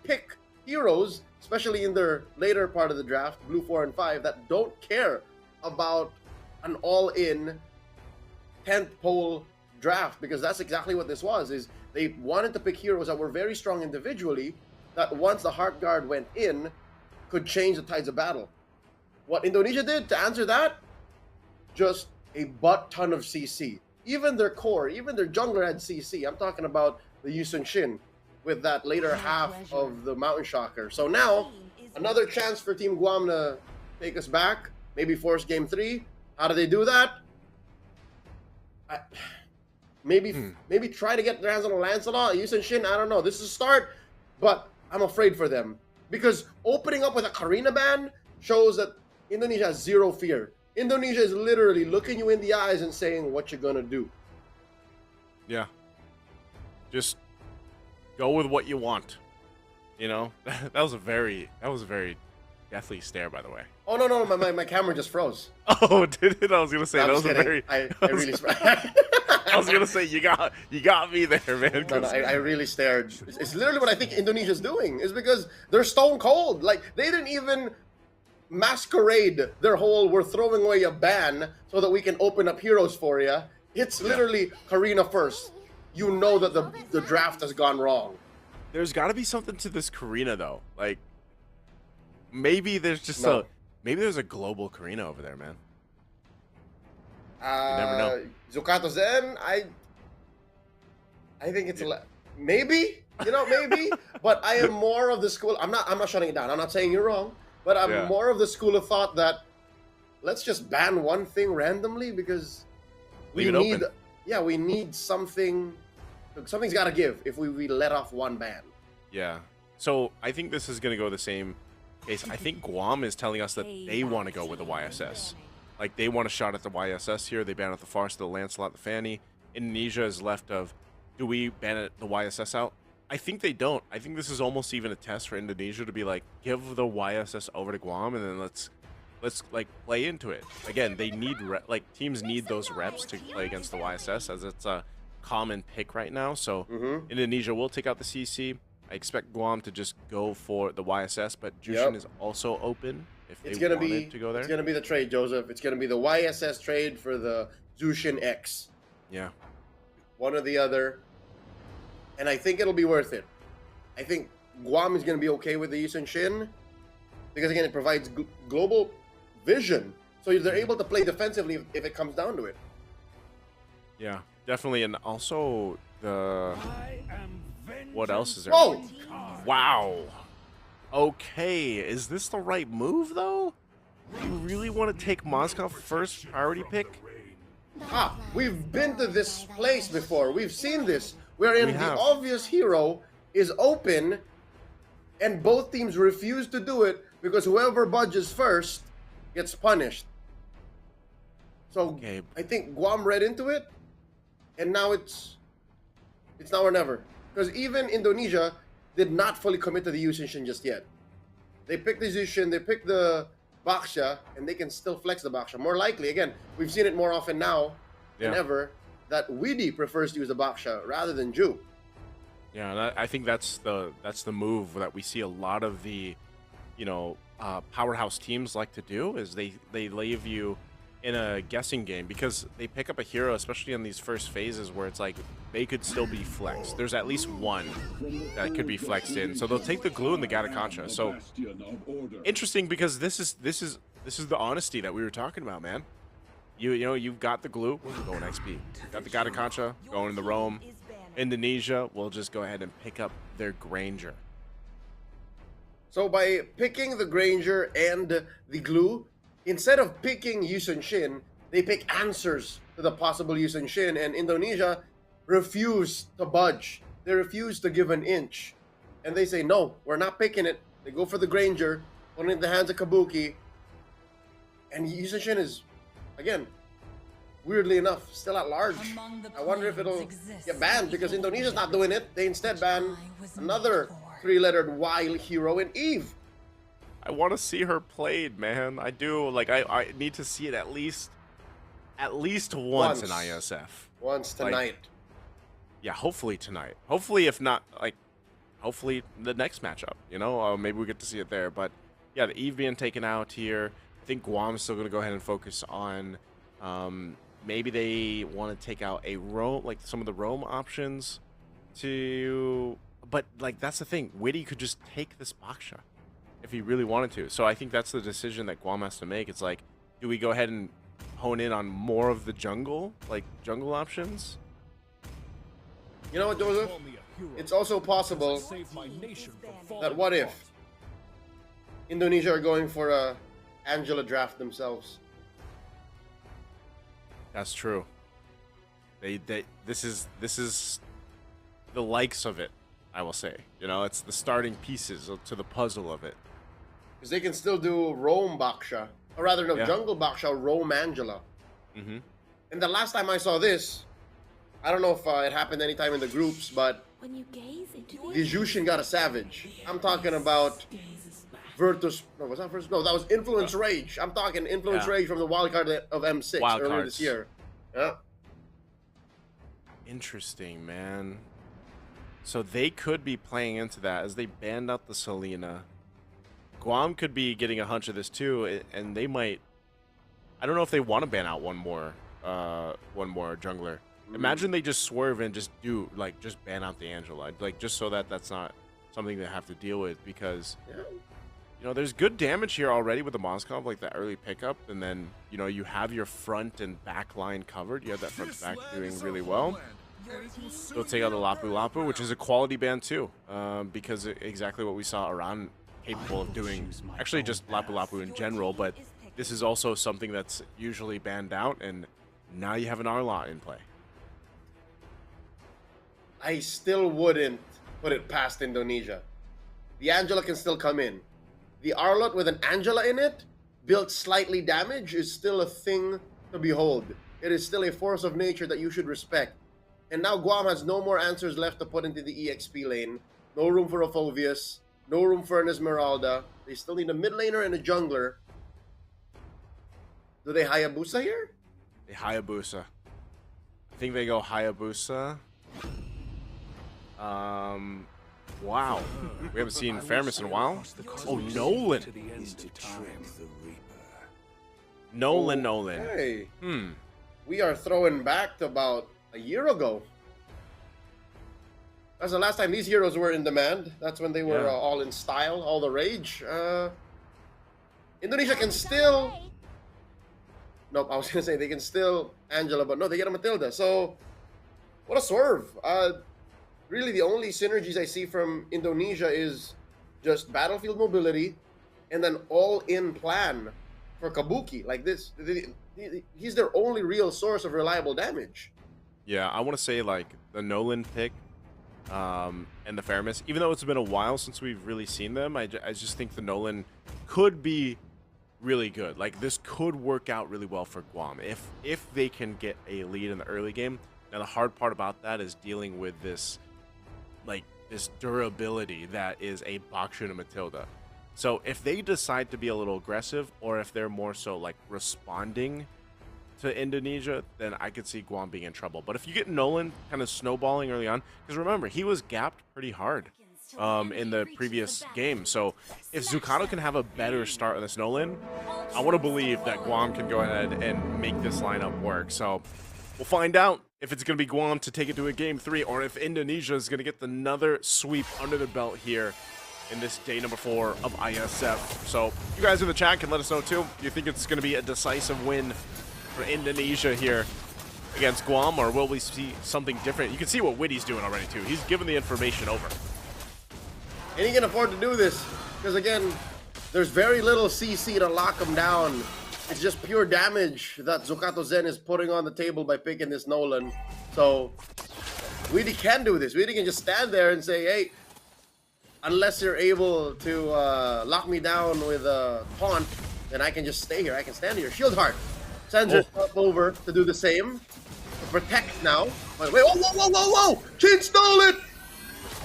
pick heroes, especially in their later part of the draft, blue 4 and 5, that don't care about an all-in 10th pole draft, because that's exactly what this was. Is they wanted to pick heroes that were very strong individually, that once the Heart Guard went in, could change the tides of battle. What Indonesia did to answer that, just a butt ton of CC. Even their core, even their jungler had CC. I'm talking about the Yusun Shin with that later half of the Mountain Shocker. So now, another chance for Team Guam to take us back, maybe force game 3. How do they do that? Maybe try to get their hands on a Lancelot, Yusun Shin, I don't know. This is a start, but I'm afraid for them. Because opening up with a Karina ban shows that Indonesia has zero fear. Indonesia is literally looking you in the eyes and saying what you're gonna do. Yeah. Just go with what you want. That was a very deathly stare, by the way. Oh no, my camera just froze. Oh, did it? I was gonna say that was a very. I really. I was gonna say you got me there, man. No, I really stared. It's literally what I think Indonesia's doing. Is because they're stone cold. Like they didn't even masquerade their whole "we're throwing away a ban so that we can open up heroes for you." It's literally Karina first. You know that the draft has gone wrong. There's got to be something to this Karina though. Like maybe there's just maybe there's a global Karina over there, man. You never know. Zukato Zen, I think it's maybe, maybe. But I am more of the school. I'm not shutting it down. I'm not saying you're wrong, but I'm more of the school of thought that let's just ban one thing randomly because we need something. Something's got to give if we let off one ban. Yeah. So I think this is going to go the same case. I think Guam is telling us that they want to go with the YSS. Like, they want a shot at the YSS here. They ban out the Farce, the Lancelot, the Fanny. Indonesia is left of, do we ban the YSS out? I think they don't. I think this is almost even a test for Indonesia to be like, give the YSS over to Guam, and then let's like play into it. Again, they need teams need those reps to play against the YSS, as it's a common pick right now. So Indonesia will take out the CC. I expect Guam to just go for the YSS, but Jushin is also open if they wanted to go there. It's going to be the trade, Joseph. It's going to be the YSS trade for the Jushin X. Yeah. One or the other. And I think it'll be worth it. I think Guam is going to be okay with the Yusun Shin because, again, it provides global vision. So they're able to play defensively if it comes down to it. Yeah, definitely. And also what else is there? Whoa! Wow. Okay, is this the right move, though? You really want to take Moscow first priority pick? We've been to this place before. We've seen this, wherein the obvious hero is open, and both teams refuse to do it because whoever budges first gets punished. So I think Guam read into it, and now it's now or never. Because even Indonesia did not fully commit to the Yusun Shin just yet. They picked the Zushin, they picked the Baksha, and they can still flex the Baksha. More likely, again, we've seen it more often now than ever, that Weedy prefers to use the Baksha rather than Ju. Yeah, and I think that's the move that we see a lot of the, powerhouse teams like to do, is they leave you in a guessing game because they pick up a hero, especially in these first phases where it's like they could still be flexed. There's at least one that could be flexed in, so they'll take the glue and the Gataconcha. So interesting, because this is the honesty that we were talking about, man. You know, you've got the glue, going XP. You've got the Gatakancha, going in the Rome. Indonesia will just go ahead and pick up their Granger. So by picking the Granger and the glue, instead of picking Yusun Shin, they pick answers to the possible Yusun Shin, and Indonesia refuse to budge. They refuse to give an inch. And they say, no, we're not picking it. They go for the Granger, put it in the hands of Kabuki. And Yusun Shin is, again, weirdly enough, still at large. I wonder if it'll get banned because Indonesia's not doing it. They instead ban another three-lettered Y hero in Eve. I want to see her played, man. I do. Like, I need to see it at least once in Iesf. Once tonight. Like, yeah, hopefully tonight. Hopefully, if not, like, hopefully the next matchup. You know, maybe we get to see it there. But yeah, the Eve being taken out here. I think Guam's still going to go ahead and focus on. Maybe they want to take out a Rome, like some of the Rome options. But like that's the thing. Witty could just take this Baksha if he really wanted to. So I think that's the decision that Guam has to make. It's like, do we go ahead and hone in on more of the jungle, like jungle options? You know what, Joseph? It's also possible that what if Indonesia are going for a Angela draft themselves? That's true. This is the likes of it, I will say. You know, it's the starting pieces to the puzzle of it. Because they can still do Rome Baksha, or rather, no, Jungle Baksha, Rome Angela. Mm-hmm. And the last time I saw this, I don't know if it happened anytime in the groups, but when you gaze into the Jushin got a savage. I'm talking about Virtus. No, was that first? No, that was Influence Rage. I'm talking Influence Rage from the wildcard of M6 earlier this year. Yeah. Interesting, man. So they could be playing into that as they banned out the Selena. Guam could be getting a hunch of this too, and they might. I don't know if they want to ban out one more jungler. Imagine they just swerve and just ban out the Angela, like just so that that's not something they have to deal with, because you know there's good damage here already with the Moskov, like that early pickup, and then you know you have your front and back line covered. You have that front to back doing really well. They'll take out the Lapu Lapu, which is a quality ban too, because exactly what we saw Iran capable of doing. Actually, just Lapu Lapu in general, but this is also something that's usually banned out, and now you have an Arlot in play. I still wouldn't put it past Indonesia. The Angela can still come in. The Arlot with an Angela in it, built slightly damaged, is still a thing to behold. It is still a force of nature that you should respect. And now Guam has no more answers left to put into the EXP lane. No room for a Phoveus. No room for an Esmeralda. They still need a mid laner and a jungler. Do they Hayabusa here? They Hayabusa. I think they go Hayabusa. Wow. We haven't seen Fairness in a while. Oh, Nolan. Nolan. Hey. We are throwing back to about a year ago. That's the last time these heroes were in demand. That's when they were all in style, all the rage. Indonesia can still... Nope, I was going to say they can still Angela, but no, they get a Matilda. So, what a swerve. Really, the only synergies I see from Indonesia is just battlefield mobility and then all-in plan for Kabuki. Like this, he's their only real source of reliable damage. Yeah, I want to say like the Nolan pick and the Fairness, even though it's been a while since we've really seen them, I just think the Nolan could be really good. Like this could work out really well for Guam if they can get a lead in the early game. Now the hard part about that is dealing with this durability that is a Baksha and a Matilda. So if they decide to be a little aggressive, or if they're more so like responding to Indonesia, then I could see Guam being in trouble. But if you get Nolan kind of snowballing early on, because remember, he was gapped pretty hard in the previous game. So if Zucano can have a better start on this Nolan, I want to believe that Guam can go ahead and make this lineup work. So we'll find out if it's going to be Guam to take it to a game 3, or if Indonesia is going to get another sweep under the belt here in this day number 4 of Iesf. So you guys in the chat can let us know too. Do you think it's going to be a decisive win for Indonesia here against Guam, or will we see something different? You can see what Witty's doing already, too. He's giving the information over. And he can afford to do this, because again, there's very little CC to lock him down. It's just pure damage that Zucato Zen is putting on the table by picking this Nolan. So, Witty can do this. Witty can just stand there and say, hey, unless you're able to lock me down with a taunt, then I can just stay here. I can stand here. Shield Heart sends herself over to do the same. To protect now. But wait, whoa, whoa, whoa, whoa, whoa! Chin stole it!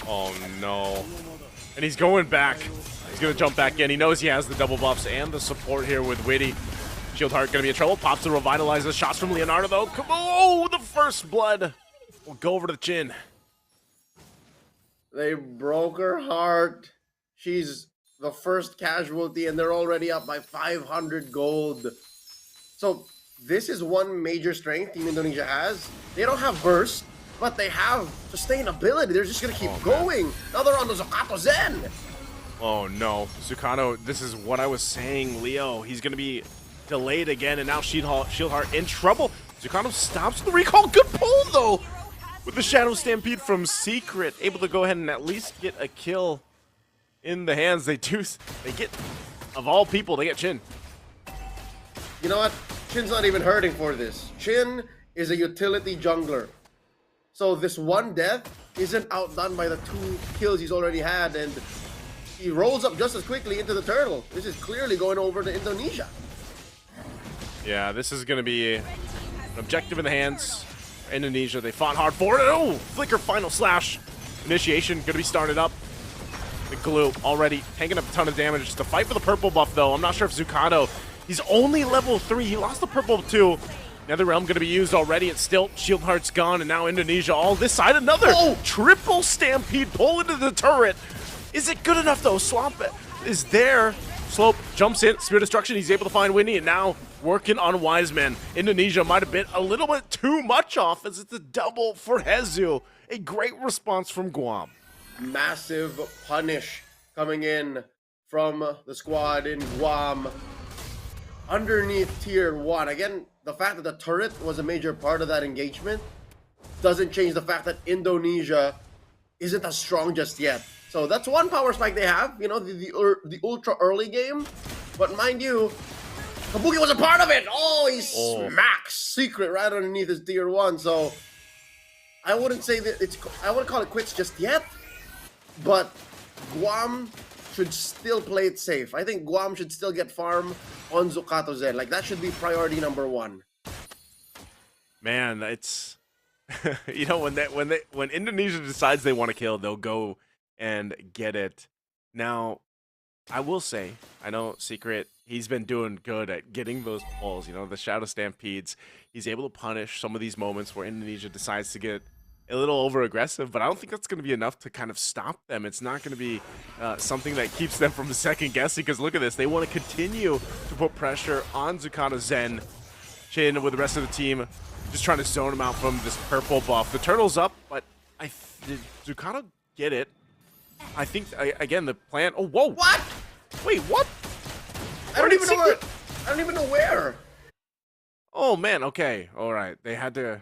Oh, no. And he's going back. He's going to jump back in. He knows he has the double buffs and the support here with Witty. Shield Heart going to be in trouble. Pops to revitalize the shots from Leonardo, though. Come on! Oh, the first blood. We'll go over to the chin. They broke her heart. She's the first casualty, and they're already up by 500 gold. So this is one major strength Team Indonesia has. They don't have burst, but they have sustainability. They're just going to keep going. Now they're on the Zucato Zen. Oh, no. Zucato, this is what I was saying, Leo. He's going to be delayed again, and now Shield Heart in trouble. Zucato stops the recall. Good pull, though, with the Shadow Stampede from Secret. Able to go ahead and at least get a kill in the hands. They get, of all people, they get Chin. You know what? Chin's not even hurting for this. Chin is a utility jungler. So this one death isn't outdone by the 2 kills he's already had, and he rolls up just as quickly into the turtle. This is clearly going over to Indonesia. Yeah, this is going to be an objective in the hands. Indonesia, they fought hard for it. Oh, Flicker final slash. Initiation going to be started up. The glue already taking up a ton of damage. Just to fight for the purple buff, though. I'm not sure if Zucato, he's only level 3. He lost the purple too. Nether Realm going to be used already. It's still Shield Heart's gone, and now Indonesia all this side. Another triple Stampede pull into the turret. Is it good enough, though? Swamp is there. Slope jumps in. Spear Destruction. He's able to find Winnie, and now working on Wiseman. Indonesia might have been a little bit too much off as it's a double for Hezu. A great response from Guam. Massive punish coming in from the squad in Guam. Underneath tier 1. Again, the fact that the turret was a major part of that engagement doesn't change the fact that Indonesia isn't as strong just yet. So that's one power spike they have, you know, the ultra early game. But mind you, Kabuki was a part of it. Oh, he smacks Secret right underneath his tier 1. So I wouldn't say that I wouldn't call it quits just yet. But Guam should still play it safe. I think Guam should still get farm on Zucato Zen. Like, that should be priority number 1. Man, it's you know, when Indonesia decides they want to kill, they'll go and get it. Now, I will say, I know Secret, he's been doing good at getting those pulls, you know, the Shadow Stampedes. He's able to punish some of these moments where Indonesia decides to get a little over-aggressive, but I don't think that's going to be enough to kind of stop them. It's not going to be something that keeps them from second-guessing, because look at this. They want to continue to put pressure on Zucato Zen. Chin with the rest of the team just trying to zone him out from this purple buff. The turtle's up, but did Zucato get it? I think, again, the plan... Oh, whoa! What? Wait, what? I don't even know where. Oh, man, okay. All right. They had to...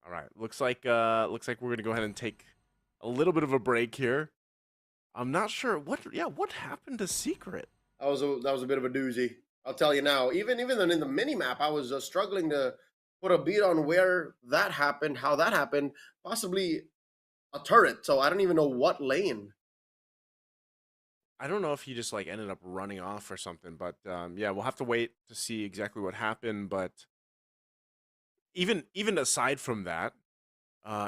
All right. Looks like we're going to go ahead and take a little bit of a break here. I'm not sure. What happened to Secret? That was a bit of a doozy. I'll tell you now. Even in the mini-map, I was struggling to put a beat on where that happened, how that happened. Possibly a turret, so I don't even know what lane. I don't know if he just like ended up running off or something, but yeah, we'll have to wait to see exactly what happened. But even aside from that,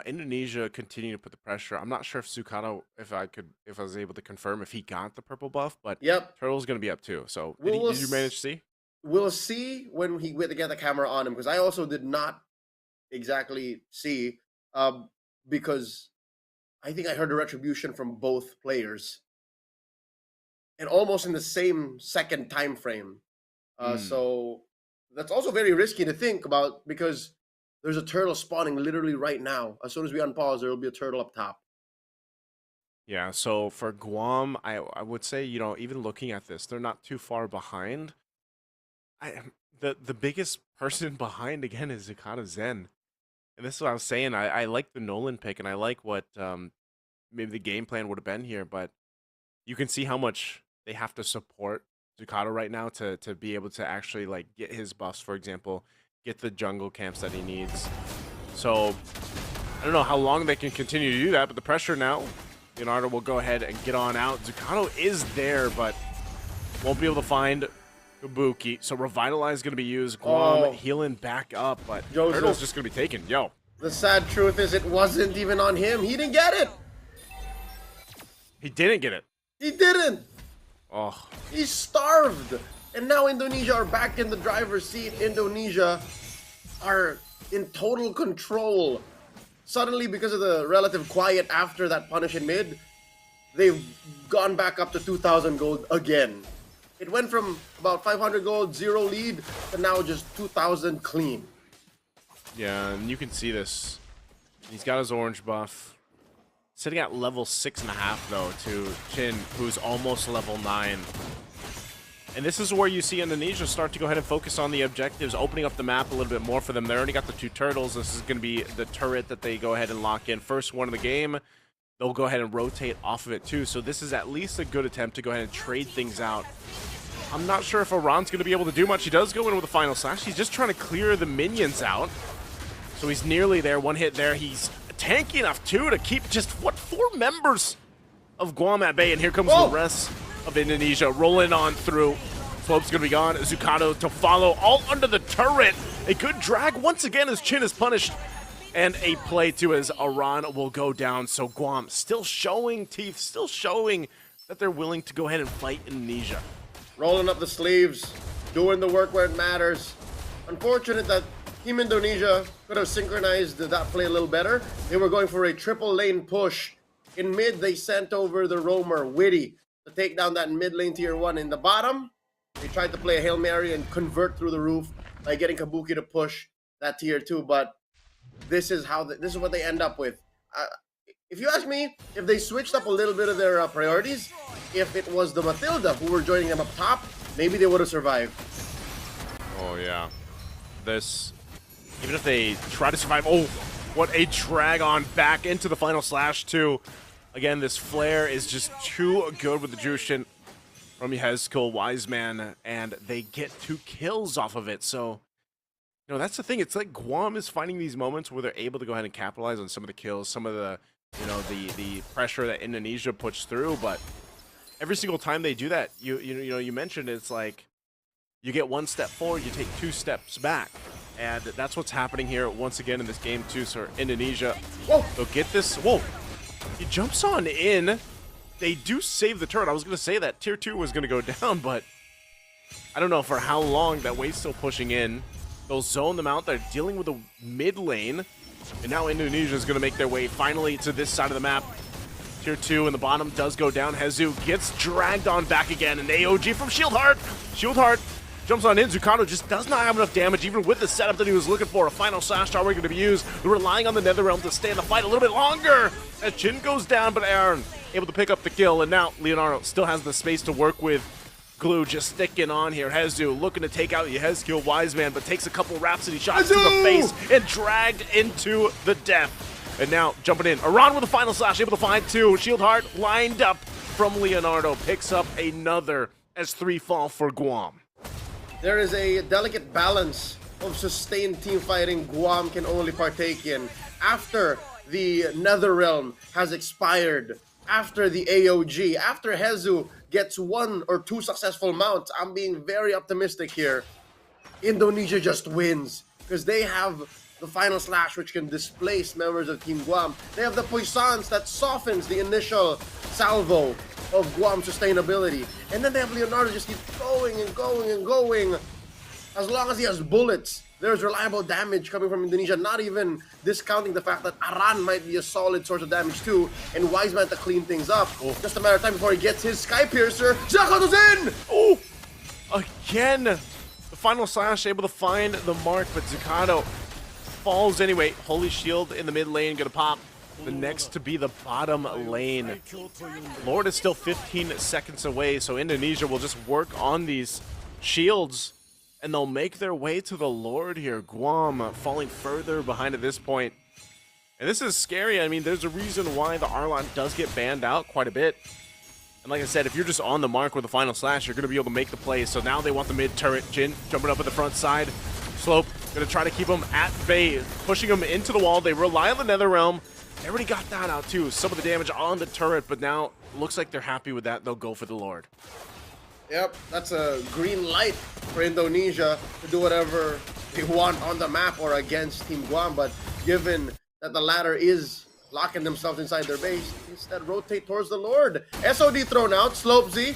Indonesia continued to put the pressure. I'm not sure if Zucato, if I was able to confirm if he got the purple buff, but yep, Turtle's gonna be up too. So did you manage to see? We'll see when we get the camera on him, because I also did not exactly see, because I think I heard a retribution from both players, and almost in the same second time frame. So that's also very risky to think about, because there's a turtle spawning literally right now. As soon as we unpause, there will be a turtle up top. Yeah, so for Guam, I would say, you know, even looking at this, they're not too far behind. The biggest person behind again is Zucano Zen. And this is what I was saying. I like the Nolan pick, and I like what maybe the game plan would have been here, but you can see how much they have to support Zucano right now to be able to actually like get his buffs, for example, get the jungle camps that he needs. So I don't know how long they can continue to do that, but the pressure now, Leonardo will go ahead and get on out. Zucano is there, but won't be able to find Kabuki. So Revitalize is going to be used. Guam healing back up, but Turtle's just going to be taken. Yo. The sad truth is it wasn't even on him. He didn't get it. He didn't get it. He didn't. Oh. He's starved. And now Indonesia are back in the driver's seat. Indonesia are in total control. Suddenly, because of the relative quiet after that punish in mid, they've gone back up to 2,000 gold again. It went from about 500 gold, 0 lead, to now just 2,000 clean. Yeah, and you can see this. He's got his orange buff. Sitting at level 6.5, though, to Chin, who's almost level 9. And this is where you see Indonesia start to go ahead and focus on the objectives, opening up the map a little bit more for them. They already got the 2 turtles. This is going to be the turret that they go ahead and lock in. First one of the game. They'll go ahead and rotate off of it, too. So this is at least a good attempt to go ahead and trade things out. I'm not sure if Iran's going to be able to do much. He does go in with a final slash. He's just trying to clear the minions out. So he's nearly there. One hit there. He's tanky enough, too, to keep just, 4 members of Guam at bay. And here comes the rest of Indonesia rolling on through. Swope's going to be gone. Zucano to follow, all under the turret. A good drag once again as Chin is punished. And a play, too, as Iran will go down. So Guam still showing teeth, still showing that they're willing to go ahead and fight Indonesia. Rolling up the sleeves, doing the work where it matters. Unfortunate that Team Indonesia could have synchronized that play a little better. They were going for a triple lane push. In mid, they sent over the roamer, Witty, to take down that mid lane tier 1. In the bottom, they tried to play a Hail Mary and convert through the roof by getting Kabuki to push that tier 2. But this is how this is what they end up with. If you ask me, if they switched up a little bit of their priorities, if it was the Matilda who were joining them up top, maybe they would have survived. Oh, yeah. This, even if they try to survive, oh, what a drag on back into the final slash, too. Again, this flare is just too good with the Jushin from Yehezkel, Wiseman, and they get 2 kills off of it. So, you know, that's the thing. It's like Guam is finding these moments where they're able to go ahead and capitalize on some of the kills, some of the, you know, the pressure that Indonesia puts through. But every single time they do that, you mentioned it's like you get 1 step forward, you take 2 steps back. And that's what's happening here once again in this game, too. So Indonesia, they'll get this. Whoa, he jumps on in. They do save the turret. I was going to say that tier 2 was going to go down, but I don't know for how long. That wave's still pushing in. They'll zone them out. They're dealing with the mid lane. And now Indonesia is going to make their way finally to this side of the map. Tier 2 in the bottom does go down. Hezu gets dragged on back again. An AOG from Shieldheart. Shieldheart jumps on in. Zucano just does not have enough damage, even with the setup that he was looking for. A final slash already going to be used. They're relying on the Netherrealm to stay in the fight a little bit longer. As Chin goes down, but Aaron able to pick up the kill. And now Leonardo still has the space to work with. Glue just sticking on here. Hezu looking to take out Yehezkel Wiseman, but takes a couple Rhapsody shots to the face and dragged into the death. And now jumping in. Iran with a final slash, able to find 2. Shieldheart lined up from Leonardo. Picks up another as 3 fall for Guam. There is a delicate balance of sustained team fighting Guam can only partake in. After the Netherrealm has expired, after the AOG, after Hezu gets 1 or 2 successful mounts, I'm being very optimistic here. Indonesia just wins because they have the final slash which can displace members of Team Guam. They have the puissance that softens the initial salvo of Guam sustainability. And then they have Leonardo just keep going and going and going. As long as he has bullets, there's reliable damage coming from Indonesia, not even discounting the fact that Aran might be a solid source of damage too, and Wiseman to clean things up. Just a matter of time before he gets his Sky Piercer. Zucano's in! Oh! Again! The final slash able to find the mark, but Zucano falls anyway. Holy Shield in the mid lane, gonna pop. The next to be the bottom lane. Lord is still 15 seconds away, so Indonesia will just work on these shields and they'll make their way to the Lord here. Guam falling further behind at this point. And this is scary. I mean, there's a reason why the Arlot does get banned out quite a bit. And like I said, if you're just on the mark with the final slash, you're going to be able to make the play. So now they want the mid turret. Jin jumping up at the front side. Slope going to try to keep him at bay, pushing him into the wall. They rely on the Nether Realm. They already got that out too. Some of the damage on the turret, but now looks like they're happy with that. They'll go for the Lord. Yep, that's a green light for Indonesia to do whatever they want on the map or against Team Guam. But given that the latter is locking themselves inside their base, instead rotate towards the Lord. SOD thrown out, Slope Z,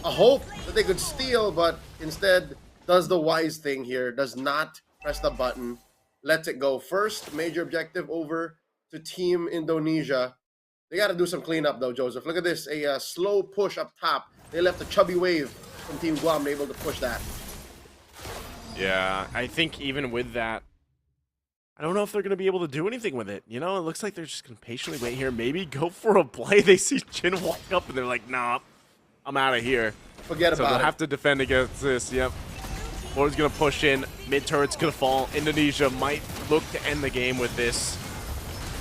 a hope that they could steal, but instead does the wise thing here, does not press the button, lets it go. First major objective over to Team Indonesia. They got to do some cleanup though, Joseph. Look at this, a slow push up top. They left a chubby wave from Team Guam, able to push that. Yeah, I think even with that, I don't know if they're going to be able to do anything with it. You know, it looks like they're just going to patiently wait here. Maybe go for a play. They see Jin walk up and they're like, nah, I'm out of here. Forget about it. So they'll have to defend against this. Yep. Lord's going to push in. Mid turret's going to fall. Indonesia might look to end the game with this.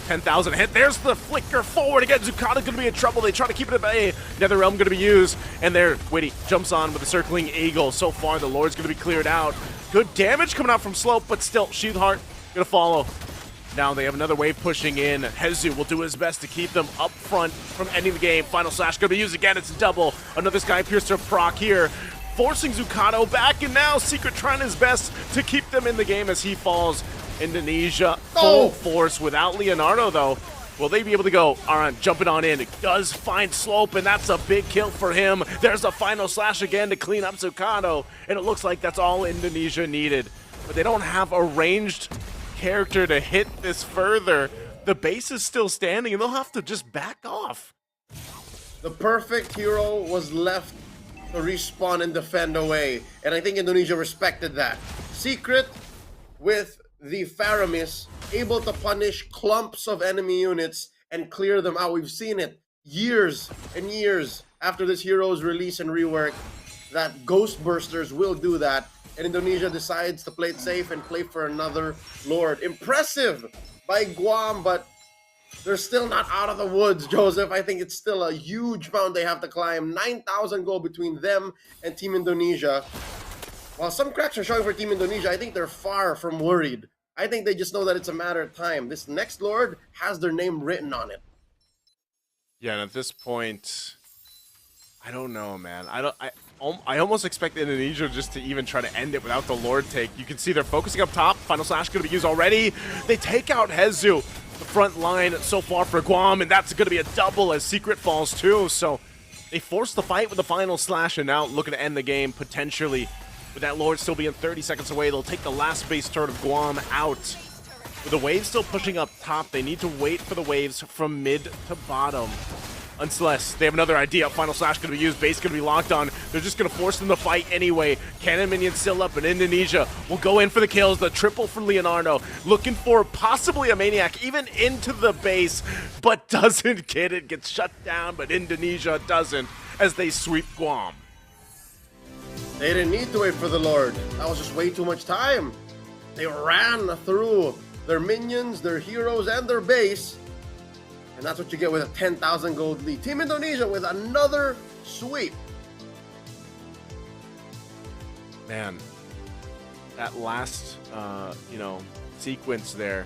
10,000 hit. There's the flicker forward again. Zucata's going to be in trouble. They try to keep it at bay. Nether Realm going to be used. And there, Witty jumps on with the circling eagle. So far, the Lord's going to be cleared out. Good damage coming out from Slope, but still, Sheath Heart going to follow. Now they have another wave pushing in. Hezu will do his best to keep them up front from ending the game. Final Slash going to be used again. It's a double. Another Sky Piercer proc here, forcing Zucato back, and now Secret trying his best to keep them in the game as he falls. Indonesia full force without Leonardo though. Will they be able to go? Aran jumping on in. It does find Slope, and that's a big kill for him. There's a Final Slash again to clean up Zucato, and it looks like that's all Indonesia needed. But they don't have a ranged character to hit this further. The base is still standing, and they'll have to just back off. The perfect hero was left to respawn and defend away, and I think Indonesia respected that. Secret with the Faramis able to punish clumps of enemy units and clear them out. We've seen it years and years after this hero's release and rework that Ghost Bursters will do that, and Indonesia decides to play it safe and play for another Lord. Impressive by Guam, but they're still not out of the woods, Joseph. I think it's still a huge mountain they have to climb. 9,000 gold between them and Team Indonesia. While some cracks are showing for Team Indonesia, I think they're far from worried. I think they just know that it's a matter of time. This next Lord has their name written on it. Yeah, and at this point, I don't know, man. I almost expect Indonesia just to even try to end it without the Lord take. You can see they're focusing up top. Final Slash going to be used already. They take out Hezu, the front line so far for Guam, and that's going to be a double as Secret falls too. So they force the fight with the Final Slash, and now looking to end the game potentially. With that Lord still being 30 seconds away, they'll take the last base turret of Guam out. With the waves still pushing up top, they need to wait for the waves from mid to bottom. Unless they have another idea. Final Slash going to be used, base going to be locked on. They're just going to force them to fight anyway. Cannon minions still up, but Indonesia will go in for the kills. The triple for Leonardo. Looking for possibly a Maniac, even into the base, but doesn't get it. Gets shut down, but Indonesia doesn't as they sweep Guam. They didn't need to wait for the Lord. That was just way too much time. They ran through their minions, their heroes, and their base. And that's what you get with a 10,000 gold lead. Team Indonesia with another sweep. Man, that last, sequence there,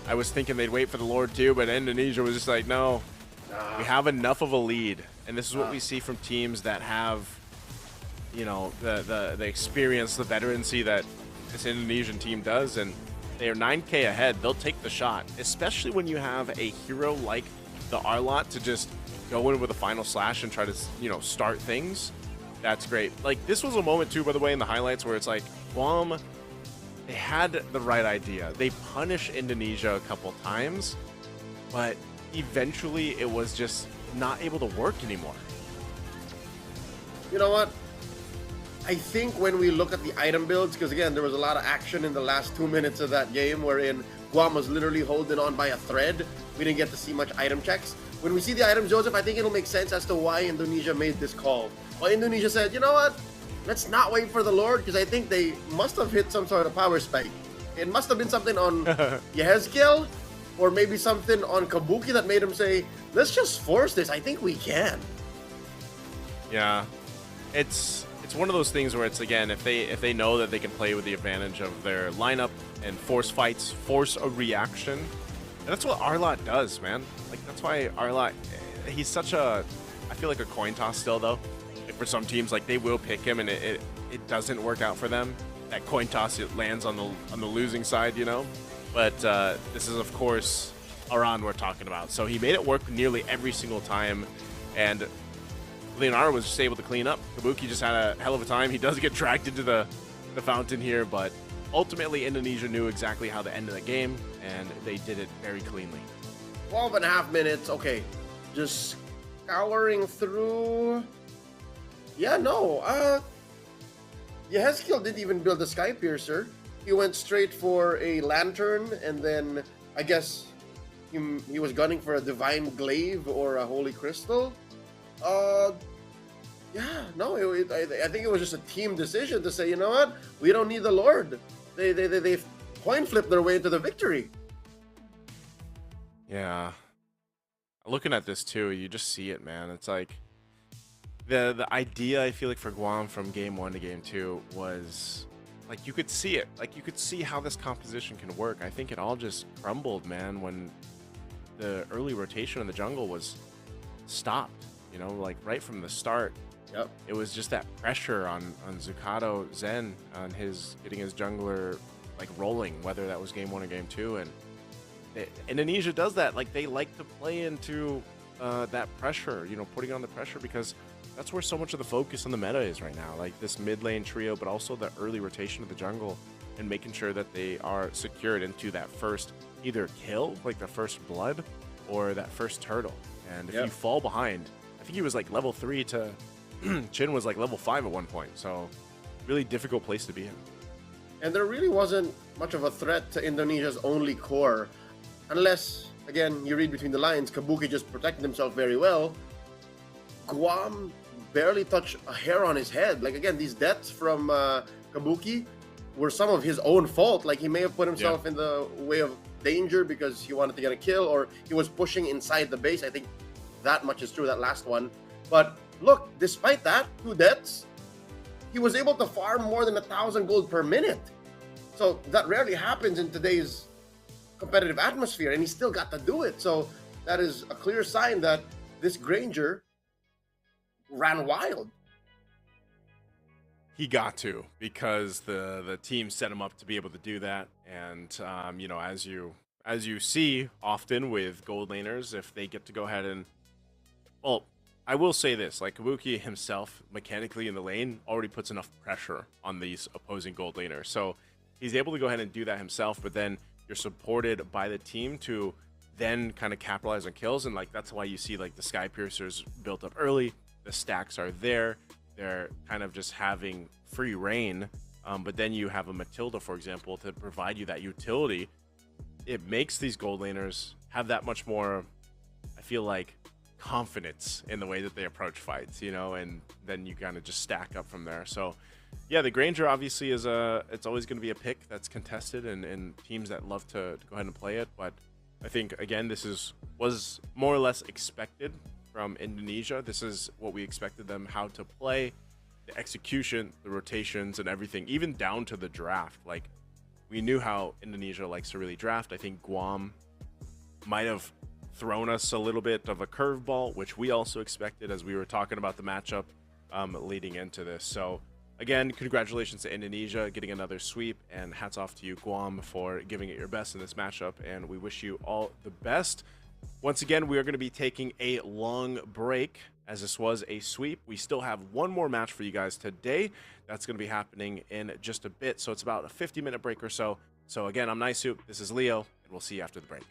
I was thinking they'd wait for the Lord too, but Indonesia was just like, no, we have enough of a lead. And this is what we see from teams that have, the experience, the veterancy that this Indonesian team does, and they are 9K ahead. They'll take the shot, especially when you have a hero like the Arlot to just go in with a Final Slash and try to, start things. That's great. Like, this was a moment too, by the way, in the highlights where it's like, Guam, they had the right idea. They punished Indonesia a couple times, but eventually it was just not able to work anymore. You know what? I think when we look at the item builds, because again, there was a lot of action in the last 2 minutes of that game wherein Guam was literally holding on by a thread. We didn't get to see much item checks. When we see the items, Joseph, I think it'll make sense as to why Indonesia made this call. Well, Indonesia said, you know what? let's not wait for the Lord, because I think they must have hit some sort of power spike. It must have been something on Yehezkiel, or maybe something on Kabuki that made him say, let's just force this. I think we can. Yeah, it's one of those things where it's, again, if they know that they can play with the advantage of their lineup and force fights, force a reaction, and that's what Arlott does, man. Like, that's why Arlott, he's such a, I feel like a coin toss still, though. Like, for some teams, like, they will pick him and it doesn't work out for them. That coin toss, it lands on the losing side, you know. But this is, of course, Aran we're talking about. So he made it work nearly every single time, and Leonardo was just able to clean up. Kabuki just had a hell of a time. He does get dragged into the fountain here, but ultimately Indonesia knew exactly how to end the game, and they did it very cleanly. 12 and a half minutes. Okay, just scouring through. Yeah, no. Yehezkiel didn't even build a Sky Piercer. He went straight for a Lantern, and then I guess he was gunning for a Divine Glaive or a Holy Crystal. Yeah, no, I think it was just a team decision to say, you know what, we don't need the Lord. They coin flipped their way into the victory. Yeah, looking at this too, you just see it, man. It's like the idea, I feel like, for Guam from game 1 to game 2 was like, you could see it. Like, you could see how this composition can work. I think it all just crumbled, man, when the early rotation in the jungle was stopped. You know, like right from the start. Yep. It was just that pressure on Zukato Zen, on his getting his jungler like rolling, whether that was game 1 or game 2. And Indonesia does that. Like, they like to play into that pressure, you know, putting on the pressure, because that's where so much of the focus on the meta is right now. Like, this mid lane trio, but also the early rotation of the jungle, and making sure that they are secured into that first either kill, like the first blood, or that first turtle. And if you fall behind, I think he was like level 3 to Chin was like level 5 at one point. So really difficult place to be in. And there really wasn't much of a threat to Indonesia's only core, unless, again, you read between the lines, Kabuki just protected himself very well. Guam barely touched a hair on his head. Like, again, these deaths from Kabuki were some of his own fault. Like, he may have put himself in the way of danger because he wanted to get a kill, or he was pushing inside the base. I think that much is true, that last one. But look, despite that, 2 deaths, he was able to farm more than 1,000 gold per minute. So that rarely happens in today's competitive atmosphere, and he still got to do it. So that is a clear sign that this Granger ran wild. He got to, because the team set him up to be able to do that. And you know, as you see often with gold laners, if they get to go ahead and, well, I will say this, like, Kabuki himself mechanically in the lane already puts enough pressure on these opposing gold laners, so he's able to go ahead and do that himself. But then you're supported by the team to then kind of capitalize on kills, and like, that's why you see like the Sky Piercers built up early. The stacks are there. They're kind of just having free reign, but then you have a Matilda, for example, to provide you that utility. It makes these gold laners have that much more, I feel like, confidence in the way that they approach fights, you know, and then you kind of just stack up from there. So yeah, the Granger obviously is it's always going to be a pick that's contested, and teams that love to go ahead and play it. But I think, again, this was more or less expected from Indonesia. This is what we expected them how to play, the execution, the rotations, and everything, even down to the draft. Like, we knew how Indonesia likes to really draft. I think Guam might have thrown us a little bit of a curveball, which we also expected as we were talking about the matchup leading into this. So again, congratulations to Indonesia getting another sweep, and hats off to you, Guam, for giving it your best in this matchup, and we wish you all the best. Once again, we are going to be taking a long break, as this was a sweep. We still have one more match for you guys today. That's going to be happening in just a bit, so it's about a 50-minute break or so. So again, I'm Nice, this is Leo, and we'll see you after the break.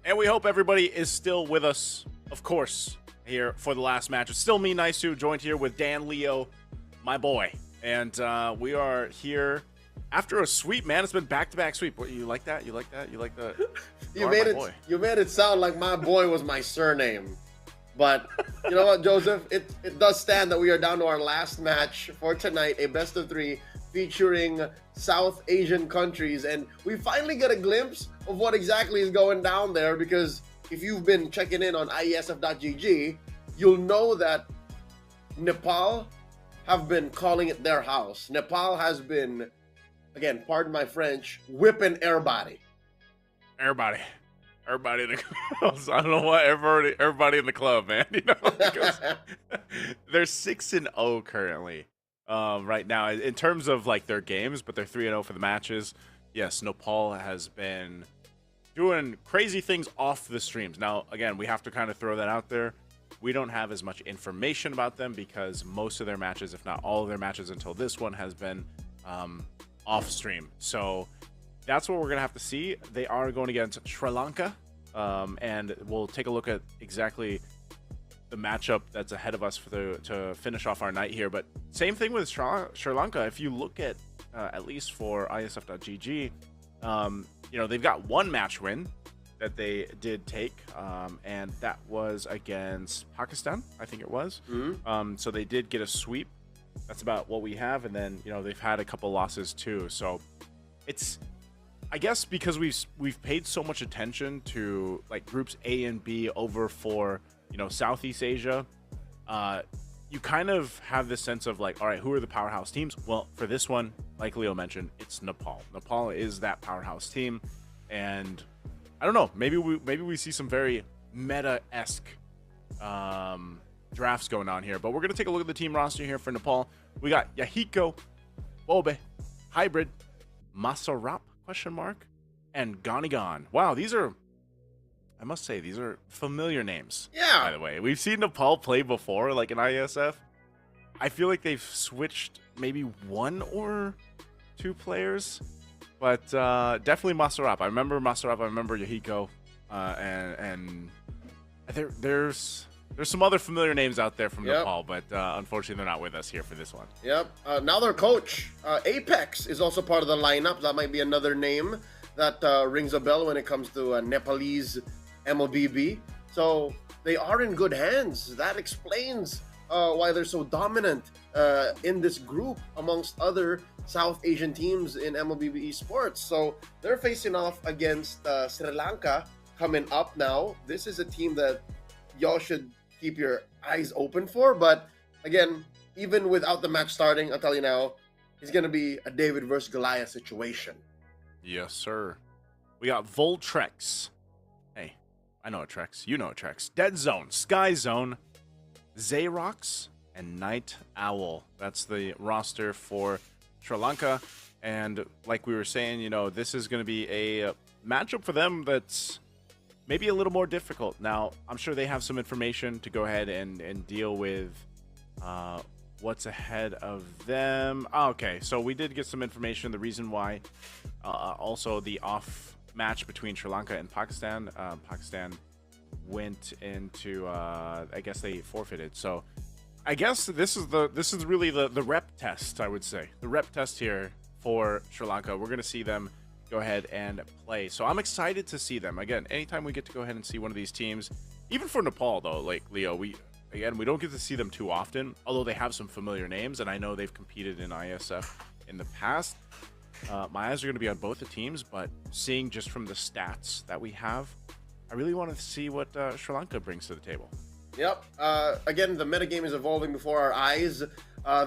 And we hope everybody is still with us, of course, here for the last match. It's still me, Nice2, joined here with Dan, Leo, my boy. And we are here after a sweep, man. It's been back-to-back sweep. What, you like that? You like that? You like that? You made it sound like my boy was my surname. But you know what, Joseph? It does stand that we are down to our last match for tonight, a best of 3 featuring South Asian countries. And we finally get a glimpse of what exactly is going down there, because if you've been checking in on Iesf.gg, you'll know that Nepal have been calling it their house. Nepal has been, again, pardon my French, whipping everybody. Everybody in the club. I don't know what everybody in the club, man. You know, because they're 6-0 currently, right now in terms of like their games, but they're 3-0 for the matches. Yes, Nepal has been doing crazy things off the streams. Now, again, we have to kind of throw that out there. We don't have as much information about them because most of their matches, if not all of their matches until this one, has been off stream. So that's what we're gonna have to see. They are going against Sri Lanka, and we'll take a look at exactly the matchup that's ahead of us to finish off our night here. But same thing with Sri Lanka. If you look at least for Iesf.gg, you know, they've got one match win that they did take, and that was against Pakistan, I think it was. So they did get a sweep. That's about what we have, and then you know they've had a couple losses too. So it's, I guess, because we've paid so much attention to like groups A and B over for, you know, Southeast Asia, you kind of have this sense of like, all right, who are the powerhouse teams? Well, for this one, like Leo mentioned, it's Nepal. Nepal is that powerhouse team, and I don't know, maybe we see some very meta-esque drafts going on here. But we're gonna take a look at the team roster here for Nepal. We got Yahiko, Bobe, Hybrid, Masarap ? And Ganigan. Wow, these are, I must say, these are familiar names. Yeah. By the way, we've seen Nepal play before, like in Iesf. I feel like they've switched maybe 1 or 2 players, but definitely Masarap. I remember Masarap. I remember Yahiko, and there's some other familiar names out there from Nepal, but unfortunately they're not with us here for this one. Yep. Now their coach, Apex, is also part of the lineup. That might be another name that rings a bell when it comes to Nepalese Mlbb. So they are in good hands. That explains why they're so dominant in this group amongst other South Asian teams in Mlbb Esports. So they're facing off against Sri Lanka coming up now. This is a team that y'all should keep your eyes open for. But again, even without the match starting, I'll tell you now, it's going to be a David versus Goliath situation. Yes, sir. We got Voltrex. Hey, I know a Trex. You know a Trex. Dead Zone, Sky Zone, Xerox, and Night Owl. That's the roster for Sri Lanka. And like we were saying, you know, this is going to be a matchup for them that's maybe a little more difficult. Now, I'm sure they have some information to go ahead and deal with what's ahead of them. Okay, so we did get some information. The reason why, also the off match between Sri Lanka and Pakistan. Pakistan went into, I guess they forfeited. So I guess this is really the rep test, I would say. The rep test here for Sri Lanka. We're going to see them go ahead and play. So I'm excited to see them. Again, anytime we get to go ahead and see one of these teams, even for Nepal though, like Leo, we don't get to see them too often, although they have some familiar names, and I know they've competed in Iesf in the past. My eyes are going to be on both the teams, but seeing just from the stats that we have, I really want to see what Sri Lanka brings to the table. Yep. Again, the metagame is evolving before our eyes.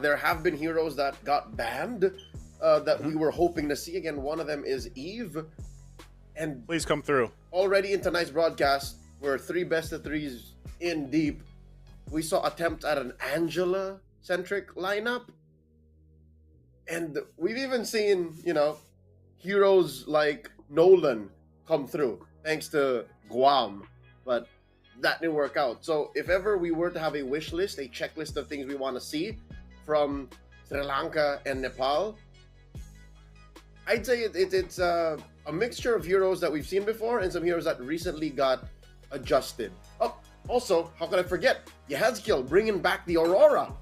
There have been heroes that got banned that we were hoping to see. Again, one of them is Eve. And please come through. Already in tonight's broadcast, we're 3 best of 3s in deep. We saw attempts at an Angela-centric lineup. And we've even seen, you know, heroes like Nolan come through, thanks to Guam. But that didn't work out. So if ever we were to have a wish list, a checklist of things we want to see from Sri Lanka and Nepal, I'd say it's a mixture of heroes that we've seen before and some heroes that recently got adjusted. Oh, also, how could I forget? Yehezkiel bringing back the Aurora.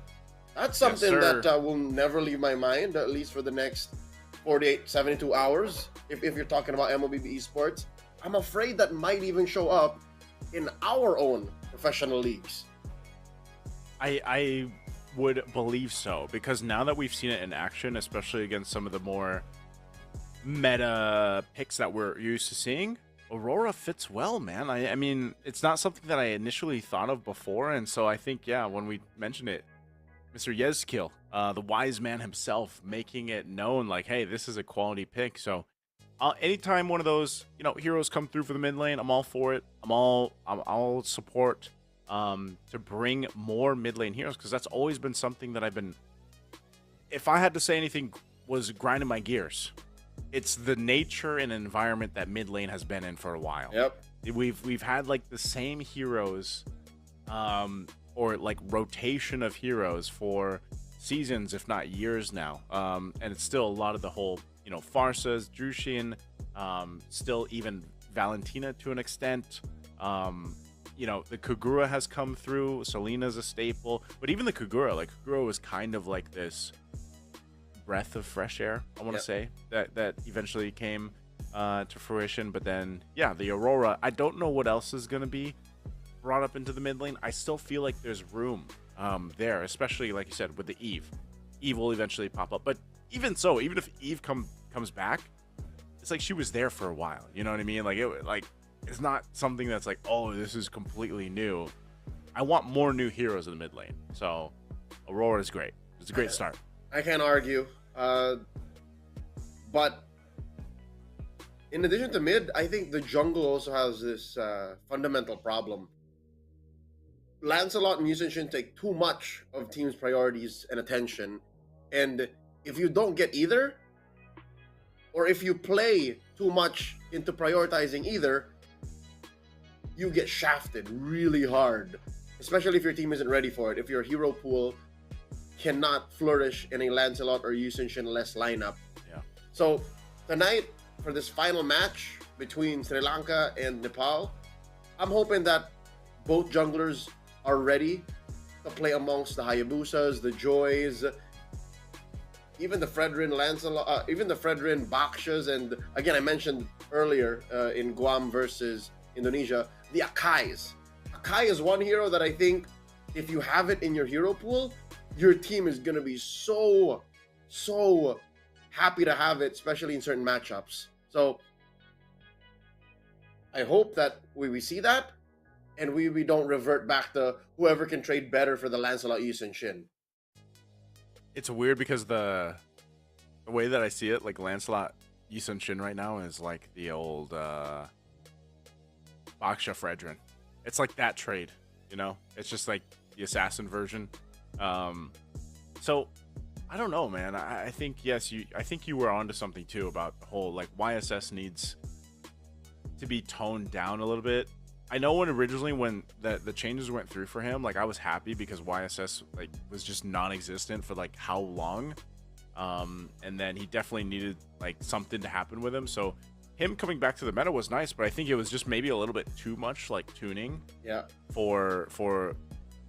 That's something Yes, that will never leave my mind, at least for the next 48, 72 hours. If you're talking about Mlbb Esports, I'm afraid that might even show up in our own professional leagues. I would believe so, because now that we've seen it in action, especially against some of the more meta picks that we're used to seeing, Aurora fits well, man. I mean, it's not something that I initially thought of before, and so I think, yeah, when we mentioned it, Mr. Yezkiel, the wise man himself, making it known, like, hey, this is a quality pick. So anytime one of those, heroes come through for the mid lane, I'm all for it. I'll support to bring more mid lane heroes, because that's always been something that I've been, if I had to say anything was grinding my gears, it's the nature and environment that mid lane has been in for a while. Yep. We've had like the same heroes, or like rotation of heroes for seasons, if not years now. And it's still a lot of the whole, Farsas, Drushin, still even Valentina to an extent. The Kagura has come through. Selena's a staple, but even the Kagura, was kind of like this breath of fresh air, I want to say, that eventually came to fruition. But then, yeah, the Aurora, I don't know what else is going to be brought up into the mid lane. I still feel like there's room there, especially, like you said, with the Eve. Eve will eventually pop up. But even so, even if Eve comes back, it's like she was there for a while. You know what I mean? It's not something that's like, oh, this is completely new. I want more new heroes in the mid lane. So Aurora is great. It's a great start. I can't argue. But in addition to mid, I think the jungle also has this fundamental problem. Lancelot and Yusin take too much of team's priorities and attention. And if you don't get either, or if you play too much into prioritizing either, you get shafted really hard, especially if your team isn't ready for it. If your hero pool cannot flourish in a Lancelot or Yusin-less lineup. Yeah. So tonight, for this final match between Sri Lanka and Nepal, I'm hoping that both junglers are ready to play amongst the Hayabusas, the Joys, even the Fredrin Lancelot, even the Fredrin Bakshas, and again, I mentioned earlier in Guam versus Indonesia, the Akais. Akai is one hero that I think if you have it in your hero pool, your team is going to be so happy to have it, especially in certain matchups. So I hope that we see that, and we don't revert back to whoever can trade better for the Lancelot, Yusin, Shin. It's weird because the way that I see it, like Lancelot, Yusin, Shin right now is like the old Baksha Fredrin. It's like that trade, It's just like the assassin version. So I don't know, man. I think, yes, I think you were onto something too about the whole, like, YSS needs to be toned down a little bit. I know when the changes went through for him, like, I was happy because YSS was just non-existent for like how long, and then he definitely needed like something to happen with him. So him coming back to the meta was nice, but I think it was just maybe a little bit too much like tuning. Yeah. For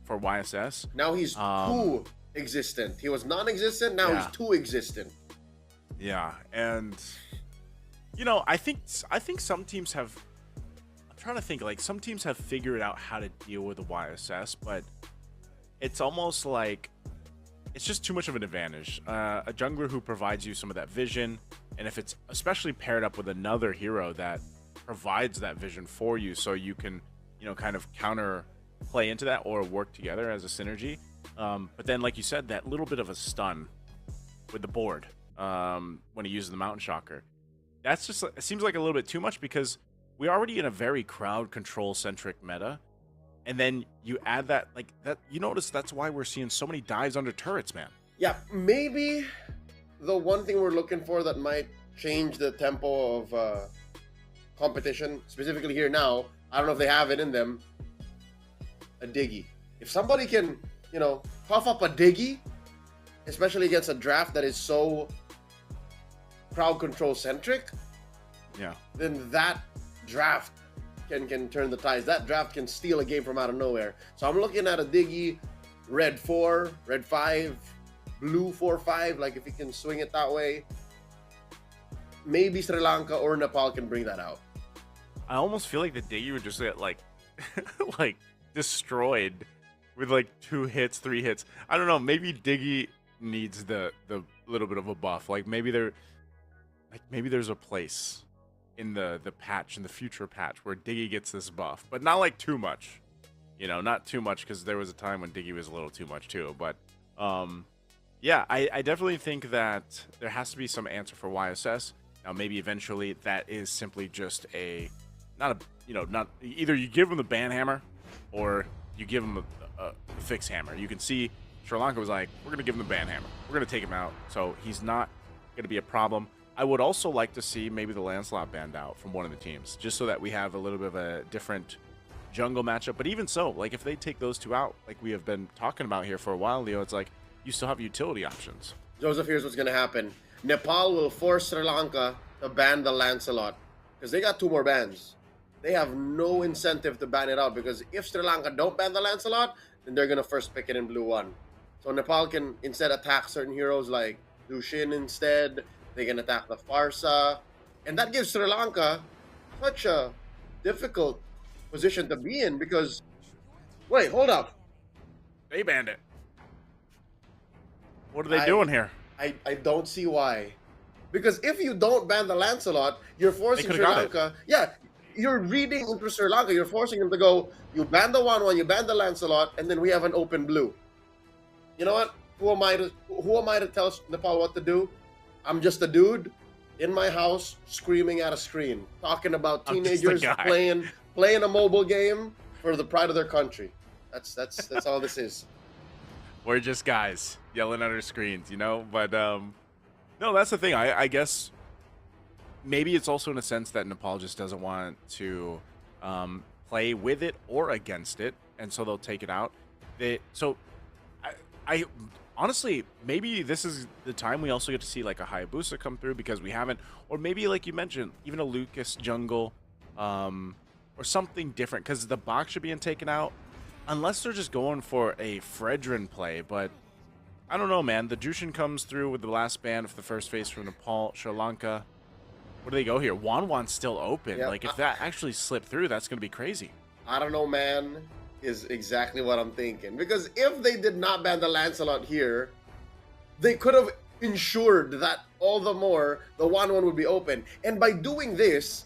YSS. Now he's too existent. He was non-existent. Now he's too existent. Yeah, and I think some teams have. I'm trying to think, like, some teams have figured out how to deal with the YSS, but it's almost like it's just too much of an advantage. A jungler who provides you some of that vision, and if it's especially paired up with another hero that provides that vision for you, so you can, kind of counter play into that or work together as a synergy. But then, like you said, that little bit of a stun with the board when he uses the Mountain Shocker, that's just, it seems like a little bit too much, because we're already in a very crowd control centric meta, and then you add that, like, that, you notice that's why we're seeing so many dives under turrets, man. Yeah, maybe the one thing we're looking for that might change the tempo of competition, specifically here now, I don't know if they have it in them, a Diggy. If somebody can, puff up a Diggy, especially against a draft that is so crowd control centric, Yeah. then that draft can turn the tides. That draft can steal a game from out of nowhere. So I'm looking at a Diggy, red 4, red 5, blue 4-5. Like if he can swing it that way, maybe Sri Lanka or Nepal can bring that out. I almost feel like the Diggy would just get like like destroyed with like 2 hits, 3 hits. I don't know. Maybe Diggy needs the little bit of a buff. Like maybe there's a place in the patch, in the future patch, where Diggy gets this buff, but not like too much. You know, not too much, because there was a time when Diggy was a little too much too. But yeah, I definitely think that there has to be some answer for YSS. Now maybe eventually that is simply just not either you give him the ban hammer or you give him a fix hammer. You can see Sri Lanka was like, we're gonna give him the ban hammer. We're gonna take him out, so he's not gonna be a problem. I would also like to see maybe the Lancelot banned out from one of the teams, just so that we have a little bit of a different jungle matchup. But even so, like if they take those 2 out, like we have been talking about here for a while, Leo, it's like you still have utility options. Joseph, here's what's going to happen. Nepal will force Sri Lanka to ban the Lancelot because they got 2 more bans. They have no incentive to ban it out, because if Sri Lanka don't ban the Lancelot, then they're going to first pick it in blue 1. So Nepal can instead attack certain heroes like Lushin instead. They can attack the Farsa. And that gives Sri Lanka such a difficult position to be in, because... Wait, hold up. They banned it. What are they doing here? I don't see why. Because if you don't ban the Lancelot, you're forcing Sri Lanka... Yeah, you're reading into Sri Lanka. You're forcing them to go, you ban the 1-1, you ban the Lancelot, and then we have an open blue. You know what? Who am I to tell Nepal what to do? I'm just a dude in my house screaming at a screen, talking about teenagers playing a mobile game for the pride of their country. That's all this is. We're just guys yelling at our screens, you know? But no, that's the thing. I guess maybe it's also in a sense that Nepal just doesn't want to play with it or against it, and so they'll take it out. I honestly, maybe this is the time we also get to see like a Hayabusa come through, because we haven't, or maybe like you mentioned, even a Lucas jungle, or something different, because the box should be taken out, unless they're just going for a Fredrin play. But I don't know, man. The Jushin comes through with the last ban of the first phase from Nepal, Sri Lanka. Where do they go here? Wanwan's still open. Yeah, like if that actually slipped through, that's gonna be crazy. I don't know, man. Is exactly what I'm thinking. Because if they did not ban the Lancelot here, they could have ensured that all the more the 1-1 would be open. And by doing this,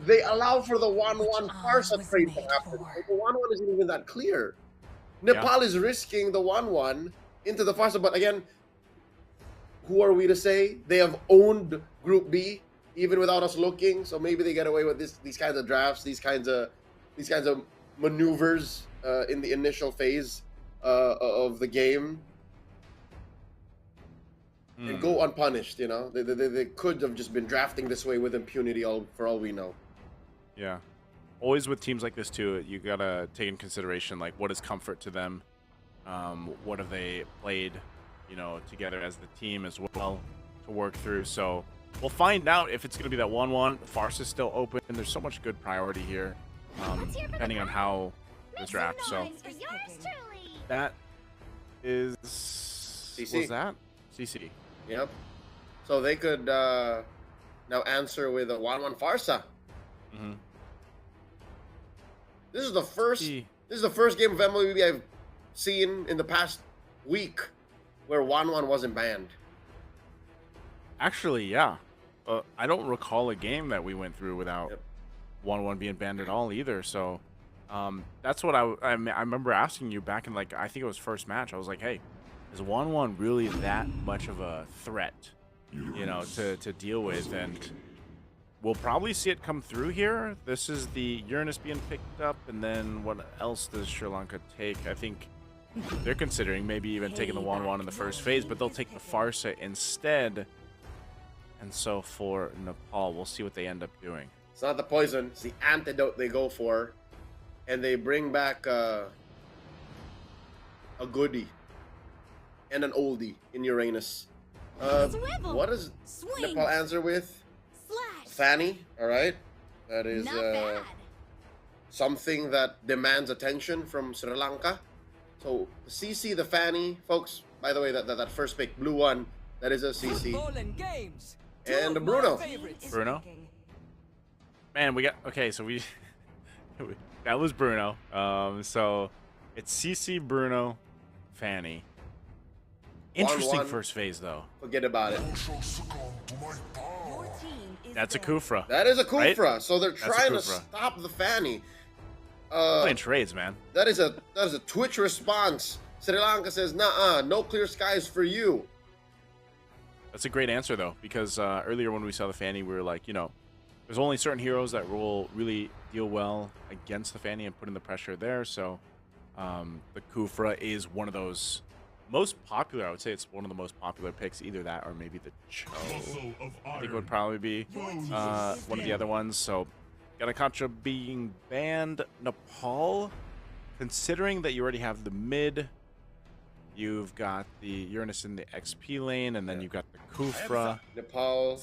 they allow for the 1-1 Farsa trade to happen. The 1-1 isn't even that clear. Nepal is risking the 1-1 into the Farsa, but again, who are we to say? They have owned Group B even without us looking, so maybe they get away with these kinds of drafts, these kinds of maneuvers in the initial phase of the game, and go unpunished. You know, they could have just been drafting this way with impunity, for all we know. Yeah, always with teams like this too, you gotta take in consideration like what is comfort to them, what have they played, you know, together as the team as well to work through. So we'll find out if it's gonna be that 1-1. Farce is still open, and there's so much good priority here. Depending on how this draft. So that is CC. Was that CC? Yep. So they could now answer with a 1-1 Farsa. Mm-hmm. This is the first. This is the first game of Mlbb I've seen in the past week where 1-1 wasn't banned. Actually, yeah. I don't recall a game that we went through without 1-1 being banned at all either. So that's what I remember asking you back in, like, I think it was first match. I was like, hey, is 1-1 really that much of a threat, you know, to deal with? And we'll probably see it come through here. This is the Uranus being picked up, and then what else does Sri Lanka take? I think they're considering maybe even taking the 1-1 in the first phase, but they'll take the Farsa instead. And so for Nepal, we'll see what they end up doing. It's not the poison, it's the antidote they go for. And they bring back a goodie and an oldie in Uranus. What does Nepal answer with? Fanny. All right, that is Not bad. something that demands attention from Sri Lanka. So the CC, the Fanny, folks. By the way, that first pick, blue one, that is a CC. And the Bruno. Bruno. Man, we got okay. So we that was Bruno. So it's CC, Bruno, Fanny. Interesting 1-1. first phase though. Forget about it. That's a Kufra. That is a Kufra. Right? So they're That's a trying to Kufra. stop the Fanny. Playing trades, man. That is a Twitch response. Sri Lanka says, "Nah, no clear skies for you." That's a great answer though, because earlier when we saw the Fanny, we were like, you know, there's only certain heroes that will really deal well against the Fanny and putting the pressure there. So the Kufra is one of those most popular. I would say it's one of the most popular picks. Either that or maybe the Cho. I think it would probably be one of the other ones. So Ganakancha being banned. Nepal, considering that you already have the mid, you've got the Uranus in the XP lane, and then you've got the Kufra. Nepal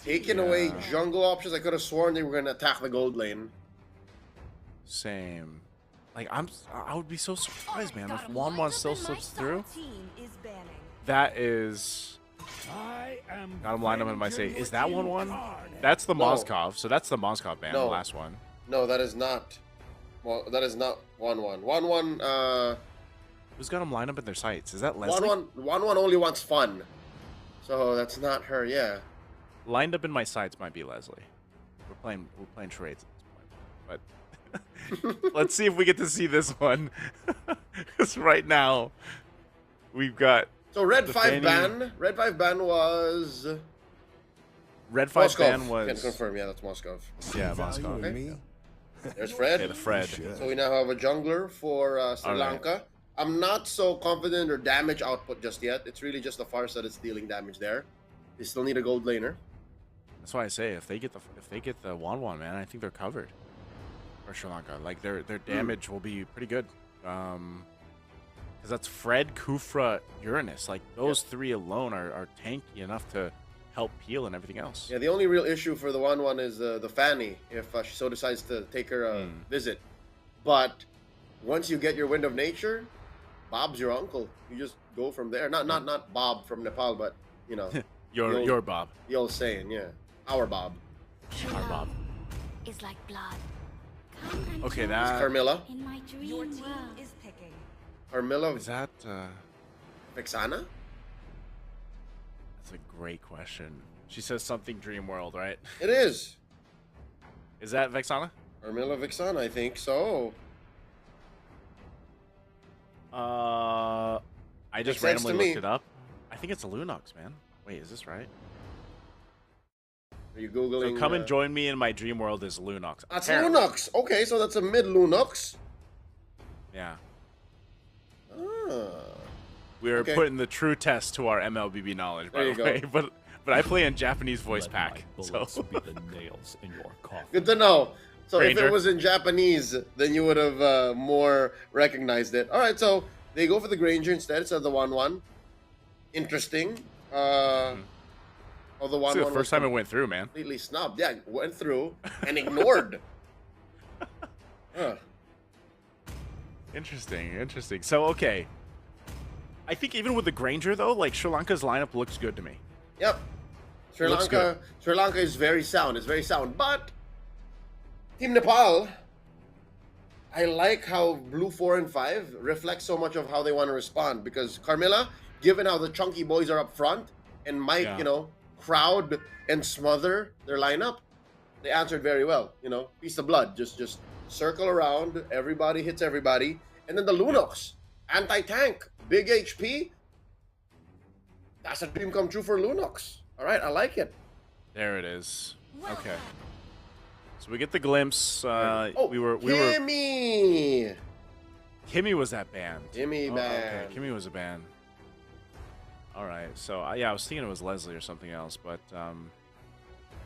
taking away jungle options. I could have sworn they were going to attack the gold lane. Same. Like I would be so surprised, man, if 1-1 still slips through. That is. Got him lined up and might say, is that 1-1? That's the No. Moskov. So that's the Moskov ban, No. the last one. No, that is not. Well, that is not 1-1. 1-1. Who's got him lined up in their sights? Is that Leslie? 1-1 only wants fun. So that's not her. Yeah. Lined up in my sights might be Leslie. We're playing charades at this point. But let's see if we get to see this one. Because right now we've got So red the 5 Fanny- ban. Red 5 ban was. Red 5 Moskov. ban Can was confirm. Yeah, that's Moskov. yeah, Moskov. Okay. There's Fred. Okay, the Fred. So we now have a jungler for Sri All right. Lanka. I'm not so confident or damage output just yet. It's really just the Farsa that's dealing damage there. They still need a gold laner. That's why I say if they get the 1-1, man, I think they're covered for Sri Lanka. Like their damage will be pretty good. Because that's Fred, Kufra, Uranus. Like those three alone are tanky enough to help peel and everything else. Yeah, the only real issue for the 1-1 is the Fanny, if she so decides to take her a visit. But once you get your Wind of Nature, Bob's your uncle. You just go from there. Not Bob from Nepal, but you know, your Bob. the old saying, yeah, our Bob. Our Bob. Is like blood. Okay, It's that Carmilla. In my dream Your team world. is picking. Carmilla is that. Vexana? That's a great question. She says something Dream World, right? It is. Is that Vexana? Carmilla Vexana, I think so. I Makes just sense randomly to me. looked it up. I think it's a Lunox, man. Wait, is this right? Are you Googling? So come and join me in my dream world is Lunox. That's Apparently. Lunox. Okay, so that's a mid Lunox. Yeah. Ah. We are Okay. putting the true test to our MLBB knowledge, by There you the go. way. But I play in Japanese voice Let pack. my So bullets be the nails in your coffin. Good to know. So if Ranger. it was in Japanese, then you would have more recognized it. All right, so they go for the Granger instead. It's the 1-1. Interesting. Oh, the this 1-1 is the was first time it went through, man. completely snubbed. Yeah, went through and ignored. Huh. Interesting. So, okay. I think even with the Granger, though, like, Sri Lanka's lineup looks good to me. Yep. Sri Looks Lanka is very sound. It's very sound. But Team Nepal, I like how blue 4 and 5 reflect so much of how they want to respond. Because Carmilla, given how the chunky boys are up front and Mike, Yeah. Crowd and smother their lineup, they answered very well. Piece of blood. Just circle around. Everybody hits everybody. And then the Lunox, anti-tank, big HP. That's a dream come true for Lunox. All right, I like it. There it is. Well Okay. done. So we get the glimpse. we were Kimmy. Kimmy was that band. Kimmy Oh, band. Okay, Kimmy was a band. All right. So yeah, I was thinking it was Leslie or something else, but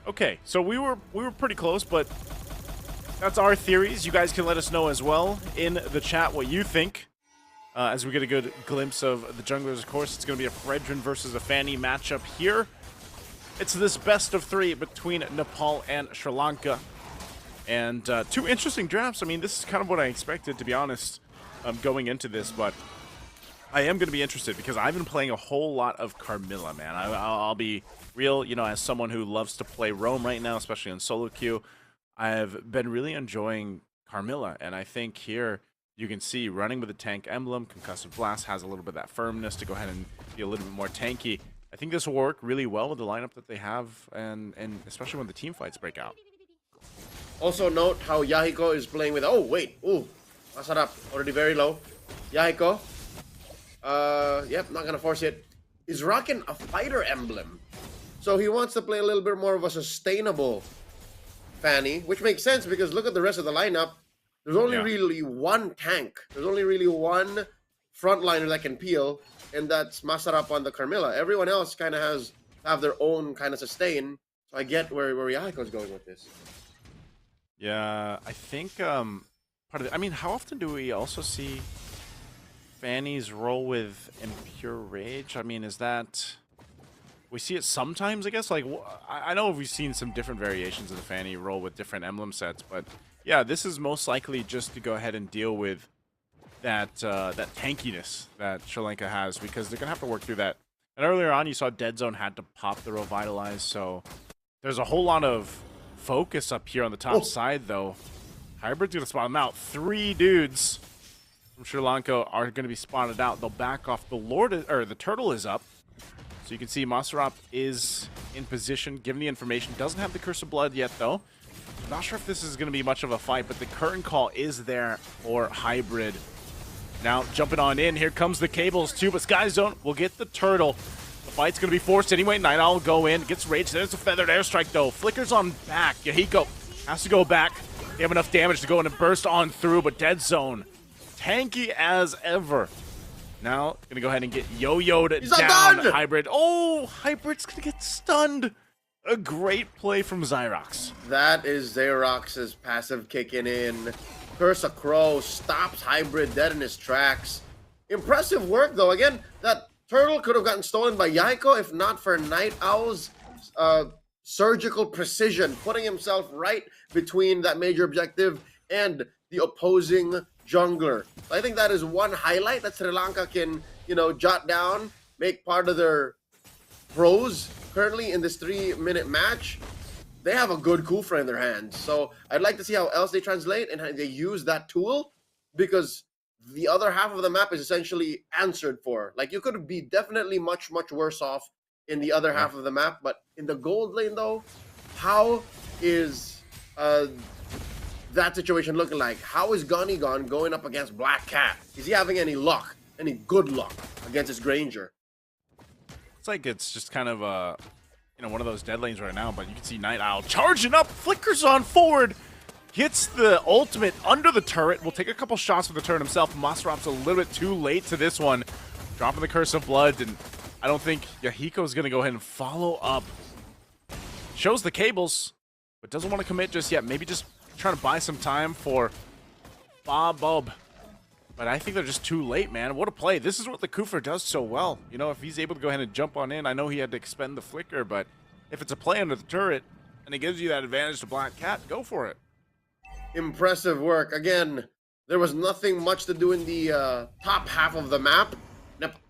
okay. So we were pretty close, but that's our theories. You guys can let us know as well in the chat what you think. As we get a good glimpse of the junglers, of course, it's going to be a Fredrin versus a Fanny matchup here. It's this best of 3 between Nepal and Sri Lanka. And 2 interesting drafts. I mean, this is kind of what I expected, to be honest, going into this. But I am going to be interested because I've been playing a whole lot of Carmilla, man. I'll be real, you know, as someone who loves to play roam right now, especially on solo queue, I've been really enjoying Carmilla. And I think here you can see running with the tank emblem, Concussive Blast has a little bit of that firmness to go ahead and be a little bit more tanky. I think this will work really well with the lineup that they have, and especially when the team fights break out. Also note how Yahiko is playing with... Oh, wait. Ooh. Masarap. Already very low. Yahiko. Yep, not gonna force it. Is rocking a fighter emblem. So he wants to play a little bit more of a sustainable Fanny, which makes sense because look at the rest of the lineup. There's only really one tank. There's only really one frontliner that can peel, and that's Masarap on the Carmilla. Everyone else kind of have their own kind of sustain. So I get where Yahiko's going with this. Yeah, I think part of the, I mean, how often do we also see Fanny's roll with Impure Rage? I mean, is that... We see it sometimes, I guess. Like, I know we've seen some different variations of the Fanny roll with different emblem sets, but yeah, this is most likely just to go ahead and deal with that that tankiness that Sri Lanka has, because they're gonna have to work through that. And earlier on, you saw Dead Zone had to pop the Revitalize, so there's a whole lot of focus up here on the top side, though. Hybrid's gonna spot him out. 3 dudes from Sri Lanka are gonna be spotted out. They'll back off. The turtle is up. So you can see Masarap is in position, given the information. Doesn't have the Curse of Blood yet, though. I'm not sure if this is going to be much of a fight, but the curtain call is there for Hybrid. Now, jumping on in. Here comes the cables, too, but Sky Zone will get the turtle. The fight's going to be forced anyway. Night Owl will go in. Gets raged. There's a feathered airstrike, though. Flickers on back. Yahiko has to go back. They have enough damage to go in and burst on through, but Dead Zone, tanky as ever. Now, gonna go ahead and get yo-yo'd down. Hybrid. Oh, Hybrid's gonna get stunned. A great play from Xyrox. That is Xyrox's passive kicking in. Curse of Crow stops Hybrid dead in his tracks. Impressive work, though. Again, that turtle could have gotten stolen by Yahiko if not for Night Owl's surgical precision, putting himself right between that major objective and the opposing jungler. I think that is one highlight that Sri Lanka can, you know, jot down, make part of their pros currently in this 3-minute match. They have a good Kufra in their hands. So I'd like to see how else they translate and how they use that tool, because the other half of the map is essentially answered for. Like, you could be definitely much, much worse off in the other half of the map, but in the gold lane, though, how is that situation looking like? How is Gonny going up against Black Cat? Is he having any luck, any good luck against his Granger? It's like it's just kind of one of those dead lanes right now, but you can see Night Owl charging up, flickers on forward, hits the ultimate under the turret, will take a couple shots with the turret himself. Masarap's a little bit too late to this one, dropping the Curse of Blood, and I don't think Yahiko's going to go ahead and follow up. Shows the cables, but doesn't want to commit just yet. Maybe just trying to buy some time for Bob. But I think they're just too late, man. What a play. This is what the Kufra does so well. You know, if he's able to go ahead and jump on in, I know he had to expend the flicker, but if it's a play under the turret and it gives you that advantage to Black Cat, go for it. Impressive work. Again, there was nothing much to do in the top half of the map.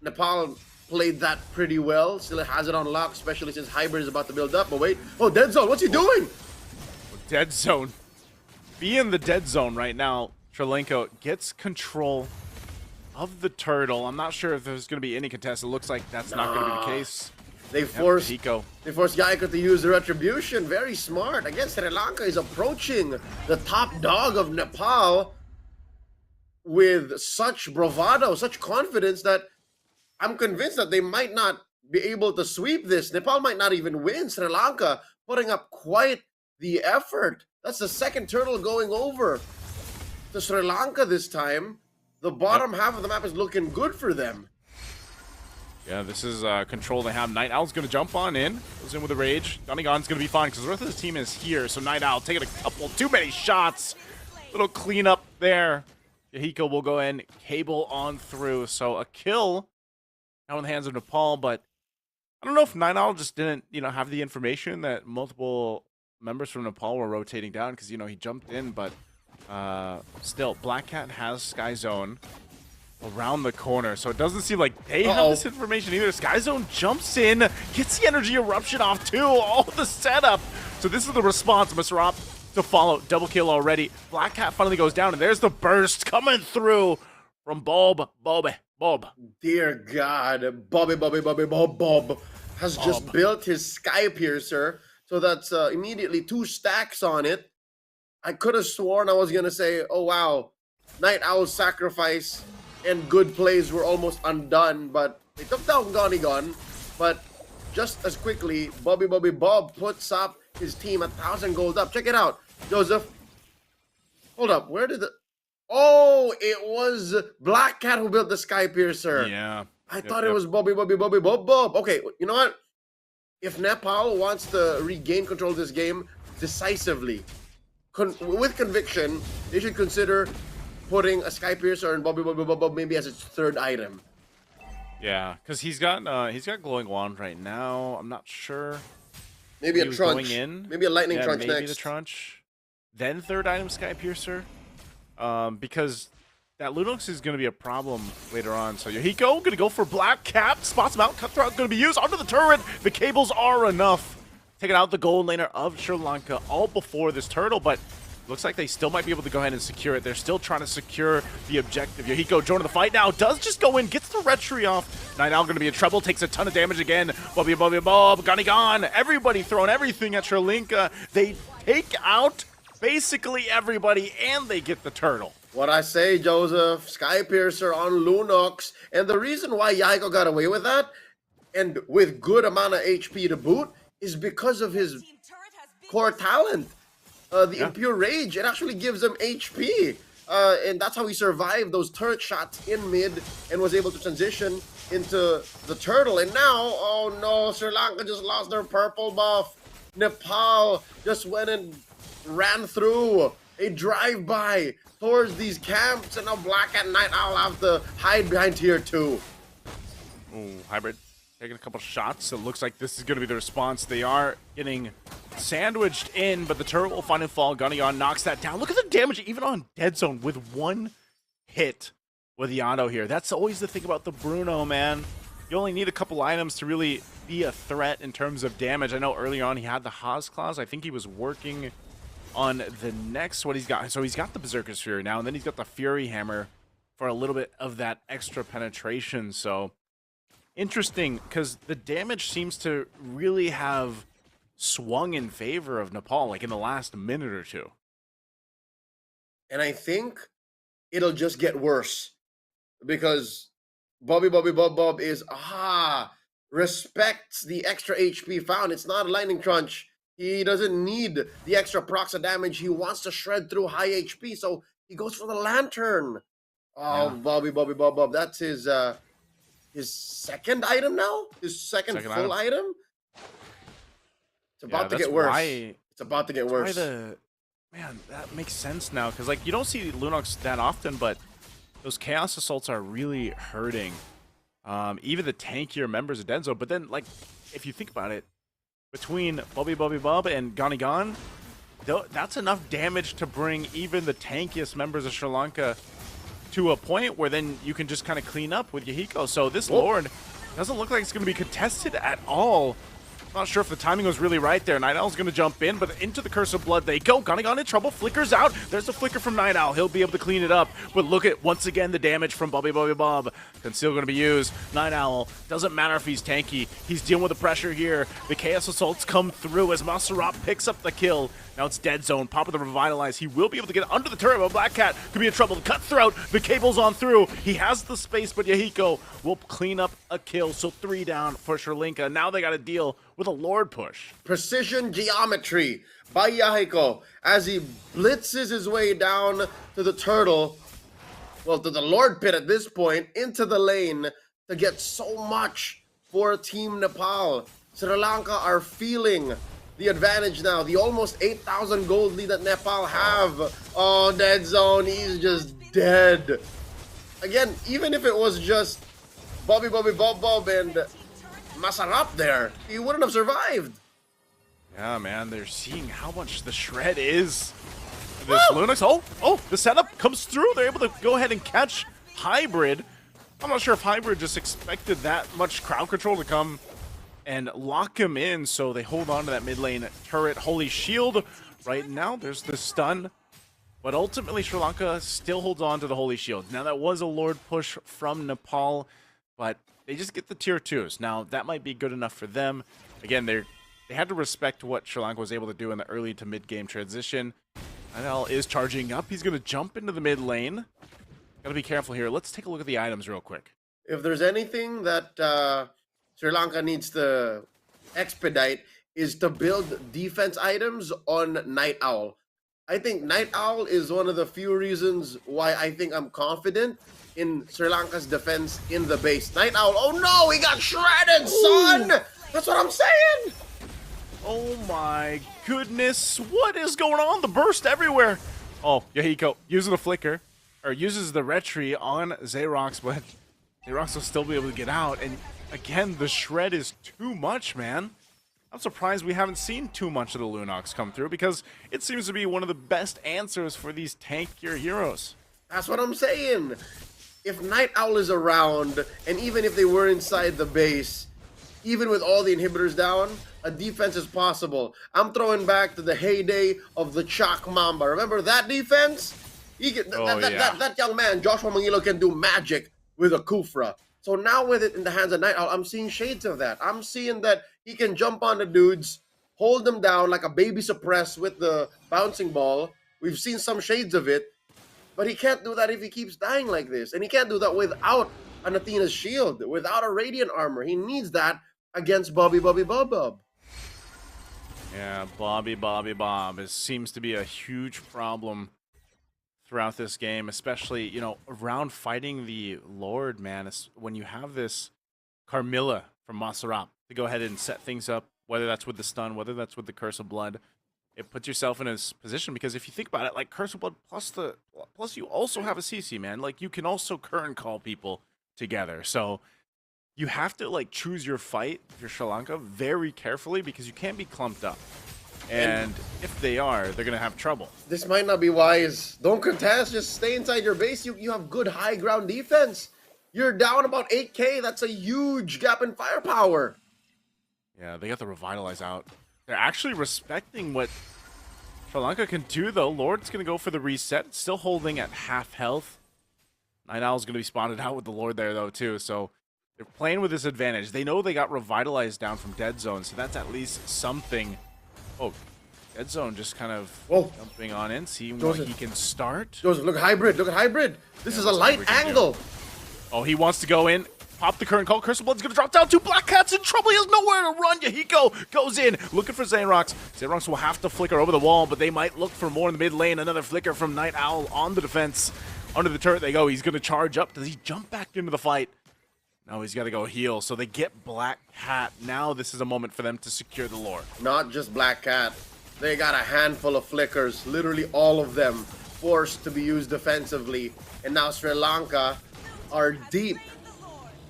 Nepal played that pretty well. Still has it on lock, especially since Hybrid is about to build up. But wait. Oh, Dead Zone. What's he doing? Dead Zone. Be in the Dead Zone right now. Sri Lanka gets control of the turtle. I'm not sure if there's going to be any contest. It looks like that's not going to be the case. They forced Yahiko to use the retribution. Very smart. Again, Sri Lanka is approaching the top dog of Nepal with such bravado, such confidence that I'm convinced that they might not be able to sweep this. Nepal might not even win. Sri Lanka putting up quite the effort. That's the second turtle going over to Sri Lanka this time. The bottom half of the map is looking good for them. Yeah, this is control they have. Night Owl's going to jump on in. Goes in with a rage. Donnigon's going to be fine because the rest of the team is here. So Night Owl taking a couple, too many shots. Little cleanup there. Yahiko will go in, cable on through. So a kill now in the hands of Nepal, but I don't know if Nine Owl just didn't, have the information that multiple members from Nepal were rotating down because, he jumped in, but still, Black Cat has Sky Zone around the corner, so it doesn't seem like they have this information either. Sky Zone jumps in, gets the energy eruption off too, all the setup. So this is the response, Mr. Op to follow. Double kill already. Black Cat finally goes down, and there's the burst coming through from Bob. Dear God, Bob has just built his Sky Piercer, so that's immediately 2 stacks on it. I could have sworn I was gonna say, oh wow, Night Owl's sacrifice and good plays were almost undone, but they took down Gonigon. But just as quickly, Bob puts up his team 1,000 gold up. Check it out, Joseph. Hold up, where did the... Oh, it was Black Cat who built the Sky Piercer. Yeah. I thought it was Bob. Okay, you know what? If Nepal wants to regain control of this game decisively, with conviction, they should consider putting a Sky Piercer and Bob maybe as its 3rd item. Yeah, because he's got glowing wand right now. I'm not sure. Maybe a Trunch. Going in. Maybe a lightning Trunch maybe next. The Trunch. Then 3rd item Sky Piercer. Because that Lunox is going to be a problem later on. So Yahiko going to go for Black Cat. Spots him out. Cutthroat going to be used onto the turret. The cables are enough. Taking out the gold laner of Sri Lanka all before this turtle, but looks like they still might be able to go ahead and secure it. They're still trying to secure the objective. Yahiko joining the fight now. Does just go in. Gets the retry off. Night Owl going to be in trouble. Takes a ton of damage again. Bob. Gonigon. Everybody throwing everything at Sri Lanka. They take out basically everybody, and they get the turtle. What I say, Joseph, Sky Piercer on Lunox, and the reason why Yahiko got away with that, and with good amount of HP to boot, is because of his core talent. The Impure Rage, it actually gives him HP, and that's how he survived those turret shots in mid and was able to transition into the turtle. And now, oh no, Sri Lanka just lost their purple buff. Nepal just went and ran through a drive-by towards these camps, and now Black Cat and Night Owl have to hide behind tier 2. Ooh, Hybrid taking a couple shots. It looks like this is going to be the response. They are getting sandwiched in, but the turret will finally fall. Gunion knocks that down. Look at the damage even on Dead Zone with 1 hit with the auto here. That's always the thing about the Bruno, man. You only need a couple items to really be a threat in terms of damage. I know early on he had the Haas Claws. I think he was working on the next what he's got. So he's got the Berserker's Fury now, and then he's got the Fury Hammer for a little bit of that extra penetration. So interesting, because the damage seems to really have swung in favor of Nepal, like in the last minute or two. And I think it'll just get worse, because Bob is, respects the extra HP found. It's not a Lightning Crunch. He doesn't need the extra procs of damage. He wants to shred through high HP, so he goes for the Lantern. Oh, yeah. Bob. That's his 2nd item now? His second full item? It's about to get worse. It's about to get worse. Man, that makes sense now, because like you don't see Lunox that often, but those Chaos Assaults are really hurting. Even the tankier members of Denzo. But then, like, if you think about it, between Bob and Gonigon, that's enough damage to bring even the tankiest members of Sri Lanka to a point where then you can just kind of clean up with Yahiko. So this Lord doesn't look like it's going to be contested at all. Not sure if the timing was really right there. Night Owl's going to jump in, but into the Curse of Blood they go. Gonigon in trouble, flickers out. There's a flicker from Night Owl. He'll be able to clean it up. But look at, once again, the damage from Bob. Conceal going to be used. Night Owl, doesn't matter if he's tanky. He's dealing with the pressure here. The Chaos Assaults come through as Maserop picks up the kill. Now it's Dead Zone. Pop with the Revitalize. He will be able to get under the turret, but Black Cat could be in trouble. Cutthroat, the cable's on through. He has the space, but Yahiko will clean up a kill. So 3 down for Sri Lanka. Now they got to deal with a Lord push. Precision geometry by Yahiko as he blitzes his way down to the turtle. Well, to the Lord pit at this point, into the lane to get so much for Team Nepal. Sri Lanka are feeling the advantage now. The almost 8,000 gold lead that Nepal have. Oh, Dead Zone, he's just dead. Again, even if it was just Bob and Masarap there, he wouldn't have survived. Yeah, man, they're seeing how much the shred is. This Lunux, oh, the setup comes through. They're able to go ahead and catch Hybrid. I'm not sure if Hybrid just expected that much crowd control to come and lock him in, so they hold on to that mid lane turret. Holy Shield right now. There's the stun, but ultimately Sri Lanka still holds on to the Holy Shield. Now that was a Lord push from Nepal, but they just get the tier 2s. Now that might be good enough for them. Again, they had to respect what Sri Lanka was able to do in the early to mid game transition. Anel is charging up. He's going to jump into the mid lane. Got to be careful here. Let's take a look at the items real quick. If there's anything that Sri Lanka needs to expedite is to build defense items on Night Owl. I think Night Owl is one of the few reasons why I think I'm confident in Sri Lanka's defense in the base. Night Owl, oh no, he got shredded, son! That's what I'm saying! Oh my goodness, what is going on? The burst everywhere. Oh, Yahiko uses the flicker, or uses the retry on Xerox, but Xerox will still be able to get out. And again, the shred is too much, man. I'm surprised we haven't seen too much of the Lunox come through, because it seems to be one of the best answers for these tankier heroes. That's what I'm saying. If Night Owl is around, and even if they were inside the base, even with all the inhibitors down, a defense is possible. I'm throwing back to the heyday of the Chak Mamba. Remember that defense? He can, that young man, Joshua Mangilo, can do magic with a Kufra. So now with it in the hands of Night Owl, I'm seeing shades of that. I'm seeing that he can jump on the dudes, hold them down like a baby suppress with the bouncing ball. We've seen some shades of it, but he can't do that if he keeps dying like this. And he can't do that without an Athena's shield, without a Radiant armor. He needs that against Bobby Bob. Yeah, Bobby Bob. It seems to be a huge problem throughout this game, especially, you know, around fighting the Lord, man. It's when you have this Carmilla from Masarap to go ahead and set things up, whether that's with the stun, whether that's with the Curse of Blood, it puts yourself in a position, because if you think about it, like Curse of Blood plus you also have a CC, man. Like, you can also current call people together. So you have to, like, choose your fight, if you're Sri Lanka, very carefully, because you can't be clumped up. And if they are, they're going to have trouble. This might not be wise. Don't contest. Just stay inside your base. You have good high ground defense. You're down about 8k. That's a huge gap in firepower. Yeah, they got the Revitalize out. They're actually respecting what Sri Lanka can do, though. Lord's going to go for the reset. Still holding at half health. Night Owl's going to be spotted out with the Lord there, though, too. So they're playing with this advantage. They know they got Revitalized down from Dead Zone, so that's at least something. Oh, Dead Zone just kind of jumping on in, seeing what he can start. Joseph, look at Hybrid. Look at Hybrid. This is a light angle. Oh, he wants to go in. Pop the current call. Curse of Blood's going to drop down. 2 Black Cats in trouble. He has nowhere to run. Yahiko goes in, looking for Xerox. Xerox will have to flicker over the wall, but they might look for more in the mid lane. Another flicker from Night Owl on the defense. Under the turret they go. He's going to charge up. Does he jump back into the fight? No, he's got to go heal. So they get Black Cat. Now this is a moment for them to secure the lore. Not just Black Cat. They got a handful of flickers. Literally all of them forced to be used defensively. And now Sri Lanka are deep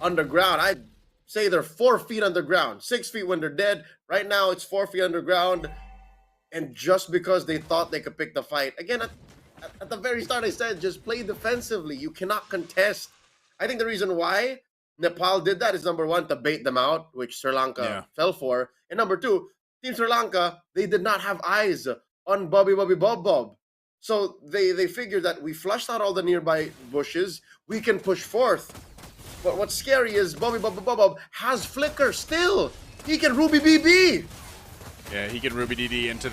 underground. I'd say they're 4 feet underground. 6 feet when they're dead. Right now it's 4 feet underground. And just because they thought they could pick the fight. Again, at the very start I said, just play defensively. You cannot contest. I think the reason why Nepal did that is, number one, to bait them out, which Sri Lanka fell for. And number two, Team Sri Lanka, they did not have eyes on Bobby Bob. So they figured that we flushed out all the nearby bushes, we can push forth. But what's scary is Bobby Bob has flicker still. He can Ruby BB. Yeah, he can Ruby DD into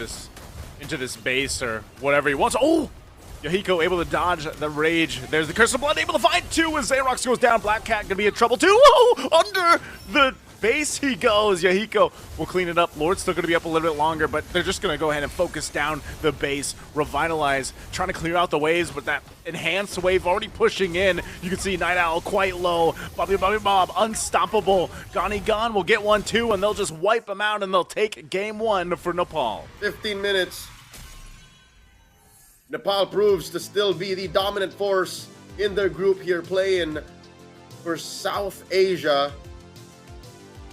this base or whatever he wants. Oh! Yahiko able to dodge the rage. There's the Curse of Blood, able to find 2 as Xerox goes down. Black Cat gonna be in trouble too. Oh! Under the base he goes. Yahiko will clean it up. Lord's still gonna be up a little bit longer, but they're just gonna go ahead and focus down the base. Revitalize, trying to clear out the waves, but that enhanced wave already pushing in. You can see Night Owl quite low. Bobby Bob, unstoppable. Gone will get 1 too, and they'll just wipe them out, and they'll take game 1 for Nepal. 15 minutes. Nepal proves to still be the dominant force in their group here, playing for South Asia.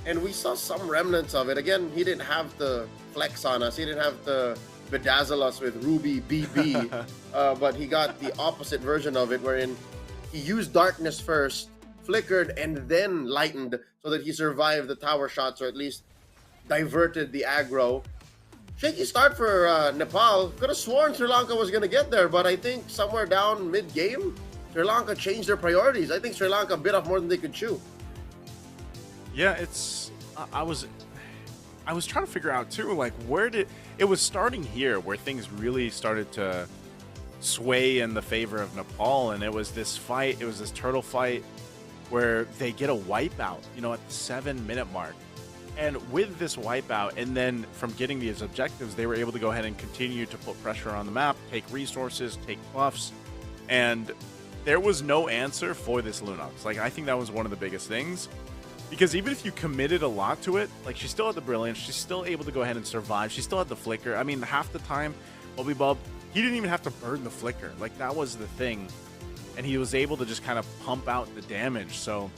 and we saw some remnants of it. Again, he didn't have to flex on us. He didn't have to bedazzle us with Ruby BB, but he got the opposite version of it, wherein he used darkness first, flickered, and then lightened so that he survived the tower shots, or at least diverted the aggro. Shaky start for Nepal. Could have sworn Sri Lanka was going to get there, but I think somewhere down mid-game, Sri Lanka changed their priorities. I think Sri Lanka bit off more than they could chew. Yeah, it's I was trying to figure out too, like, where did it was starting here where things really started to sway in the favor of Nepal, and it was this turtle fight where they get a wipeout, you know, at the 7-minute mark. And with this wipeout, and then from getting these objectives, they were able to go ahead and continue to put pressure on the map, take resources, take buffs, and there was no answer for this Lunox. Like, I think that was one of the biggest things, because even if you committed a lot to it, like, she still had the brilliance, she's still able to go ahead and survive, she still had the flicker. I mean, half the time, Mlbb, he didn't even have to burn the flicker. Like, that was the thing, and he was able to just kind of pump out the damage. So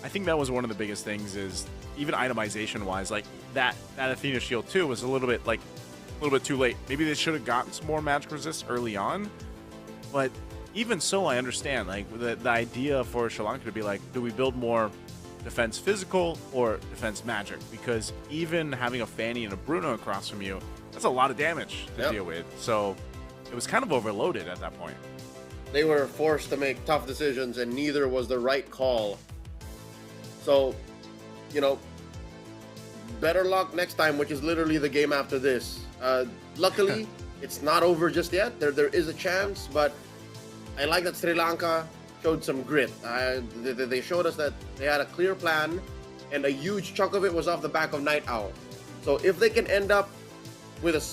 I think that was one of the biggest things, is even itemization wise, like that Athena shield too was a little bit too late. Maybe they should have gotten some more magic resist early on, but even so, I understand like the idea for Sri Lanka to be like, do we build more defense physical or defense magic? Because even having a Fanny and a Bruno across from you, that's a lot of damage to deal with. So it was kind of overloaded at that point. They were forced to make tough decisions, and neither was the right call. So, you know, better luck next time, which is literally the game after this. Luckily, it's not over just yet. There is a chance, but I like that Sri Lanka showed some grit. They showed us that they had a clear plan, and a huge chunk of it was off the back of Night Owl. So if they can end up with a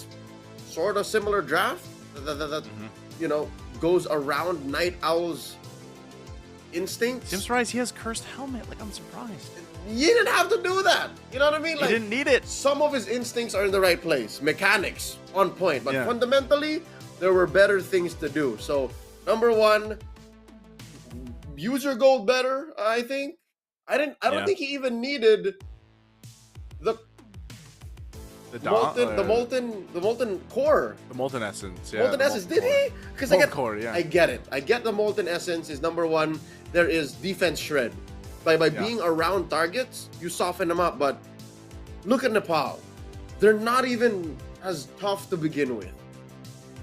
sort of similar draft that you know, goes around Night Owl's instincts. I'm surprised he has cursed helmet. Like, I'm surprised. You didn't have to do that. You know what I mean? Like, he didn't need it. Some of his instincts are in the right place. Mechanics on point, but fundamentally, there were better things to do. So, number one, use your gold better. I think. I don't think he even needed the molten core. The molten essence. Yeah. Molten essence. Did he? Because I get it. I get the molten essence is number one. There is defense shred. By being around targets, you soften them up. But look at Nepal. They're not even as tough to begin with.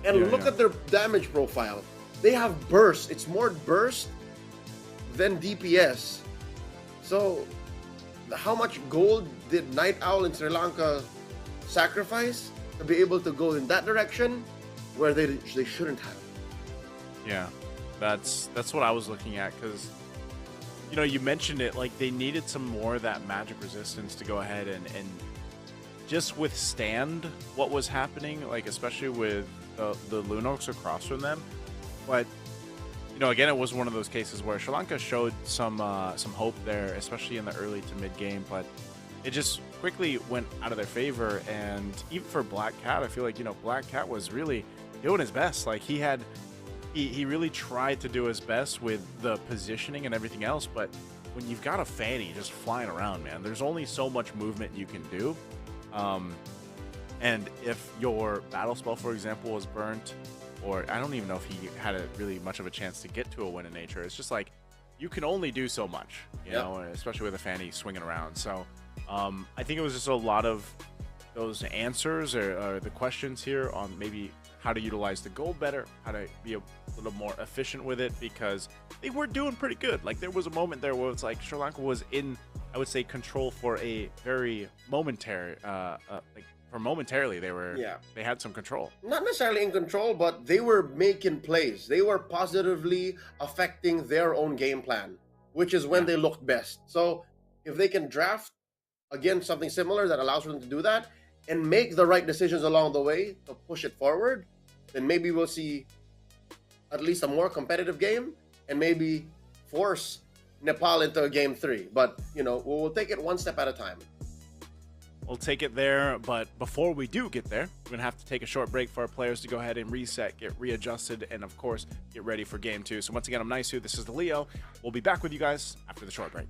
And look at their damage profile. They have burst. It's more burst than DPS. So, how much gold did Night Owl in Sri Lanka sacrifice to be able to go in that direction where they shouldn't have? Yeah, that's what I was looking at, because, you know, you mentioned it, like, they needed some more of that magic resistance to go ahead and just withstand what was happening, like, especially with the Lunox across from them. But, you know, again, it was one of those cases where Sri Lanka showed some hope there, especially in the early to mid game, but it just quickly went out of their favor. And even for Black Cat, I feel like, you know, Black Cat was really doing his best. Like, he really tried to do his best with the positioning and everything else, but when you've got a Fanny just flying around, man, there's only so much movement you can do. And if your battle spell, for example, was burnt, or I don't even know if he had really much of a chance to get to a win in nature, it's just like, you can only do so much, you know, especially with a Fanny swinging around. So I think it was just a lot of those answers or the questions here on maybe how to utilize the gold better, how to be a little more efficient with it, because they were doing pretty good. Like, there was a moment there where it's like Sri Lanka was in, I would say, control for a very momentary, momentarily they had some control. Not necessarily in control, but they were making plays. They were positively affecting their own game plan, which is when they looked best. So if they can draft, again, something similar that allows them to do that and make the right decisions along the way to push it forward, then maybe we'll see at least a more competitive game and maybe force Nepal into a game 3. But, you know, we'll take it one step at a time. We'll take it there, but before we do get there, we're going to have to take a short break for our players to go ahead and reset, get readjusted, and of course, get ready for game 2. So once again, I'm Nisu, this is the Leo. We'll be back with you guys after the short break.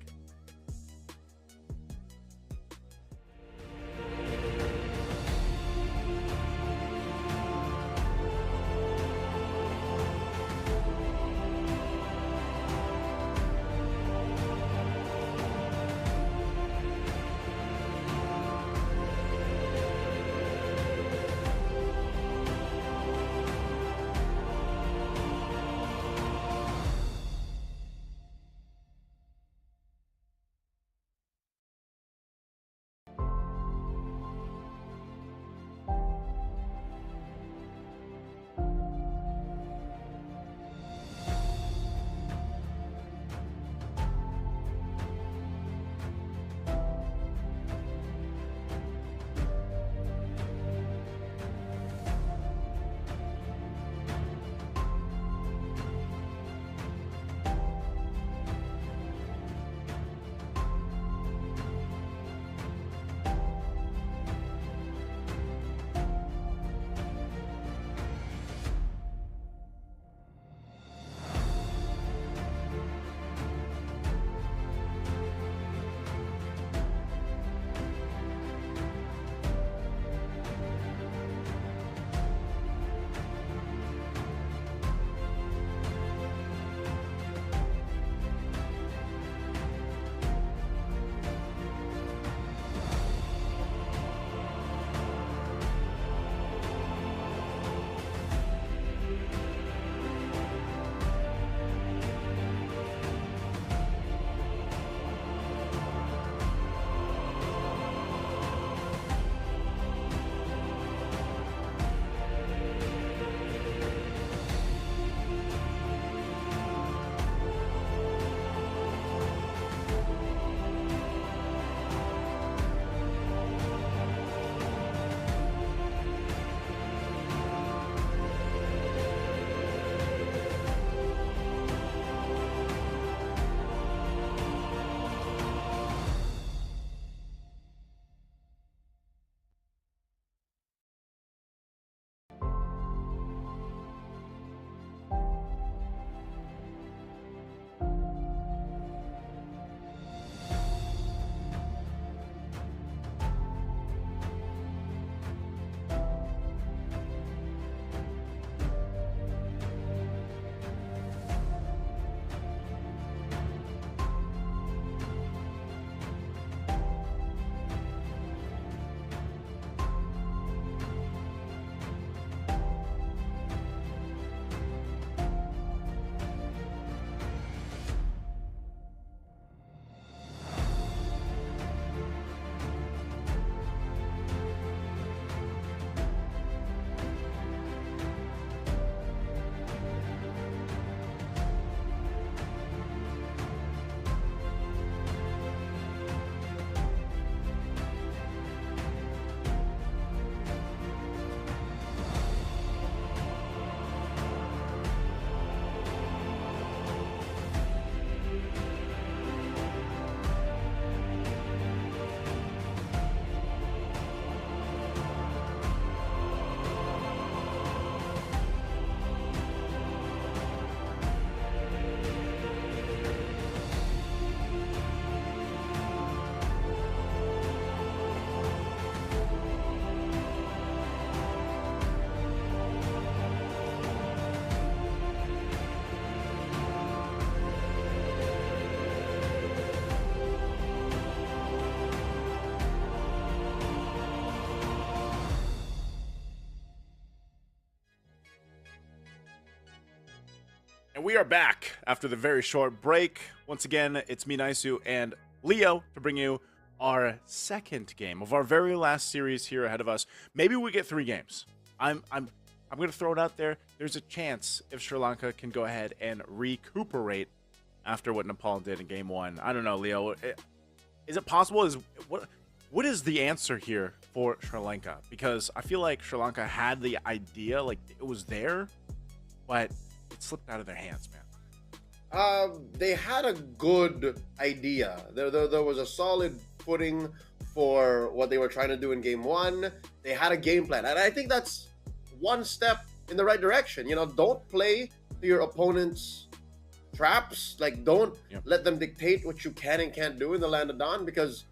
And we are back after the very short break. Once again, it's me, Naisu, and Leo to bring you our second game of our very last series here ahead of us. Maybe we get 3 games. I'm going to throw it out there. There's a chance if Sri Lanka can go ahead and recuperate after what Nepal did in game 1. I don't know, Leo. Is it possible? What is the answer here for Sri Lanka? Because I feel like Sri Lanka had the idea, like it was there, but it slipped out of their hands, man. They had a good idea. There was a solid footing for what they were trying to do in game 1. They had a game plan, and I think that's one step in the right direction. You know, don't play to your opponent's traps. Like, don't let them dictate what you can and can't do in the land of Dawn, because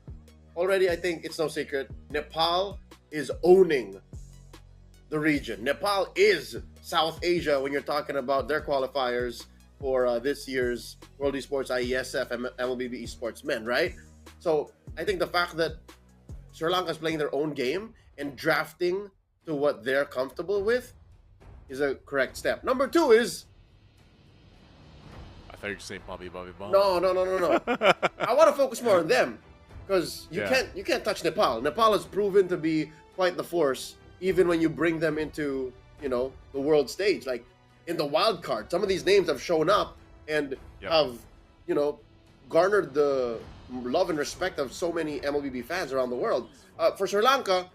already I think it's no secret, Nepal is owning the region. Nepal is South Asia when you're talking about their qualifiers for this year's World Esports Iesf and Mlbb Esports men, right? So I think the fact that Sri Lanka is playing their own game and drafting to what they're comfortable with is a correct step. Number 2 is... I thought you were saying Bobby. No. I want to focus more on them, because you can't touch Nepal. Nepal has proven to be quite the force, even when you bring them into, you know, the world stage. Like in the wild card, some of these names have shown up and have, you know, garnered the love and respect of so many MLBB fans around the world. For Sri Lanka,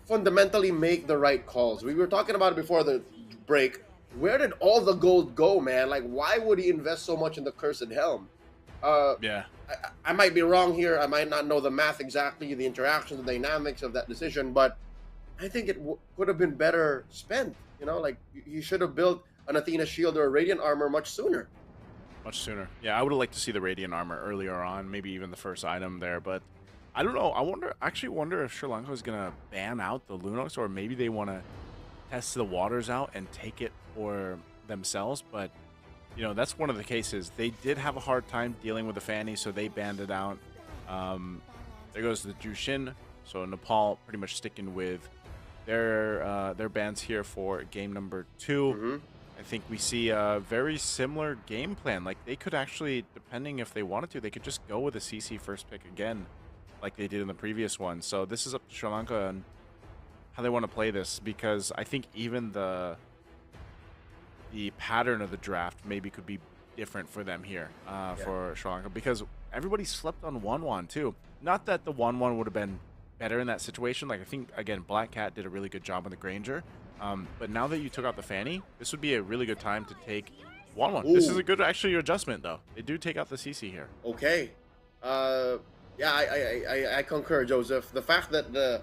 fundamentally make the right calls. We were talking about it before the break. Where did all the gold go, man? Like, why would he invest so much in the Cursed Helm? I might be wrong here. I might not know the math exactly, the interactions, the dynamics of that decision, but I think it could have been better spent. You know, like, you should have built an Athena shield or a Radiant armor much sooner. Much sooner. Yeah, I would have liked to see the Radiant armor earlier on, maybe even the first item there, but I don't know. I actually wonder if Sri Lanka is going to ban out the Lunox, or maybe they want to test the waters out and take it for themselves, but you know, that's one of the cases. They did have a hard time dealing with the Fanny, so they banned it out. There goes the Jushin. So Nepal pretty much sticking with their bans here for game number 2. I think we see a very similar game plan. Like, they could actually, depending if they wanted to, they could just go with a CC first pick again, like they did in the previous one. So this is up to Sri Lanka and how they want to play this, because I think even the pattern of the draft maybe could be different for them here for Sri Lanka, because everybody slept on 1-1 too. Not that the 1-1 would have been better in that situation. Like, I think, again, Black Cat did a really good job on the Granger. But now that you took out the Fanny, this would be a really good time to take 1-1. This is a good, actually, adjustment, though. They do take out the CC here. Okay. Yeah, I concur, Joseph. The fact that the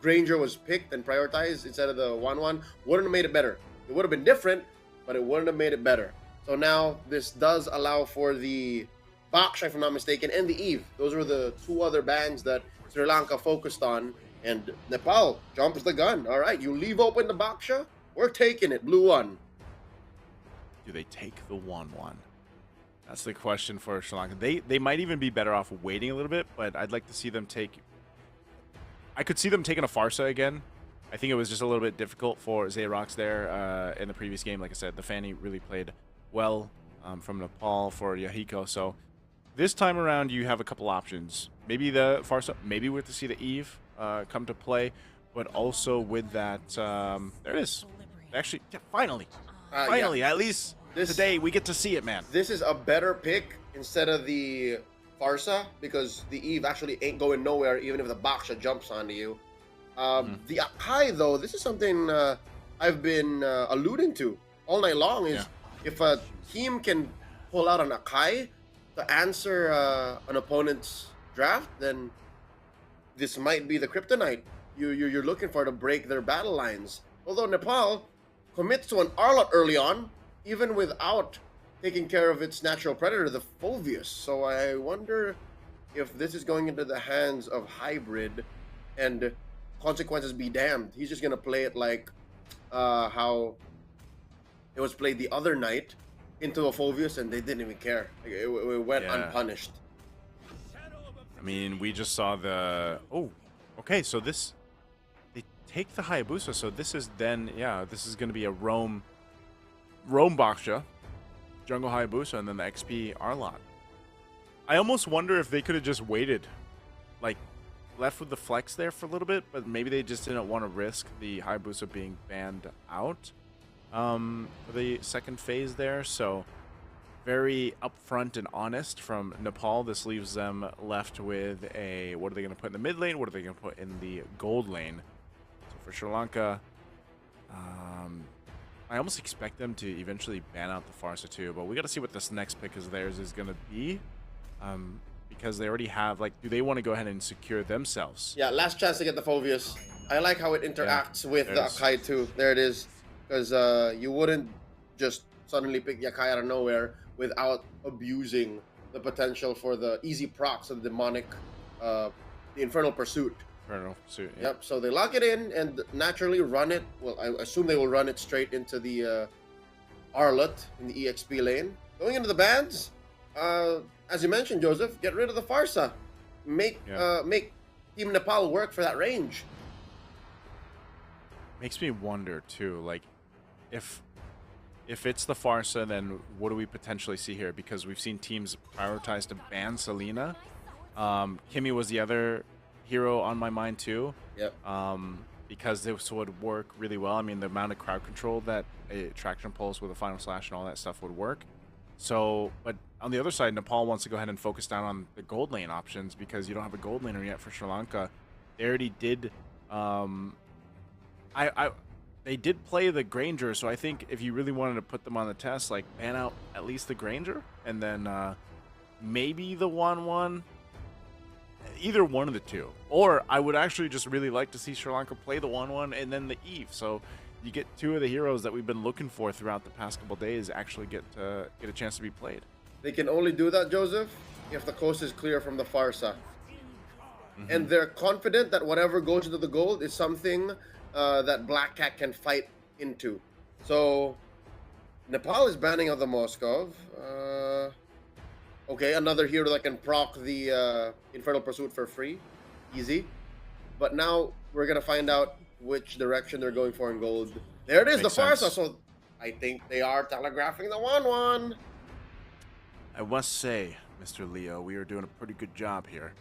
Granger was picked and prioritized instead of the 1-1 wouldn't have made it better. It would have been different, but it wouldn't have made it better. So now this does allow for the Baksha, if I'm not mistaken, and the Eve. Those were the 2 other bans that Sri Lanka focused on, and Nepal jumps the gun. All right, you leave open the Baksha, we're taking it. Blue 1. Do they take the 1-1? That's the question for Sri Lanka. They might even be better off waiting a little bit, but I'd like to see them take... I could see them taking a Farsa again. I think it was just a little bit difficult for Xerox there in the previous game. Like I said, the Fanny really played well from Nepal for Yahiko. So this time around, you have a couple options. Maybe the Farsa, maybe we have to see the Eve come to play, but also with that, there it is. Actually, finally, at least today we get to see it, man. This is a better pick instead of the Farsa, because the Eve actually ain't going nowhere even if the Baksha jumps onto you. The Akai, though, this is something I've been alluding to all night long, is if a team can pull out an Akai to answer an opponent's draft, then this might be the kryptonite you're looking for to break their battle lines. Although Nepal commits to an Arlot early on, even without taking care of its natural predator, the Phoveus. So I wonder if this is going into the hands of Hybrid, and consequences be damned. He's just going to play it like how it was played the other night, into a Phoveus, and they didn't even care. Like, it went unpunished. I mean, we just saw the... Oh, okay, so this... They take the Hayabusa, so this is then... Yeah, this is going to be a Rome Baksha. Jungle Hayabusa and then the XP Arlot. I almost wonder if they could have just waited, like left with the flex there for a little bit, but maybe they just didn't want to risk the Hayabusa being banned out for the second phase there. So very upfront and honest from Nepal. This leaves them left with a, what are they going to put in the mid lane? What are they going to put in the gold lane? So for Sri Lanka, I almost expect them to eventually ban out the Farsa too, but we got to see what this next pick of theirs is going to be, because they already have, like, do they want to go ahead and secure themselves? Yeah, last chance to get the Phoveus. I like how it interacts with the Akai too. There it is. Because you wouldn't just suddenly pick Yakai out of nowhere without abusing the potential for the easy procs of the demonic, the Infernal Pursuit. Infernal Pursuit, yeah. Yep, so they lock it in and naturally run it. Well, I assume they will run it straight into the Arlot in the EXP lane. Going into the bans, as you mentioned, Joseph, get rid of the Farsa. Make Team Nepal work for that range. Makes me wonder too, like, if it's the Farsa, then what do we potentially see here? Because we've seen teams prioritize to ban Selena. Kimmy was the other hero on my mind too. Yep. Because this would work really well. I mean, the amount of crowd control that a traction pulse with a final slash and all that stuff would work. So, but on the other side, Nepal wants to go ahead and focus down on the gold lane options because you don't have a gold laner yet for Sri Lanka. They already did. They did play the Granger, so I think if you really wanted to put them on the test, like ban out at least the Granger, and then maybe the 1-1, either one of the two. Or I would actually just really like to see Sri Lanka play the 1-1 and then the Eve, so you get two of the heroes that we've been looking for throughout the past couple days actually get a chance to be played. They can only do that, Joseph, if the coast is clear from the Farsa. And they're confident that whatever goes into the gold is something that Black Cat can fight into. So Nepal is banning out the Moskov. Okay, another hero that can proc the Infernal Pursuit for free. Easy. But now we're going to find out which direction they're going for in gold. There it is, Makes the Farsa. sense. So I think they are telegraphing the 1-1. I must say, Mr. Leo, we are doing a pretty good job here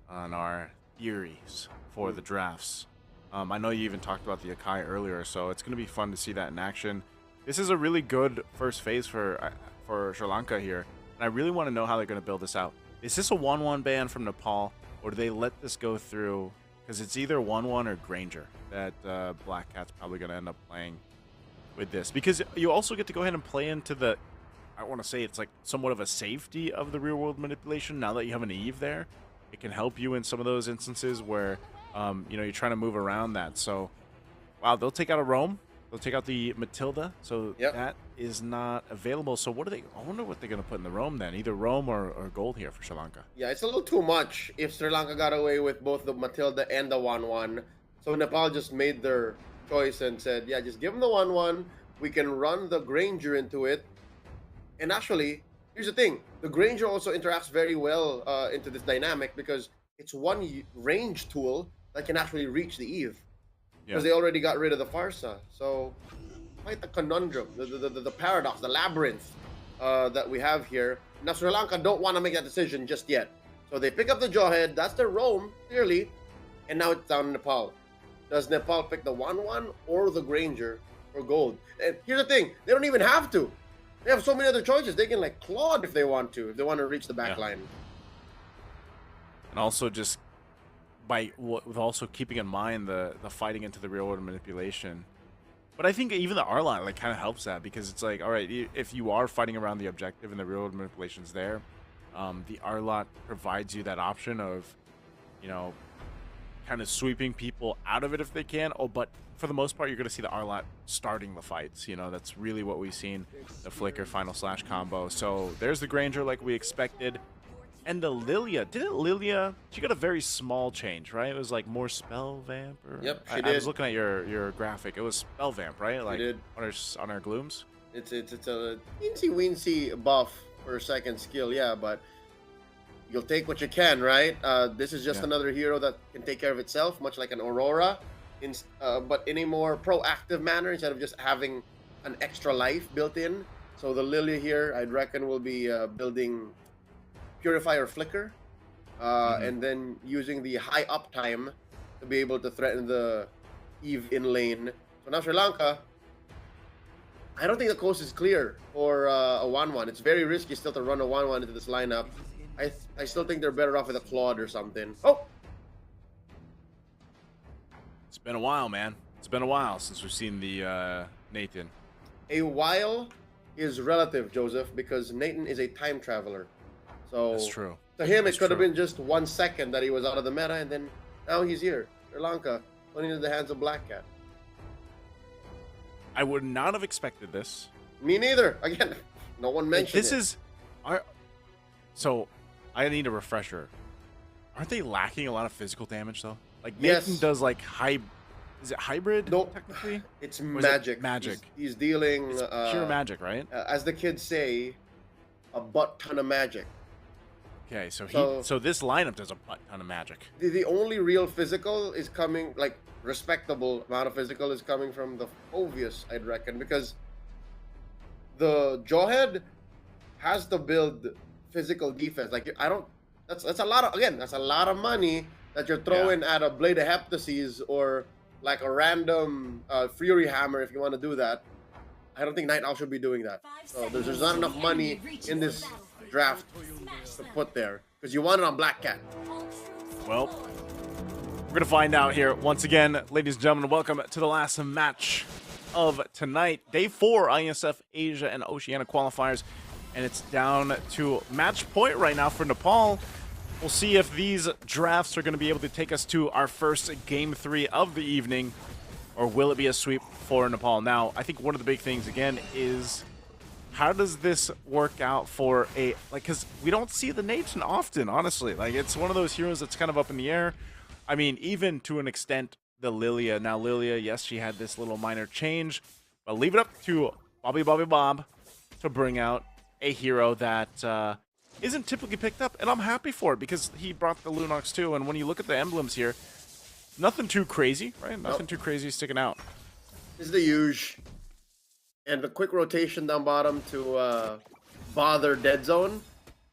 on our theories for the drafts. I know you even talked about the Akai earlier, so it's going to be fun to see that in action. This is a really good first phase for Sri Lanka here, and I really want to know how they're going to build this out. Is this a 1-1 ban from Nepal, or do they let this go through? Because it's either 1-1 or Granger that Black Cat's probably going to end up playing with this. Because you also get to go ahead and play into the, I want to say it's like somewhat of a safety of the real-world manipulation. Now that you have an Eve there, it can help you in some of those instances where you're trying to move around that. So, wow, they'll take out a Rome. They'll take out the Matilda. So that is not available. So what are they? I wonder what they're going to put in the Rome then. Either Rome or gold here for Sri Lanka. Yeah, it's a little too much if Sri Lanka got away with both the Matilda and the 1-1. So Nepal just made their choice and said, yeah, just give them the 1-1. We can run the Granger into it. And actually, here's the thing. The Granger also interacts very well into this dynamic because it's one range tool that can actually reach the Eve. Because they already got rid of the Farsa. So, quite the conundrum, the paradox, the labyrinth that we have here. Now, Sri Lanka don't want to make that decision just yet. So they pick up the Jawhead. That's their Rome, clearly. And now it's down to Nepal. Does Nepal pick the 1-1 or the Granger for gold? And here's the thing. They don't even have to. They have so many other choices. They can, like, Claude if they want to reach the back line. And also just with also keeping in mind the fighting into the real world manipulation. But I think even the Arlot like kind of helps that, because it's like, all right, if you are fighting around the objective and the real world manipulation's there, the Arlot provides you that option of, kind of sweeping people out of it if they can. But for the most part, you're going to see the Arlot starting the fights. That's really what we've seen, the Flicker final slash combo. So there's the Granger like we expected. And the Lilia, she got a very small change, right? It was like more spell vamp. Yep, she I did. was looking at your graphic. It was spell vamp, right? Like did. on our glooms. It's a teensy-weensy buff for second skill, yeah, but you'll take what you can, right? This is just another hero that can take care of itself, much like an Aurora, but in a more proactive manner instead of just having an extra life built in. So the Lilia here, I'd reckon, will be building Purifier Flicker, and then using the high uptime to be able to threaten the Eve in lane. So now Sri Lanka, I don't think the coast is clear for a 1-1. It's very risky still to run a 1-1 into this lineup. I still think they're better off with a Claude or something. Oh! It's been a while, man. It's been a while since we've seen the Nathan. A while is relative, Joseph, because Nathan is a time traveler. So That's true. to him, That's it could have true. been just 1 second that he was out of the meta, and then now he's here. Sri Lanka, putting into the hands of Black Cat. I would not have expected this. Me neither. Again, no one mentioned This it. is... So, I need a refresher. Aren't they lacking a lot of physical damage, though? Like, Yes. Nathan does, like, Is it hybrid, No, technically? it's Or is it magic. magic? He's dealing, It's pure magic, right? as the kids say, a butt ton of magic. Okay, so So- this lineup does a butt ton of magic. The only real physical is coming, like, respectable amount of physical is coming from the Phobius, I'd reckon, because the Jawhead has to build physical defense. Like, I don't, that's a lot of, again, that's a lot of money that you're throwing at a Blade of Heptases or like a random Fury Hammer if you want to do that. I don't think Night Owl should be doing that. So there's not enough money in this draft to put there because you want it on Black Cat. Well, we're going to find out here. Once again, ladies and gentlemen, welcome to the last match of tonight. Day 4, Iesf Asia and Oceania qualifiers. And it's down to match point right now for Nepal. We'll see if these drafts are going to be able to take us to our first Game 3 of the evening. Or will it be a sweep for Nepal? Now, I think one of the big things, again, is how does this work out for a... Like, because we don't see the Nathan often, honestly. Like, it's one of those heroes that's kind of up in the air. I mean, even to an extent, the Lilia. Now, Lilia, yes, she had this little minor change. But leave it up to Bobby Bob to bring out a hero that isn't typically picked up. And I'm happy for it because he brought the Lunox too. And when you look at the emblems here, nothing too crazy, right? Nothing too crazy sticking out. This is the huge. And the quick rotation down bottom to bother Dead Zone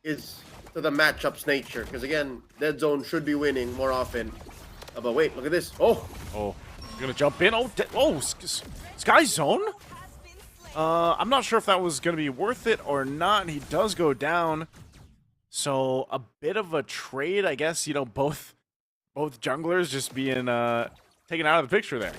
is to the matchup's nature. Because again, Dead Zone should be winning more often. But wait, look at this. Oh, you're gonna jump in. Sky Zone. I'm not sure if that was gonna be worth it or not. He does go down. So a bit of a trade, I guess. You know, both junglers just being taken out of the picture there.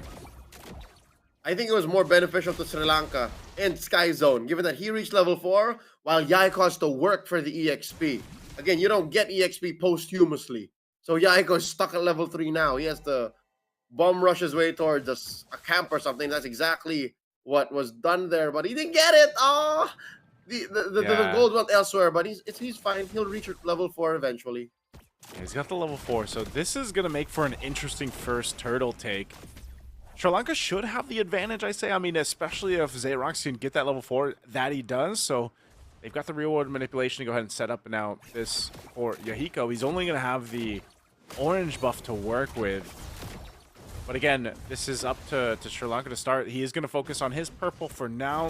I think it was more beneficial to Sri Lanka and Sky Zone, given that he reached level 4 while Yaiko has to work for the EXP. Again, you don't get EXP posthumously. So Yaiko is stuck at level 3 now. He has to bomb rush his way towards a camp or something. That's exactly what was done there, but he didn't get it. Oh, the gold went elsewhere, but he's fine. He'll reach level 4 eventually. Yeah, he's got the level 4, so this is gonna make for an interesting first turtle take. Sri Lanka should have the advantage, I say. I mean, especially if Xerox can get that level 4, that he does. So they've got the real world manipulation to go ahead and set up now this for Yahiko. He's only going to have the orange buff to work with. But again, this is up to Sri Lanka to start. He is going to focus on his purple for now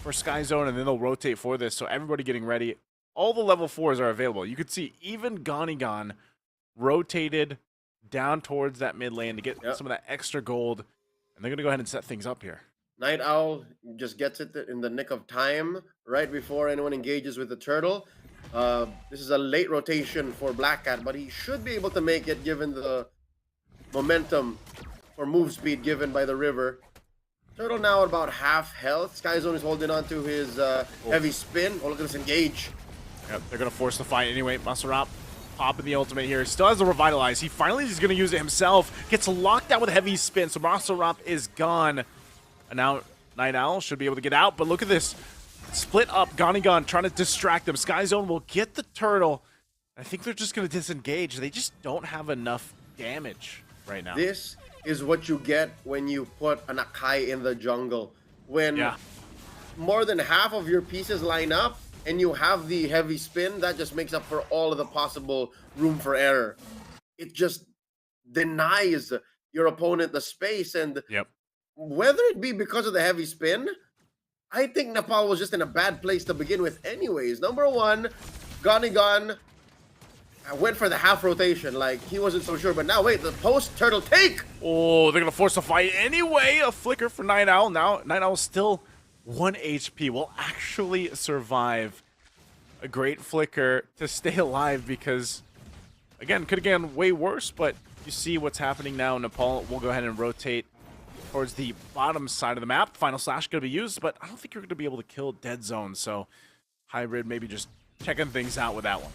for Sky Zone, and then they'll rotate for this. So everybody getting ready. All the level 4s are available. You could see even Ganigan rotated down towards that mid lane to get some of that extra gold. And they're going to go ahead and set things up here. Night Owl just gets it in the nick of time, right before anyone engages with the turtle. This is a late rotation for Black Cat, but he should be able to make it given the momentum or move speed given by the river. Turtle now at about half health. Sky Zone is holding on to his heavy spin. Oh, look at this engage. Yep, they're going to force the fight anyway. Masarup popping the ultimate here. He still has the Revitalize. He finally is going to use it himself. Gets locked out with heavy spin, so Masarup is gone. And now Night Owl should be able to get out, but look at this. Split up, Ganigan trying to distract them. Sky Zone will get the turtle. I think they're just going to disengage. They just don't have enough damage right now. This is what you get when you put an Akai in the jungle. When more than half of your pieces line up, and you have the heavy spin, that just makes up for all of the possible room for error. It just denies your opponent the space, and whether it be because of the heavy spin I think Nepal was just in a bad place to begin with anyways. Number one, Gonigon went for the half rotation, like he wasn't so sure, but now wait, the post turtle take! Oh, they're gonna force a fight anyway. A flicker for Night Owl. Now Night Owl still 1 HP. Will actually survive. A great flicker to stay alive because, again, could have gotten way worse, but you see what's happening now. Nepal will go ahead and rotate towards the bottom side of the map. Final Slash going to be used, but I don't think you're going to be able to kill Dead Zone, so Hybrid maybe just checking things out with that one.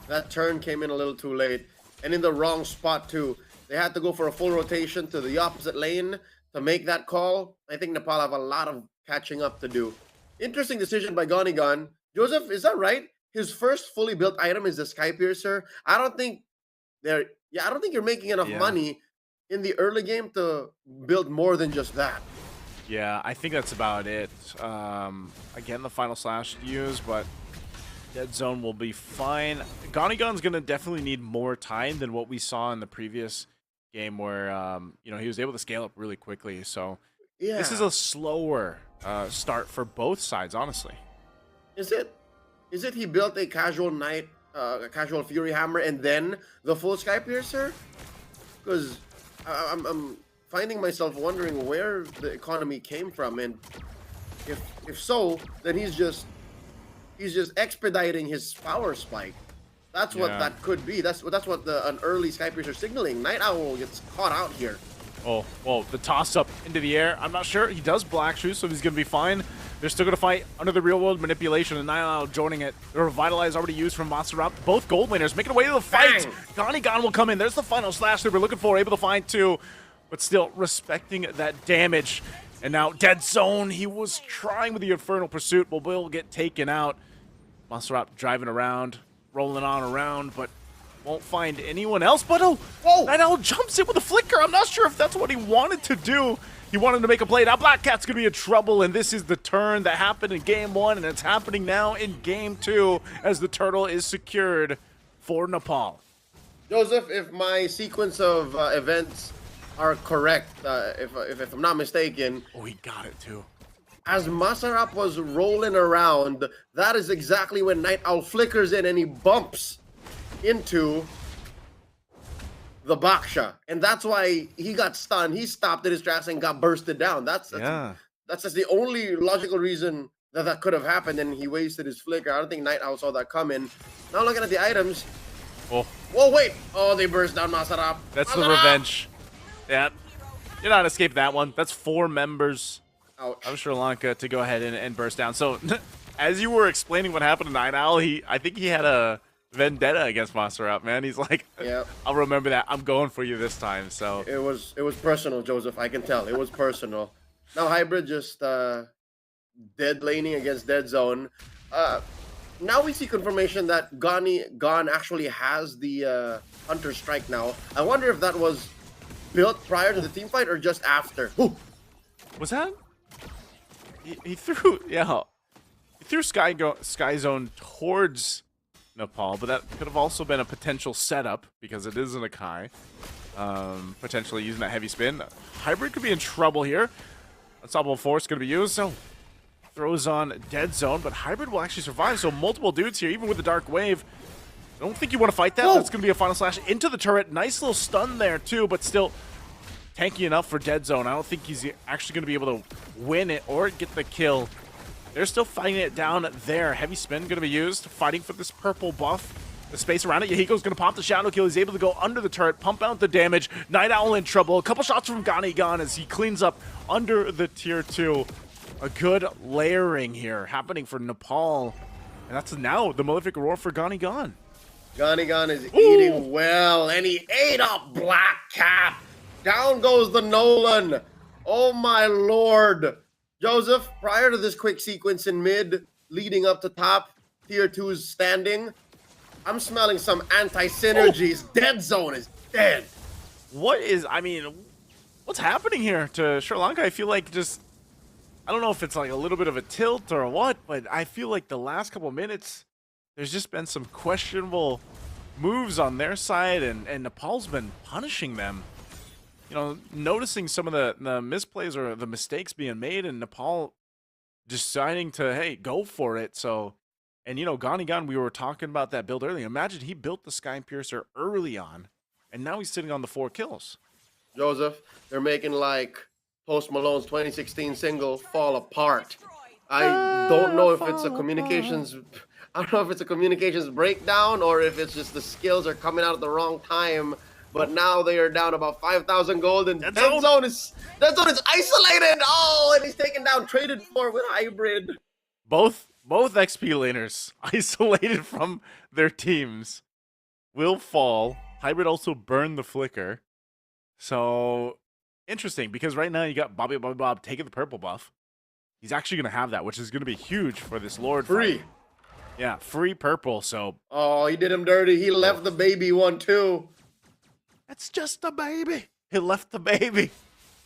That turn came in a little too late, and in the wrong spot too. They had to go for a full rotation to the opposite lane to make that call. I think Nepal have a lot of catching up to do. Interesting decision by Gonigon. Joseph, is that right? His first fully built item is the Sky Piercer. I don't think you're making enough money in the early game to build more than just that. Yeah, I think that's about it. Again, the Final Slash used, but Dead Zone will be fine. Gonigon's going to definitely need more time than what we saw in the previous game where, he was able to scale up really quickly. So this is a slower start for both sides, honestly. Is it he built a casual knight, a casual Fury Hammer, and then the full Sky Piercer? Because I'm finding myself wondering where the economy came from, and if so, then he's just expediting his power spike. That's what that could be. That's what an early Sky Piercer signaling. Night Owl gets caught out here. Oh, well, the toss up into the air. I'm not sure. He does Black Shoes, so he's going to be fine. They're still going to fight under the real world manipulation, and Night Owl joining it. The Revitalize already used from Maserap. Both gold laners making away to the fight. Gonigon will come in. There's the Final Slash they were looking for. Able to find two, but still respecting that damage. And now Dead Zone. He was trying with the Infernal Pursuit, but will get taken out. Maserap driving around, rolling on around, but won't find anyone else. But Night Owl jumps in with a flicker. I'm not sure if that's what he wanted to do. He wanted to make a play. Now Black Cat's going to be in trouble, and this is the turn that happened in Game 1, and it's happening now in Game 2 as the turtle is secured for Nepal. Joseph, if my sequence of events are correct, if I'm not mistaken... Oh, he got it too. As Maserap was rolling around, that is exactly when Night Owl flickers in and he bumps into the Baksha, and that's why he got stunned. He stopped in his tracks and got bursted down. That's just the only logical reason that could have happened, and he wasted his flicker. I don't think Night Owl saw that coming. Now looking at the items. Oh, whoa, wait! Oh, they burst down Maserap. That's the revenge. Yeah, you're not escaping that one. That's 4 members of Sri Lanka to go ahead and burst down. So, as you were explaining what happened to Night Owl, I think he had a vendetta against Maserap, man. He's like, I'll remember that. I'm going for you this time. So it was personal, Joseph. I can tell it was personal. Now Hybrid just dead laning against Dead Zone. Now we see confirmation that Gon actually has the Hunter Strike now. I wonder if that was built prior to the team fight or just after. Ooh. Was that? He threw he threw Sky Zone towards Nepal, but that could have also been a potential setup because it is an Akai. Potentially using that heavy spin. Hybrid could be in trouble here. Unstoppable Force going to be used, so throws on Dead Zone, but Hybrid will actually survive, so multiple dudes here, even with the Dark Wave. I don't think you want to fight that. Whoa. That's going to be a Final Slash into the turret. Nice little stun there, too, but still tanky enough for Dead Zone. I don't think he's actually going to be able to win it or get the kill. They're still fighting it down there. Heavy spin going to be used, fighting for this purple buff. The space around it. Yahiko's going to pop the shadow kill. He's able to go under the turret, pump out the damage. Night Owl in trouble. A couple shots from Gonigon as he cleans up under the tier 2. A good layering here happening for Nepal. And that's now the Malefic Roar for Gonigon. Gonigon is eating well, and he ate up Black Cat. Down goes the Nolan. Oh my lord. Joseph, prior to this quick sequence in mid, leading up to top, tier 2's standing, I'm smelling some anti-synergies. Dead Zone is dead. What's happening here to Sri Lanka? I feel like I don't know if it's like a little bit of a tilt or what, but I feel like the last couple minutes, there's just been some questionable moves on their side, and Nepal's been punishing them. You know, noticing some of the misplays or the mistakes being made, and Nepal deciding to, hey, go for it. So, and Ganigan, we were talking about that build earlier. Imagine he built the Sky Piercer early on, and now he's sitting on the 4 kills. Joseph, they're making like Post Malone's 2016 single "Fall Apart." I don't know if it's a communications. I don't know if it's a communications breakdown or if it's just the skills are coming out at the wrong time. But now they are down about 5,000 gold, and Dead Zone is isolated. Oh, and he's taken down, traded for with Hybrid. Both XP laners isolated from their teams will fall. Hybrid also burned the flicker. So interesting, because right now you got Bobby Bob taking the purple buff. He's actually going to have that, which is going to be huge for this Lord free fight. Yeah, free purple. So he did him dirty. He left the baby one too. That's just a baby. He left the baby.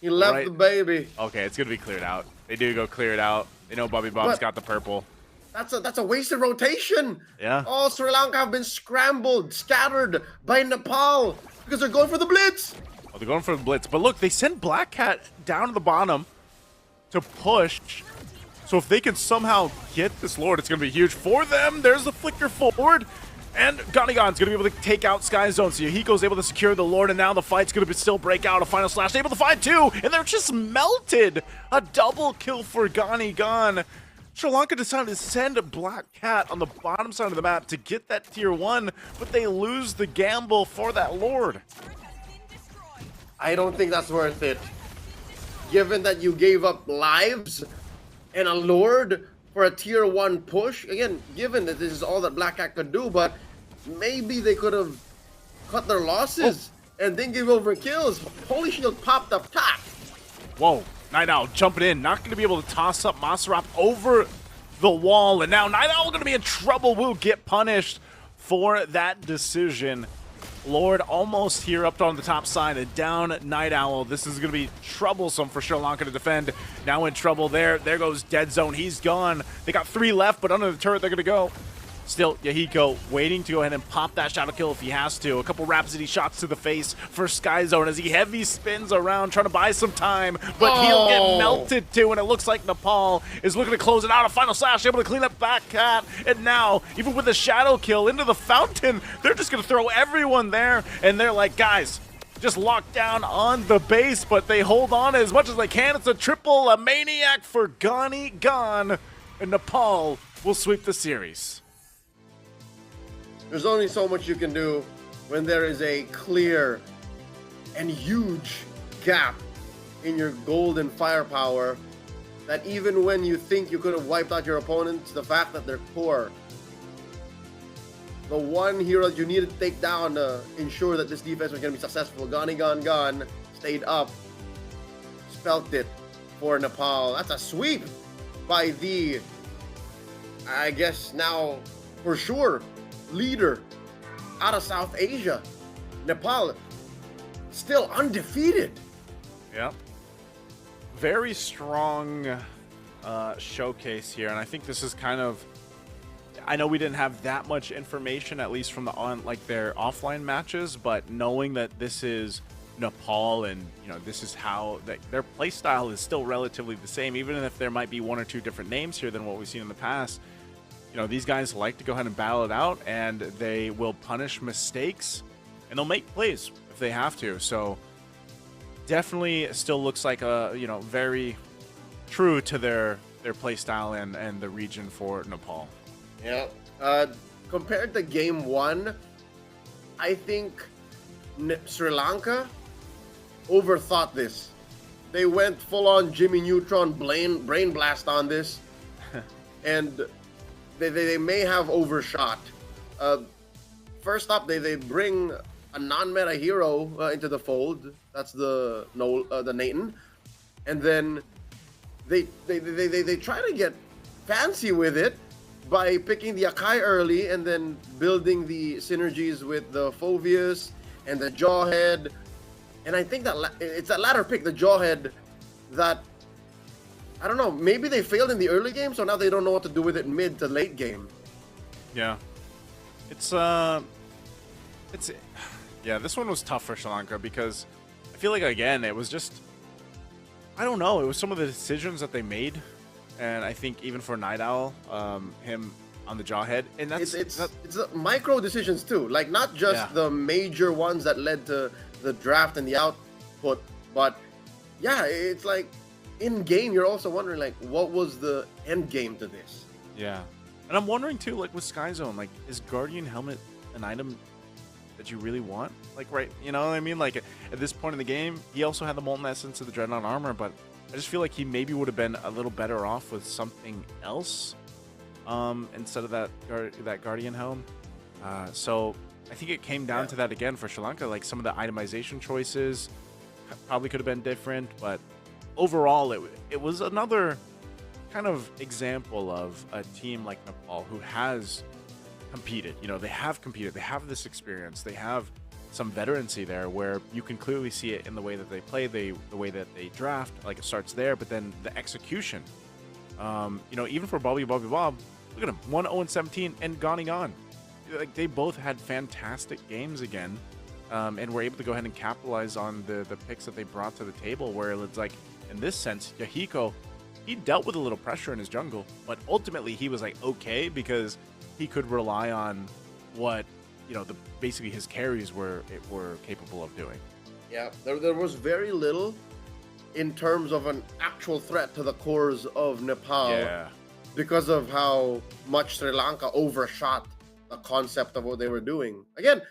He left the baby. Okay, it's going to be cleared out. They do go clear it out. They know Bobby Bob's got the purple. That's a wasted rotation. Yeah. Oh, Sri Lanka have been scattered by Nepal because they're going for the blitz. Oh, they're going for the blitz. But look, they sent Black Cat down to the bottom to push. So if they can somehow get this Lord, it's going to be huge for them. There's the flicker forward. And Ganigan's going to be able to take out Sky Zone. So Yahiko's able to secure the Lord, and now the fight's going to still break out. A final slash, able to find 2, and they're just melted. A double kill for Ganigan. Sri Lanka decided to send a Black Cat on the bottom side of the map to get that tier 1, but they lose the gamble for that Lord. I don't think that's worth it. Given that you gave up lives and a Lord for a tier 1 push, again, given that this is all that Black Cat could do, but maybe they could have cut their losses and then give over kills. Holy Shield popped up top. Whoa, Night Owl jumping in, not going to be able to toss up Maserop over the wall, and now Night Owl going to be in trouble, will get punished for that decision. Lord almost here up on the top side, and down Night Owl. This is going to be troublesome for Sri Lanka to defend. Now in trouble there. There goes Dead Zone. He's gone. They got 3 left, but under the turret they're going to go. Still, Yahiko waiting to go ahead and pop that shadow kill if he has to. A couple Rhapsody shots to the face for Sky Zone as he heavy spins around trying to buy some time, but he'll get melted too, and it looks like Nepal is looking to close it out. A final slash, able to clean up Black Cat, and now, even with the shadow kill into the fountain, they're just going to throw everyone there, and they're like, guys, just locked down on the base, but they hold on as much as they can. It's a triple, a maniac for Ganigan, and Nepal will sweep the series. There's only so much you can do when there is a clear and huge gap in your golden firepower that even when you think you could have wiped out your opponents, the fact that they're poor, the one hero that you needed to take down to ensure that this defense was going to be successful, Ganigan stayed up, spelt it for Nepal. That's a sweep by the, I guess now for sure, leader out of South Asia. Nepal still undefeated. Yep. Very strong showcase here, and I think this is kind of, I know we didn't have that much information, at least from their offline matches, but knowing that this is Nepal and this is how their play style is still relatively the same, even if there might be 1 or 2 different names here than what we've seen in the past. These guys like to go ahead and battle it out, and they will punish mistakes, and they'll make plays if they have to. So definitely still looks like a, very true to their play style and the region for Nepal. Yeah. Compared to game 1, I think Sri Lanka overthought this. They went full-on Jimmy Neutron brain blast on this, and they may have overshot. First up, they bring a non-meta hero into the fold. That's the Nathan, and then they try to get fancy with it by picking the Akai early and then building the synergies with the Phoveus and the Jawhead. And I think that it's that latter pick, the Jawhead, that I don't know, maybe they failed in the early game, so now they don't know what to do with it mid to late game. Yeah. Yeah, this one was tough for Sri Lanka because I feel like, again, it was just, I don't know, it was some of the decisions that they made and I think even for Night Owl, him on the jawhead, and that's it's the micro decisions too, like not just Yeah. the major ones that led to the draft and the output, but yeah, it's like in game you're also wondering like what was the end game to this. yeah. And I'm wondering too, like with Sky Zone, like is Guardian Helmet an item that you really want? Like, right, you know what I mean? Like at this point in the game, he also had the Molten Essence of the Dreadnought armor, but I just feel like he maybe would have been a little better off with something else instead of that Guardian Helm. So I think it came down to that again for Sri Lanka. Like some of the itemization choices probably could have been different, but overall, it was another kind of example of a team like Nepal who has competed. You know, they have competed. They have this experience. They have some veterancy there where you can clearly see it in the way that they play, the way that they draft. Like it starts there, but then the execution. You know, even for Bobby Bob, look at him, 1-0-17 and gone on. Like they both had fantastic games again, and were able to go ahead and capitalize on the picks that they brought to the table. Where it's like, in this sense, Yahiko, he dealt with a little pressure in his jungle, but ultimately he was like okay because he could rely on what, you know, basically his carries were capable of doing. Yeah, there was very little in terms of an actual threat to the cores of Nepal. Yeah. Because of how much Sri Lanka overshot the concept of what they were doing. Again,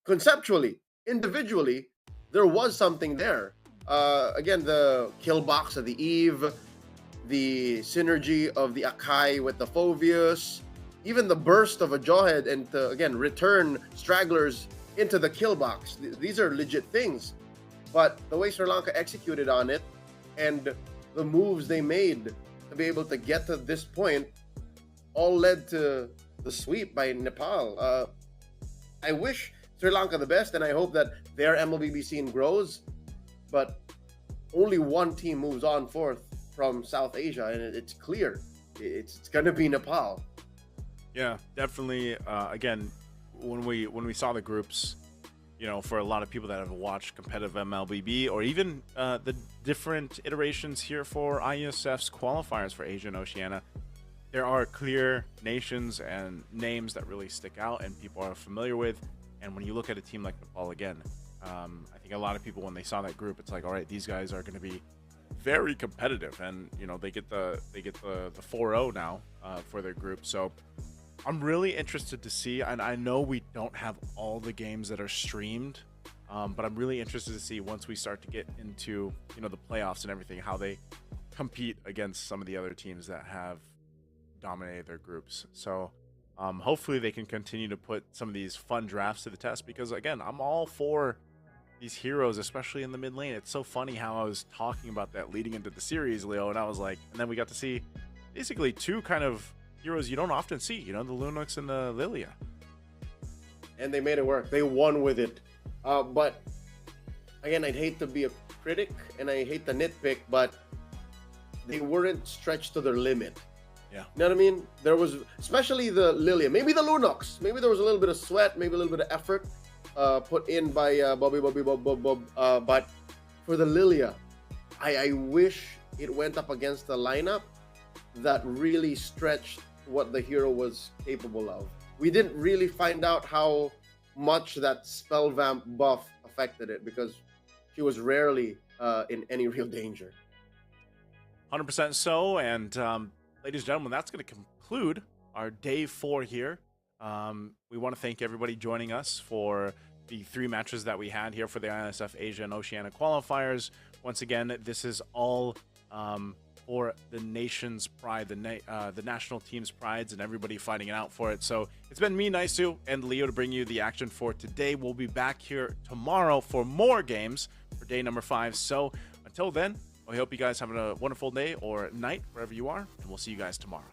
conceptually, individually, there was something there. Again, the kill box of the Eve, the synergy of the Akai with the Phoveus, even the burst of a Jawhead and to, again, return stragglers into the kill box. These are legit things. But the way Sri Lanka executed on it and the moves they made to be able to get to this point all led to the sweep by Nepal. I wish Sri Lanka the best, and I hope that their Mlbb scene grows, but only one team moves on forth from South Asia, and it's clear it's going to be Nepal. Yeah, definitely. Again, when we saw the groups, you know, for a lot of people that have watched competitive Mlbb or even the different iterations here for Iesf's qualifiers for Asia and Oceania, there are clear nations and names that really stick out and people are familiar with. And when you look at a team like Nepal again, I think a lot of people, when they saw that group, it's like, all right, these guys are going to be very competitive, and you know they get the 4-0 now for their group. So I'm really interested to see, and I know we don't have all the games that are streamed, but I'm really interested to see once we start to get into, you know, the playoffs and everything, how they compete against some of the other teams that have dominated their groups. So hopefully they can continue to put some of these fun drafts to the test, because again, I'm all for these heroes, especially in the mid lane. It's so funny how I was talking about that leading into the series, Leo, and I was like, and then we got to see basically two kind of heroes you don't often see, you know, the Lunox and the Lilia. And they made it work. They won with it. But again, I'd hate to be a critic and I hate to nitpick, but they weren't stretched to their limit. Yeah. You know what I mean? There was, especially the Lilia, maybe the Lunox, maybe there was a little bit of sweat, maybe a little bit of effort put in by Bobby, but for the Lilia, I wish it went up against a lineup that really stretched what the hero was capable of. We didn't really find out how much that spell vamp buff affected it because she was rarely in any real danger. 100% so. And ladies and gentlemen, that's going to conclude our day 4 here. We want to thank everybody joining us for the 3 matches that we had here for the ISF Asia and Oceania qualifiers. Once again, this is all for the nation's pride, the national team's prides, and everybody fighting it out for it. So it's been me, Naisu, and Leo to bring you the action for today. We'll be back here tomorrow for more games for day number 5. So until then, I hope you guys have a wonderful day or night wherever you are, and we'll see you guys tomorrow.